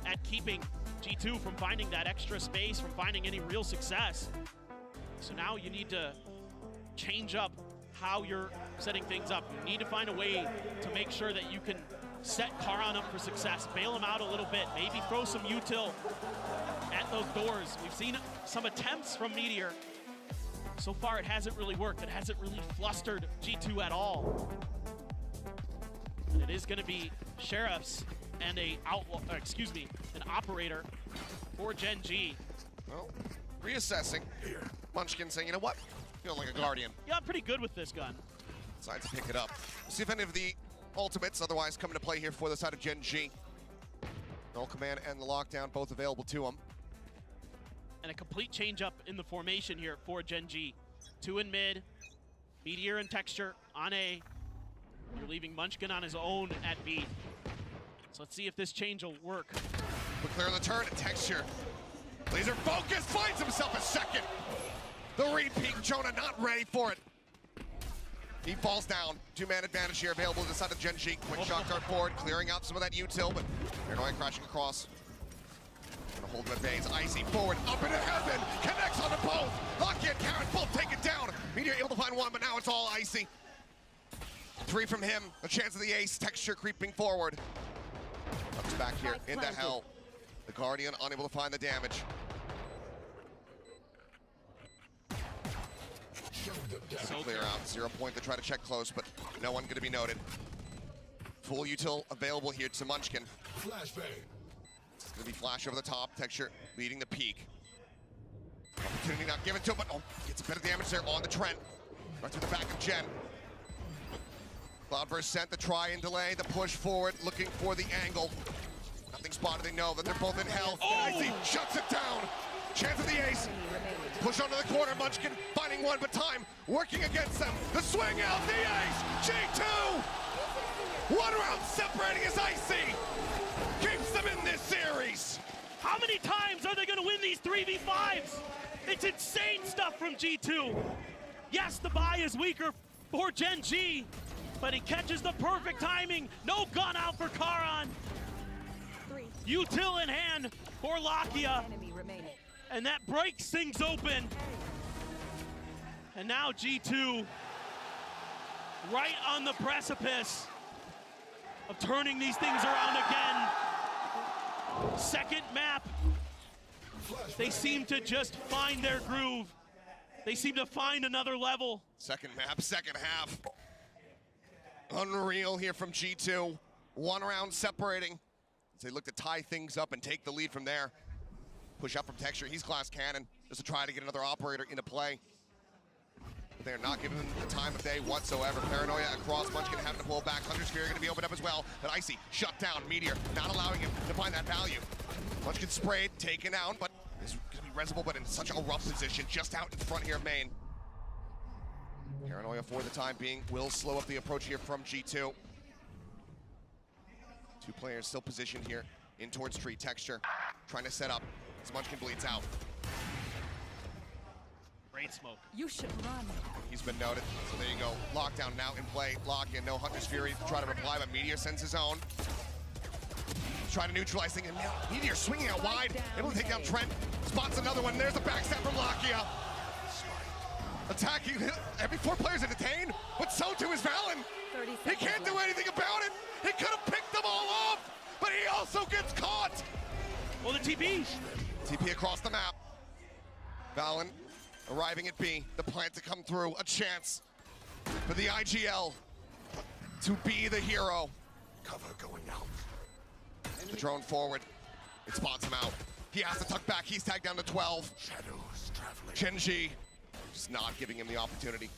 at keeping G2 from finding that extra space, from finding any real success. So now you need to change up how you're setting things up. You need to find a way to make sure that you can set Karan up for success, bail him out a little bit, maybe throw some util at those doors. We've seen some attempts from Meteor. So far, it hasn't really worked. It hasn't really flustered G2 at all. And it is going to be Sheriffs and an operator for Gen.G. Well, reassessing. Munchkin saying, you know what? Feel like a Guardian. Yeah, I'm pretty good with this gun. Decides to pick it up. We'll see if any of the ultimates otherwise come into play here for the side of Gen.G. Null Command and the Lockdown both available to him. And a complete change up in the formation here for Gen.G. 2 in mid, Meteor and Texture on A. You're leaving Munchkin on his own at B. So let's see if this change will work. But clear on the turn, and Texture. Laser focus, finds himself a second. The repeat, Jonah not ready for it. He falls down. 2-man advantage here available to the side of Gen.G. Quick shot dart forward, clearing out some of that util, but Paranoia crashing across. Gonna hold him at bay. It's Icy forward, up into heaven, connects onto both. Locky and Karen both take it down. Meteor able to find one, but now it's all Icy. 3 from him, a chance of the ace. Texture creeping forward. Comes back here into hell. The Guardian unable to find the damage. So clear out. 0 point to try to check close, but no one gonna be noted. Full util available here to Munchkin. It's gonna be flash over the top. Texture leading the peak. Opportunity not given to him, but oh, gets a bit of damage there on the Trent. Right through the back of Gen. Cloudburst sent the try and delay, the push forward, looking for the angle. Nothing spotted, they know that they're both in hell. Oh! Icy shuts it down. Chance of the ace. Push onto the corner, Munchkin finding one, but time working against them. The swing out, the ace, G2! 1 round separating is Icy. Keeps them in this series. How many times are they gonna win these 3v5s? It's insane stuff from G2. Yes, the buy is weaker for Gen.G, but he catches the perfect timing. No gun out for Karan. Util in hand for Lakia. And that breaks things open. And now G2 right on the precipice of turning these things around again. Second map. They seem to just find their groove. They seem to find another level. Second map, second half. Unreal here from G2. 1 round separating. As they look to tie things up and take the lead from there. Push up from Texture, he's glass cannon, just to try to get another operator into play. But they're not giving him the time of day whatsoever. Paranoia across, Munchkin having to pull back. Hunter Sphere gonna be opened up as well. But Icy shut down, Meteor not allowing him to find that value. Munchkin sprayed, taken out, but is gonna be resable, but in such a rough position, just out in front here of main. Paranoia for the time being will slow up the approach here from G2. 2 players still positioned here in towards tree. Texture trying to set up as Munchkin bleeds out. Great smoke. You should run. He's been noted, so there you go. Lockdown now in play. Lock in, no Hunter's Fury to try to reply, but Meteor sends his own. try to neutralize things, and now Meteor swinging out wide, able to take down Trent, spots another one, there's the backstab from Lakia. Attacking, every 4 players are detained, but so too is Valen. He can't do anything about it. He could have picked them all off, but he also gets caught. Well, the TP. TP across the map. Valen arriving at B, the plant to come through, a chance for the IGL to be the hero. Cover going out. The drone forward, it spots him out. He has to tuck back, he's tagged down to 12. Shadows traveling. Gen.G just not giving him the opportunity.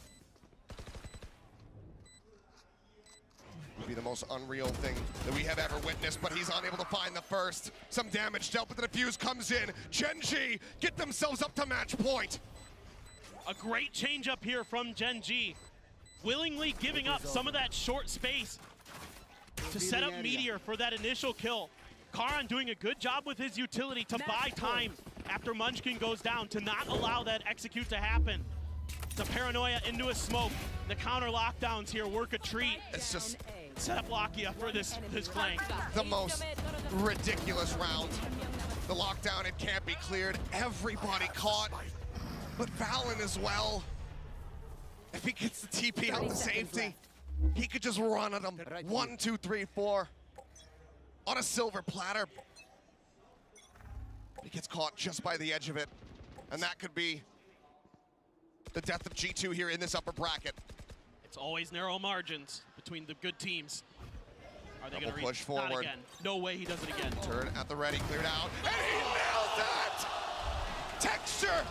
Would be the most unreal thing that we have ever witnessed, but he's unable to find the first. Some damage dealt, but the defuse comes in. Gen.G get themselves up to match point. A great change up here from Gen.G, willingly giving up some of that short space to set up Meteor for that initial kill. Karan doing a good job with his utility to buy time after Munchkin goes down, to not allow that execute to happen. The paranoia into a smoke. The counter lockdowns here work a treat. It's just set up Lakia for this flank. The most ridiculous round. The lockdown, it can't be cleared. Everybody caught, but Valen as well. If he gets the TP out to safety, he could just run at him. 1, 2, 3, 4 on a silver platter. He gets caught just by the edge of it, and that could be the death of G2 here in this upper bracket. It's always narrow margins between the good teams. Are they going to push forward? Not again. No way he does it again. Turn at the ready, cleared out, and he nails it! Texture!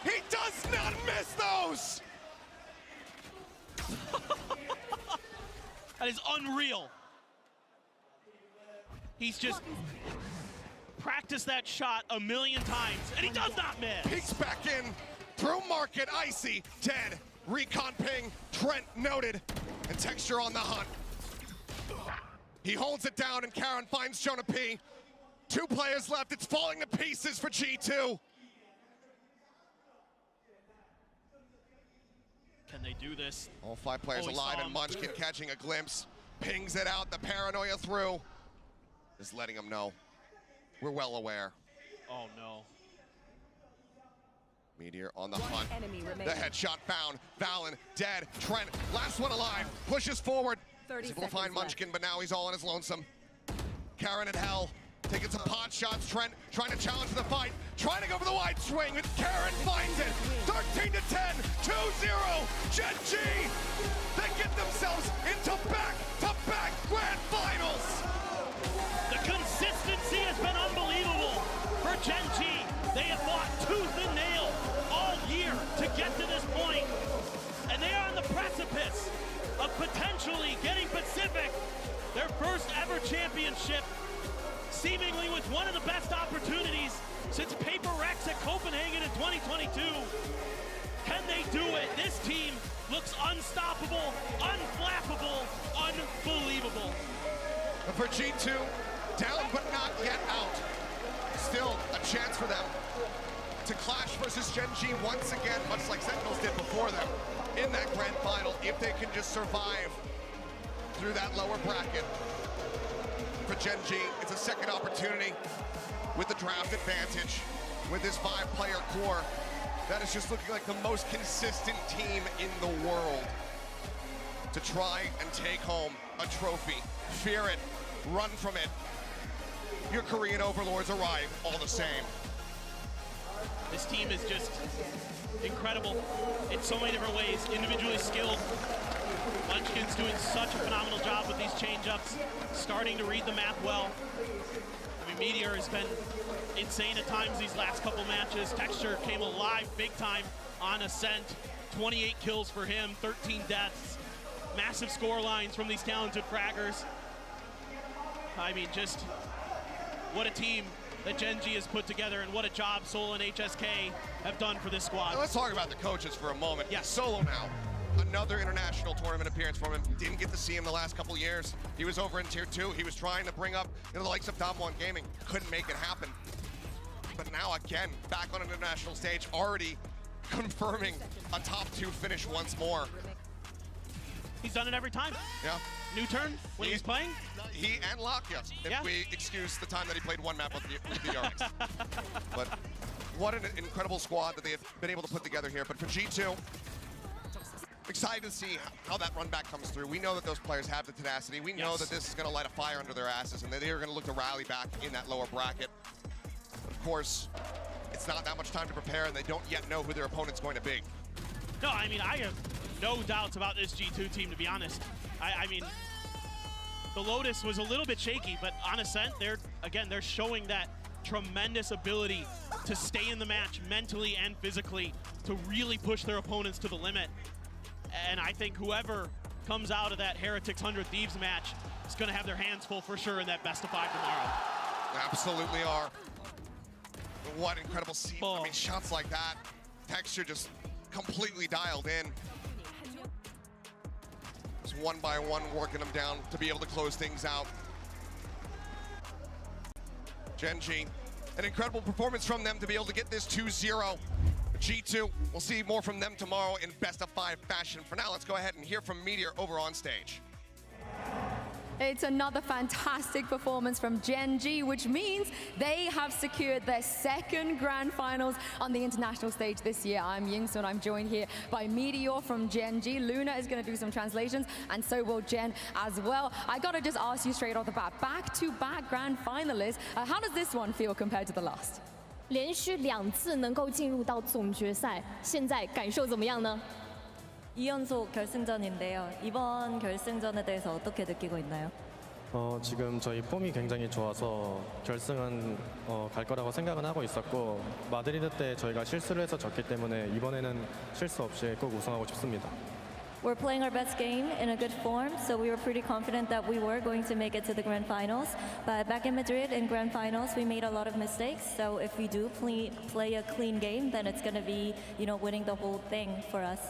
He does not miss those! That is unreal. He's just practiced that shot a million times, and he does not miss. Peeks back in, through market, Icy, dead. Recon ping, Trent noted, and Texture on the hunt. He holds it down, and Karan finds Jonah P. 2 players left, it's falling to pieces for G2. Can they do this? All 5 players alive, and Munchkin catching a glimpse. Pings it out, the paranoia through. Just letting them know. We're well aware. Oh no. Meteor on the hunt. The headshot found. Valen dead. Trent, last one alive. Pushes forward. He's able to find Munchkin, but now he's all on his lonesome. Karan at hell. Taking some pot shots. Trent trying to challenge the fight. Trying to go for the wide swing, and Karan finds it. 13 to 10. 2-0. Gen.G. They get themselves into back-to-back grand finals. The consistency has been unbelievable for Gen.G. They have fought tooth and nail all year to get to this point, and they are on the precipice of potentially getting Pacific their first ever championship, seemingly with one of the best opportunities since Paper Rex at Copenhagen in 2022. Can they do it? This team looks unstoppable, unflappable, unbelievable. For G2, down but not yet out. Still a chance for them to clash versus Gen.G once again, much like Sentinels did before them, in that grand final, if they can just survive through that lower bracket. For Gen.G, it's a second opportunity with the draft advantage, with this 5-player core that is just looking like the most consistent team in the world to try and take home a trophy. Fear it, run from it. Your Korean overlords arrive all the same. This team is just incredible in so many different ways, individually skilled. Munchkin's doing such a phenomenal job with these change-ups, starting to read the map well. I mean, Meteor has been insane at times these last couple matches. Texture came alive big time on Ascent. 28 kills for him, 13 deaths. Massive score lines from these talented fraggers. I mean, just what a team that Gen.G has put together, and what a job Solo and HSK have done for this squad. Now let's talk about the coaches for a moment. Yeah, Solo now. Another international tournament appearance for him. Didn't get to see him the last couple of years. He was over in Tier 2. He was trying to bring up the likes of Damwon Gaming. Couldn't make it happen. But now again, back on an international stage, already confirming a top 2 finish once more. He's done it every time. Yeah. New turn when he was playing? He and Locke, yes. If we excuse the time that he played one map with the RX. But what an incredible squad that they have been able to put together here. But for G2, excited to see how that run back comes through. We know that those players have the tenacity. We know that this is going to light a fire under their asses, and they are going to look to rally back in that lower bracket. But of course, it's not that much time to prepare, and they don't yet know who their opponent's going to be. No, I mean, I have no doubts about this G2 team, to be honest. I mean, the Lotus was a little bit shaky, but on Ascent, they're showing that tremendous ability to stay in the match mentally and physically, to really push their opponents to the limit. And I think whoever comes out of that Heretics 100 Thieves match is going to have their hands full for sure in that best of 5 tomorrow. They absolutely are. What incredible scene. I mean, shots like that, texture just completely dialed in. Just one by one working them down to be able to close things out. Gen.G, an incredible performance from them to be able to get this 2-0. G2, we'll see more from them tomorrow in best of 5 fashion. For now, let's go ahead and hear from Meteor over on stage. It's another fantastic performance from Gen.G, which means they have secured their second grand finals on the international stage this year. I'm Yingsun. I'm joined here by Meteor from Gen.G. Luna is going to do some translations, and so will Jen as well. I got to just ask you straight off the bat, back-to-back grand finalists. How does this one feel compared to the last? 连续2次能够进入到总决赛，现在感受怎么样呢？ 2연속 결승전인데요. 이번 결승전에 대해서 어떻게 느끼고 있나요? 지금 저희 폼이 굉장히 좋아서 결승은 갈 거라고 생각은 하고 있었고 마드리드 때 저희가 실수를 해서 졌기 때문에 이번에는 실수 없이 꼭 우승하고 싶습니다. We're playing our best game in a good form, so we were pretty confident that we were going to make it to the grand finals. But back in Madrid in grand finals, we made a lot of mistakes. So if we do play a clean game, then it's going to be, winning the whole thing for us.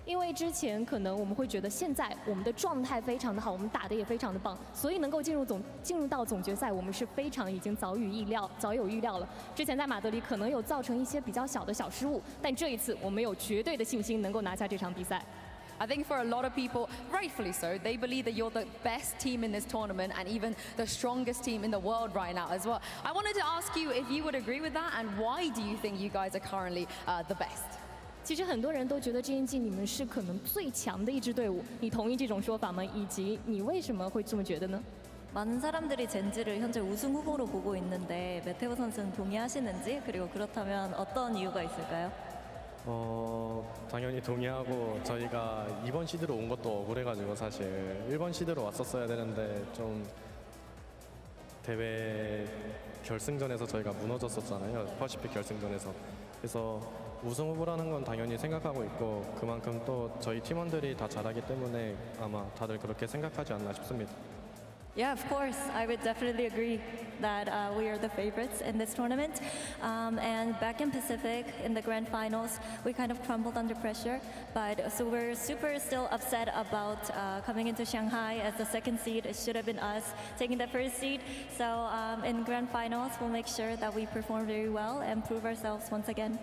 因为之前可能我们会觉得现在我们的状态非常的好，我们打得也非常的棒，所以能够进入到总决赛，我们是非常已经早有预料了。之前在马德里可能有造成一些比较小的小失误，但这一次我们有绝对的信心能够拿下这场比赛。 I think for a lot of people, rightfully so, they believe that you're the best team in this tournament and even the strongest team in the world right now as well. I wanted to ask you if you would agree with that, and why do you think you guys are currently the best? 其实很多人都觉得 Gen.G 你们是可能最强的一支队伍，你同意这种说法吗？以及你为什么会这么觉得呢？ 많은 사람들이 젠지를 현재 우승 후보로 보고 있는데 메테오 선수는 동의하시는지, 그리고 그렇다면 어떤 이유가 있을까요? 당연히 동의하고 저희가 2번 시드로 온 것도 억울해가지고 사실 1번 시드로 왔었어야 되는데 좀 대회 결승전에서 저희가 무너졌었잖아요. 퍼시픽 결승전에서. 그래서 우승 후보라는 건 당연히 생각하고 있고 그만큼 또 저희 팀원들이 다 잘하기 때문에 아마 다들 그렇게 생각하지 않나 싶습니다. Yeah, of course. I would definitely agree that we are the favorites in this tournament. And back in Pacific, in the grand finals, we kind of crumbled under pressure. But so we're super still upset about coming into Shanghai as the second seed. It should have been us taking the first seed. So in grand finals, we'll make sure that we perform very well and prove ourselves once again.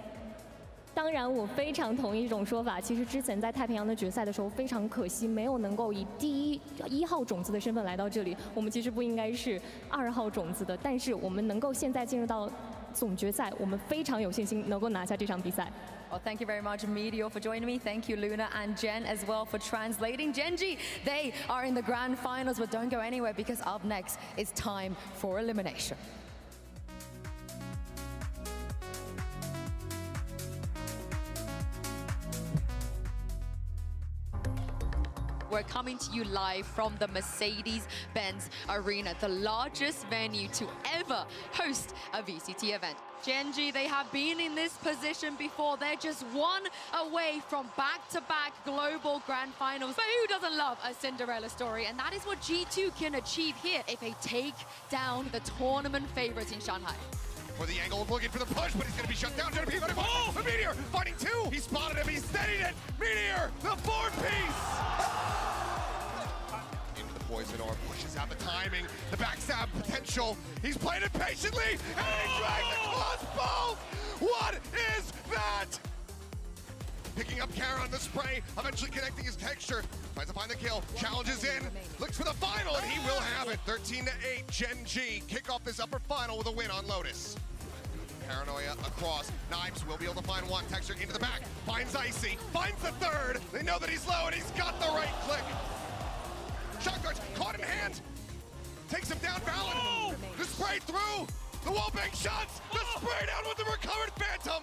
当然，我非常同意这种说法。其实之前在太平洋的决赛的时候，非常可惜没有能够以第一号种子的身份来到这里。我们其实不应该是2号种子的，但是我们能够现在进入到总决赛，我们非常有信心能够拿下这场比赛。 Well, thank you very much, Meteor, for joining me. Thank you, Luna and Jen, as well, for translating. Gen.G, they are in the grand finals, but don't go anywhere because up next is time for elimination. We're coming to you live from the Mercedes-Benz Arena, the largest venue to ever host a VCT event. Gen.G, they have been in this position before. They're just one away from back-to-back global grand finals. But who doesn't love a Cinderella story? And that is what G2 can achieve here if they take down the tournament favorites in Shanghai. For the angle, looking for the push, but he's going to be shut down. Gen.G going to go. The Meteor fighting two. He spotted him. He steadied it. Meteor, the fourth piece. Into the poison orb, pushes out the timing, the backstab potential. He's playing it patiently, and he drags the crossbow. What is that? Picking up Karen on the spray, eventually connecting his texture. Tries to find the kill, challenges in, looks for the final, and he will have it. 13-8, Gen.G kick off this upper final with a win on Lotus. Paranoia across, Knives will be able to find one, texture into the back, finds Icy, finds the third. They know that he's low, and he's got the right click. Shot guards caught in hand, takes him down, Valid. The spray through, the wallbang shots, the spray down with the recovered Phantom.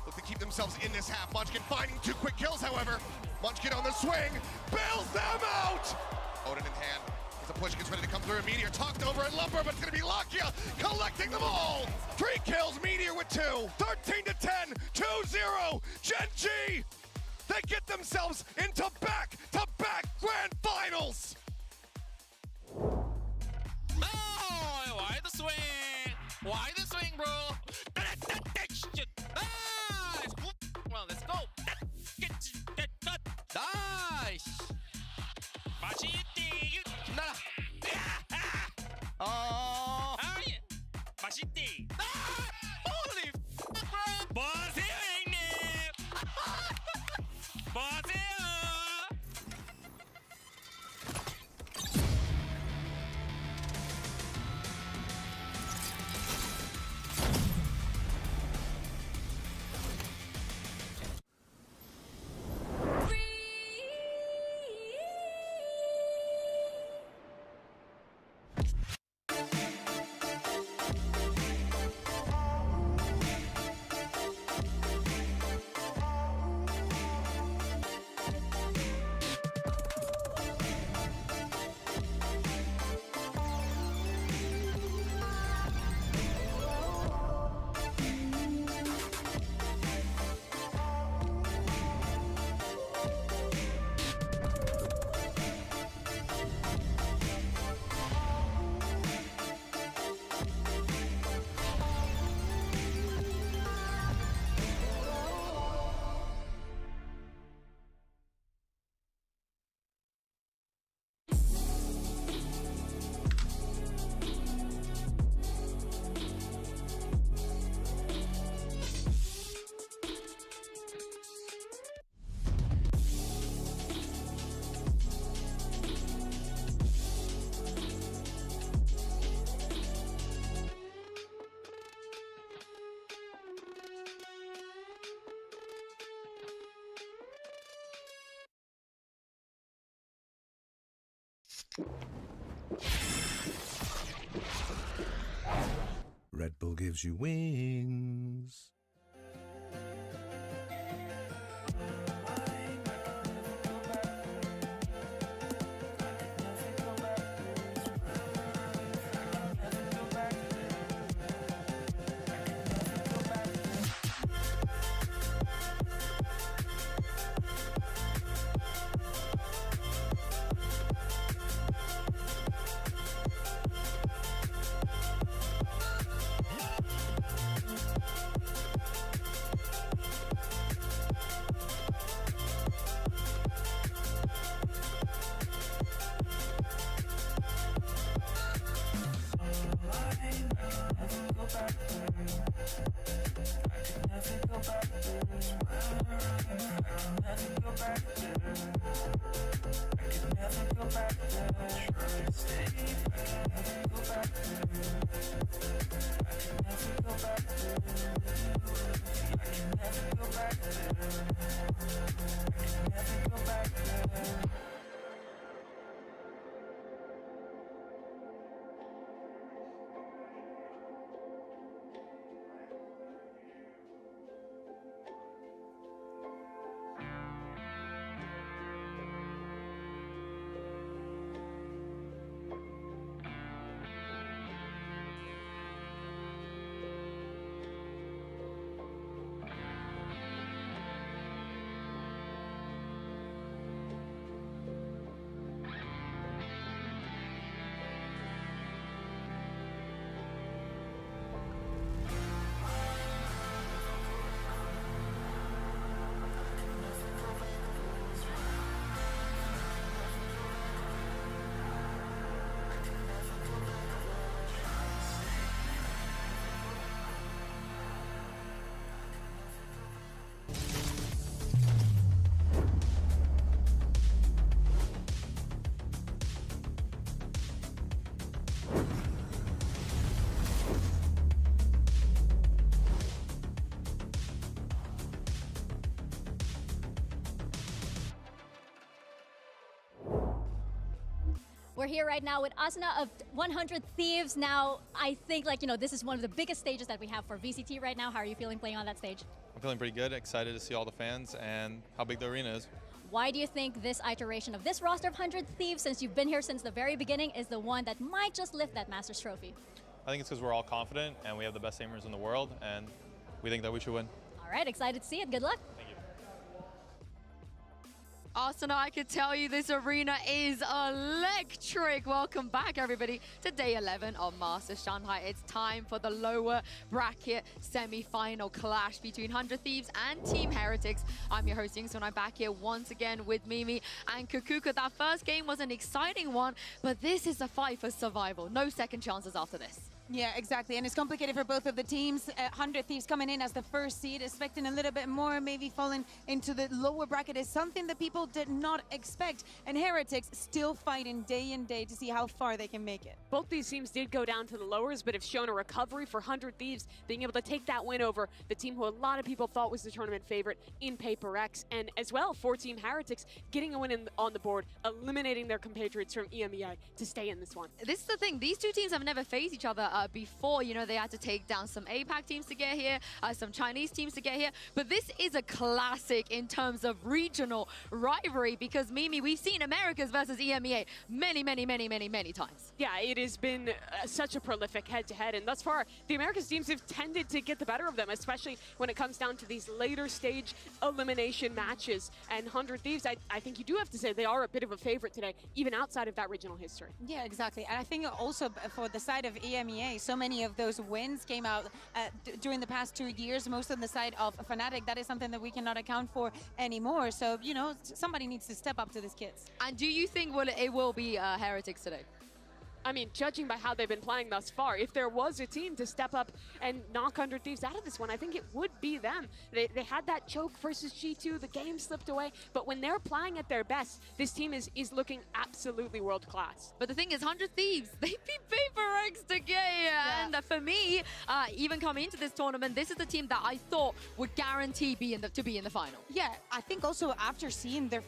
Look to keep themselves in this half. Munchkin finding 2 quick kills, however. Munchkin on the swing, bails them out! Odin in hand, as a push gets ready to come through. Meteor talked over at Lumber, but it's gonna be Lakia collecting them all! 3 kills, Meteor with 2, 13-10, 2-0, Gen.G! They get themselves into back-to-back grand finals! Oh, why the swing? Why the swing, bro? Well, let's go. Nice. 맛있디. 나라. 맛있디. Holy f***, bro. 뭐하세요, 형님? 뭐하세요? Red Bull gives you wings. We're here right now with Asuna of 100 Thieves. Now, I think this is one of the biggest stages that we have for VCT right now. How are you feeling playing on that stage? I'm feeling pretty good, excited to see all the fans and how big the arena is. Why do you think this iteration of this roster of 100 Thieves, since you've been here since the very beginning, is the one that might just lift that Masters trophy? I think it's because we're all confident and we have the best aimers in the world, and we think that we should win. All right, excited to see it. Good luck. Asuna, I could tell you this arena is electric. Welcome back, everybody, to day 11 of Masters Shanghai. It's time for the lower bracket semi-final clash between 100 Thieves and Team Heretics. I'm your host, Yingsun. I'm back here once again with Mimi and Kukuka. That first game was an exciting one, but this is a fight for survival. No second chances after this. Yeah, exactly. And it's complicated for both of the teams. 100 Thieves coming in as the first seed, expecting a little bit more, maybe falling into the lower bracket is something that people did not expect. And Heretics still fighting day in day to see how far they can make it. Both these teams did go down to the lowers, but have shown a recovery for 100 Thieves, being able to take that win over the team who a lot of people thought was the tournament favorite in Paper X. And as well, for Team Heretics, getting a win on the board, eliminating their compatriots from EMEA to stay in this one. This is the thing. These two teams have never faced each other before. They had to take down some APAC teams to get here, some Chinese teams to get here. But this is a classic in terms of regional rivalry because, Mimi, we've seen Americas versus EMEA many times. Yeah, it has been such a prolific head-to-head, and thus far, the Americas teams have tended to get the better of them, especially when it comes down to these later stage elimination matches. And 100 Thieves, I think you do have to say they are a bit of a favorite today, even outside of that regional history. Yeah, exactly. And I think also for the side of EMEA, so many of those wins came out during the past 2 years, most on the side of Fnatic. That is something that we cannot account for anymore. So, somebody needs to step up to these kids. And do you think it will be Heretics today? I mean, judging by how they've been playing thus far, if there was a team to step up and knock 100 Thieves out of this one, I think it would be them. They had that choke versus G2, the game slipped away, but when they're playing at their best, this team is looking absolutely world-class. But the thing is, 100 Thieves, they beat Paper X to get here. Yeah. And for me, even coming into this tournament, this is the team that I thought would guarantee to be in the final. Yeah, I think also after seeing their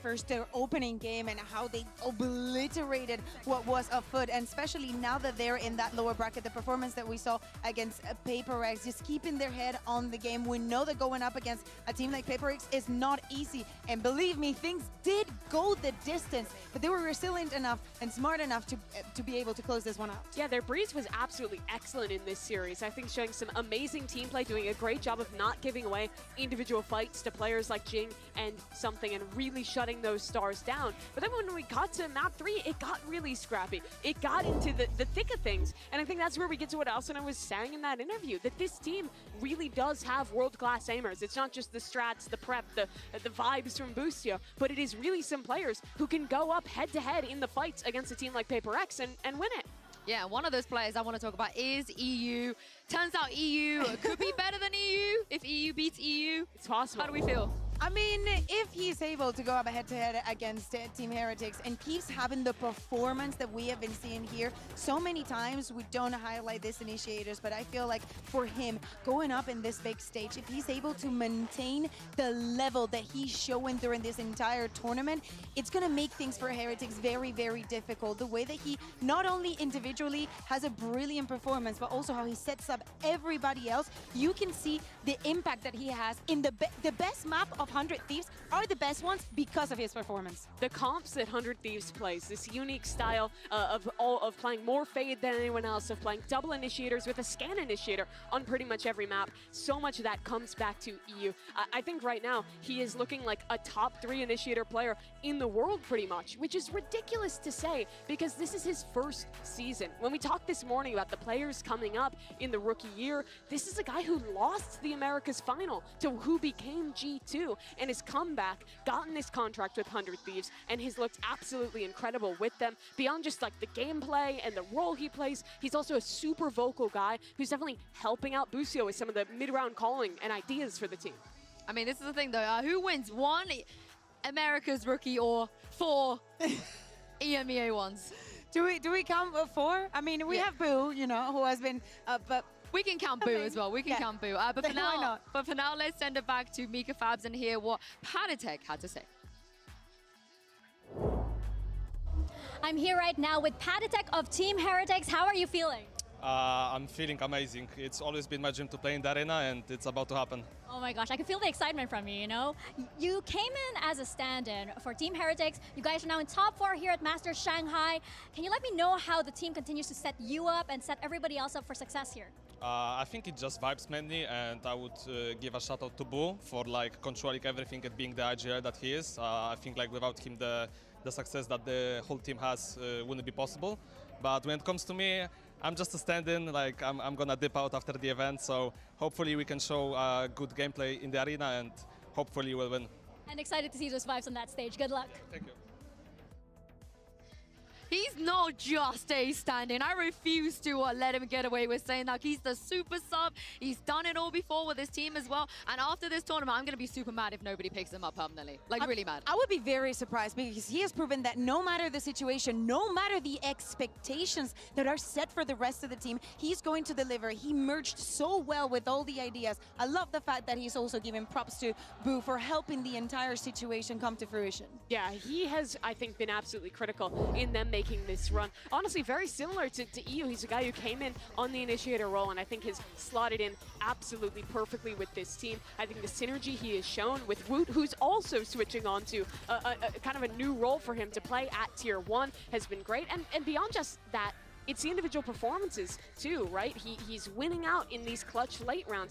opening game and how they obliterated what was afoot, and especially now that they're in that lower bracket, the performance that we saw against Paper X, just keeping their head on the game. We know that going up against a team like Paper X is not easy. And believe me, things did go the distance, but they were resilient enough and smart enough to be able to close this one out. Yeah, their breeze was absolutely excellent in this series. I think showing some amazing team play, doing a great job of not giving away individual fights to players like Jing and Something and really shutting those stars down. But then when we got to map 3, it got really scrappy. It got into the thick of things. And I think that's where we get to what Asuna was saying in that interview, that this team really does have world-class aimers. It's not just the strats, the prep, the vibes from Boostio, but it is really some players who can go up head-to-head in the fights against a team like Paper X and win it. Yeah, one of those players I want to talk about is EU. Turns out EU could be better than EU if EU beats EU. It's possible. How do we feel? I mean, if he's able to go up head-to-head against Team Heretics and keeps having the performance that we have been seeing here, so many times we don't highlight this initiators, but I feel like for him, going up in this big stage, if he's able to maintain the level that he's showing during this entire tournament, it's going to make things for Heretics very, very difficult. The way that he not only individually has a brilliant performance, but also how he sets up everybody else, you can see the impact that he has in the best map of 100 Thieves are the best ones because of his performance. The comps that 100 Thieves plays, this unique style of playing more Fade than anyone else, of playing double initiators with a scan initiator on pretty much every map, so much of that comes back to EU. I think right now he is looking like a top 3 initiator player in the world pretty much, which is ridiculous to say because this is his first season. When we talked this morning about the players coming up in the rookie year, this is a guy who lost the Americas final to who became G2 and has come back, gotten this contract with 100 Thieves, and has looked absolutely incredible with them. Beyond just like the gameplay and the role he plays, he's also a super vocal guy who's definitely helping out Boostio with some of the mid-round calling and ideas for the team. I mean, this is the thing though, who wins? 1 America's rookie or 4 EMEA ones? Do we count 4? I mean, we have Boo, who has been, but we can count Boo as well. We can count Boo. But for now, let's send it back to Mika Fabs and hear what Panatek had to say. I'm here right now with Patatek of Team Heretics. How are you feeling? I'm feeling amazing. It's always been my dream to play in the arena, and it's about to happen. Oh my gosh, I can feel the excitement from you, you know? You came in as a stand-in for Team Heretics. You guys are now in top 4 here at Masters Shanghai. Can you let me know how the team continues to set you up and set everybody else up for success here? I think it just vibes mainly, and I would give a shout out to Boo for like controlling everything and being the IGL that he is. I think like without him the success that the whole team has wouldn't be possible. But when it comes to me, I'm just a stand-in. Like I'm gonna dip out after the event, so hopefully we can show good gameplay in the arena, and hopefully we'll win. And excited to see those vibes on that stage. Good luck. Thank you. He's not just a stand-in. I refuse to let him get away with saying that. He's the super sub. He's done it all before with his team as well. And after this tournament, I'm going to be super mad if nobody picks him up permanently. Like, really mad. I would be very surprised because he has proven that no matter the situation, no matter the expectations that are set for the rest of the team, he's going to deliver. He merged so well with all the ideas. I love the fact that he's also giving props to Boo for helping the entire situation come to fruition. Yeah, he has, I think, been absolutely critical in them making this run. Honestly, very similar to EU. He's a guy who came in on the initiator role and I think has slotted in absolutely perfectly with this team. I think the synergy he has shown with Woot, who's also switching on to a kind of a new role for him to play at Tier 1, has been great. And beyond just that, it's the individual performances too, right? He's winning out in these clutch late rounds.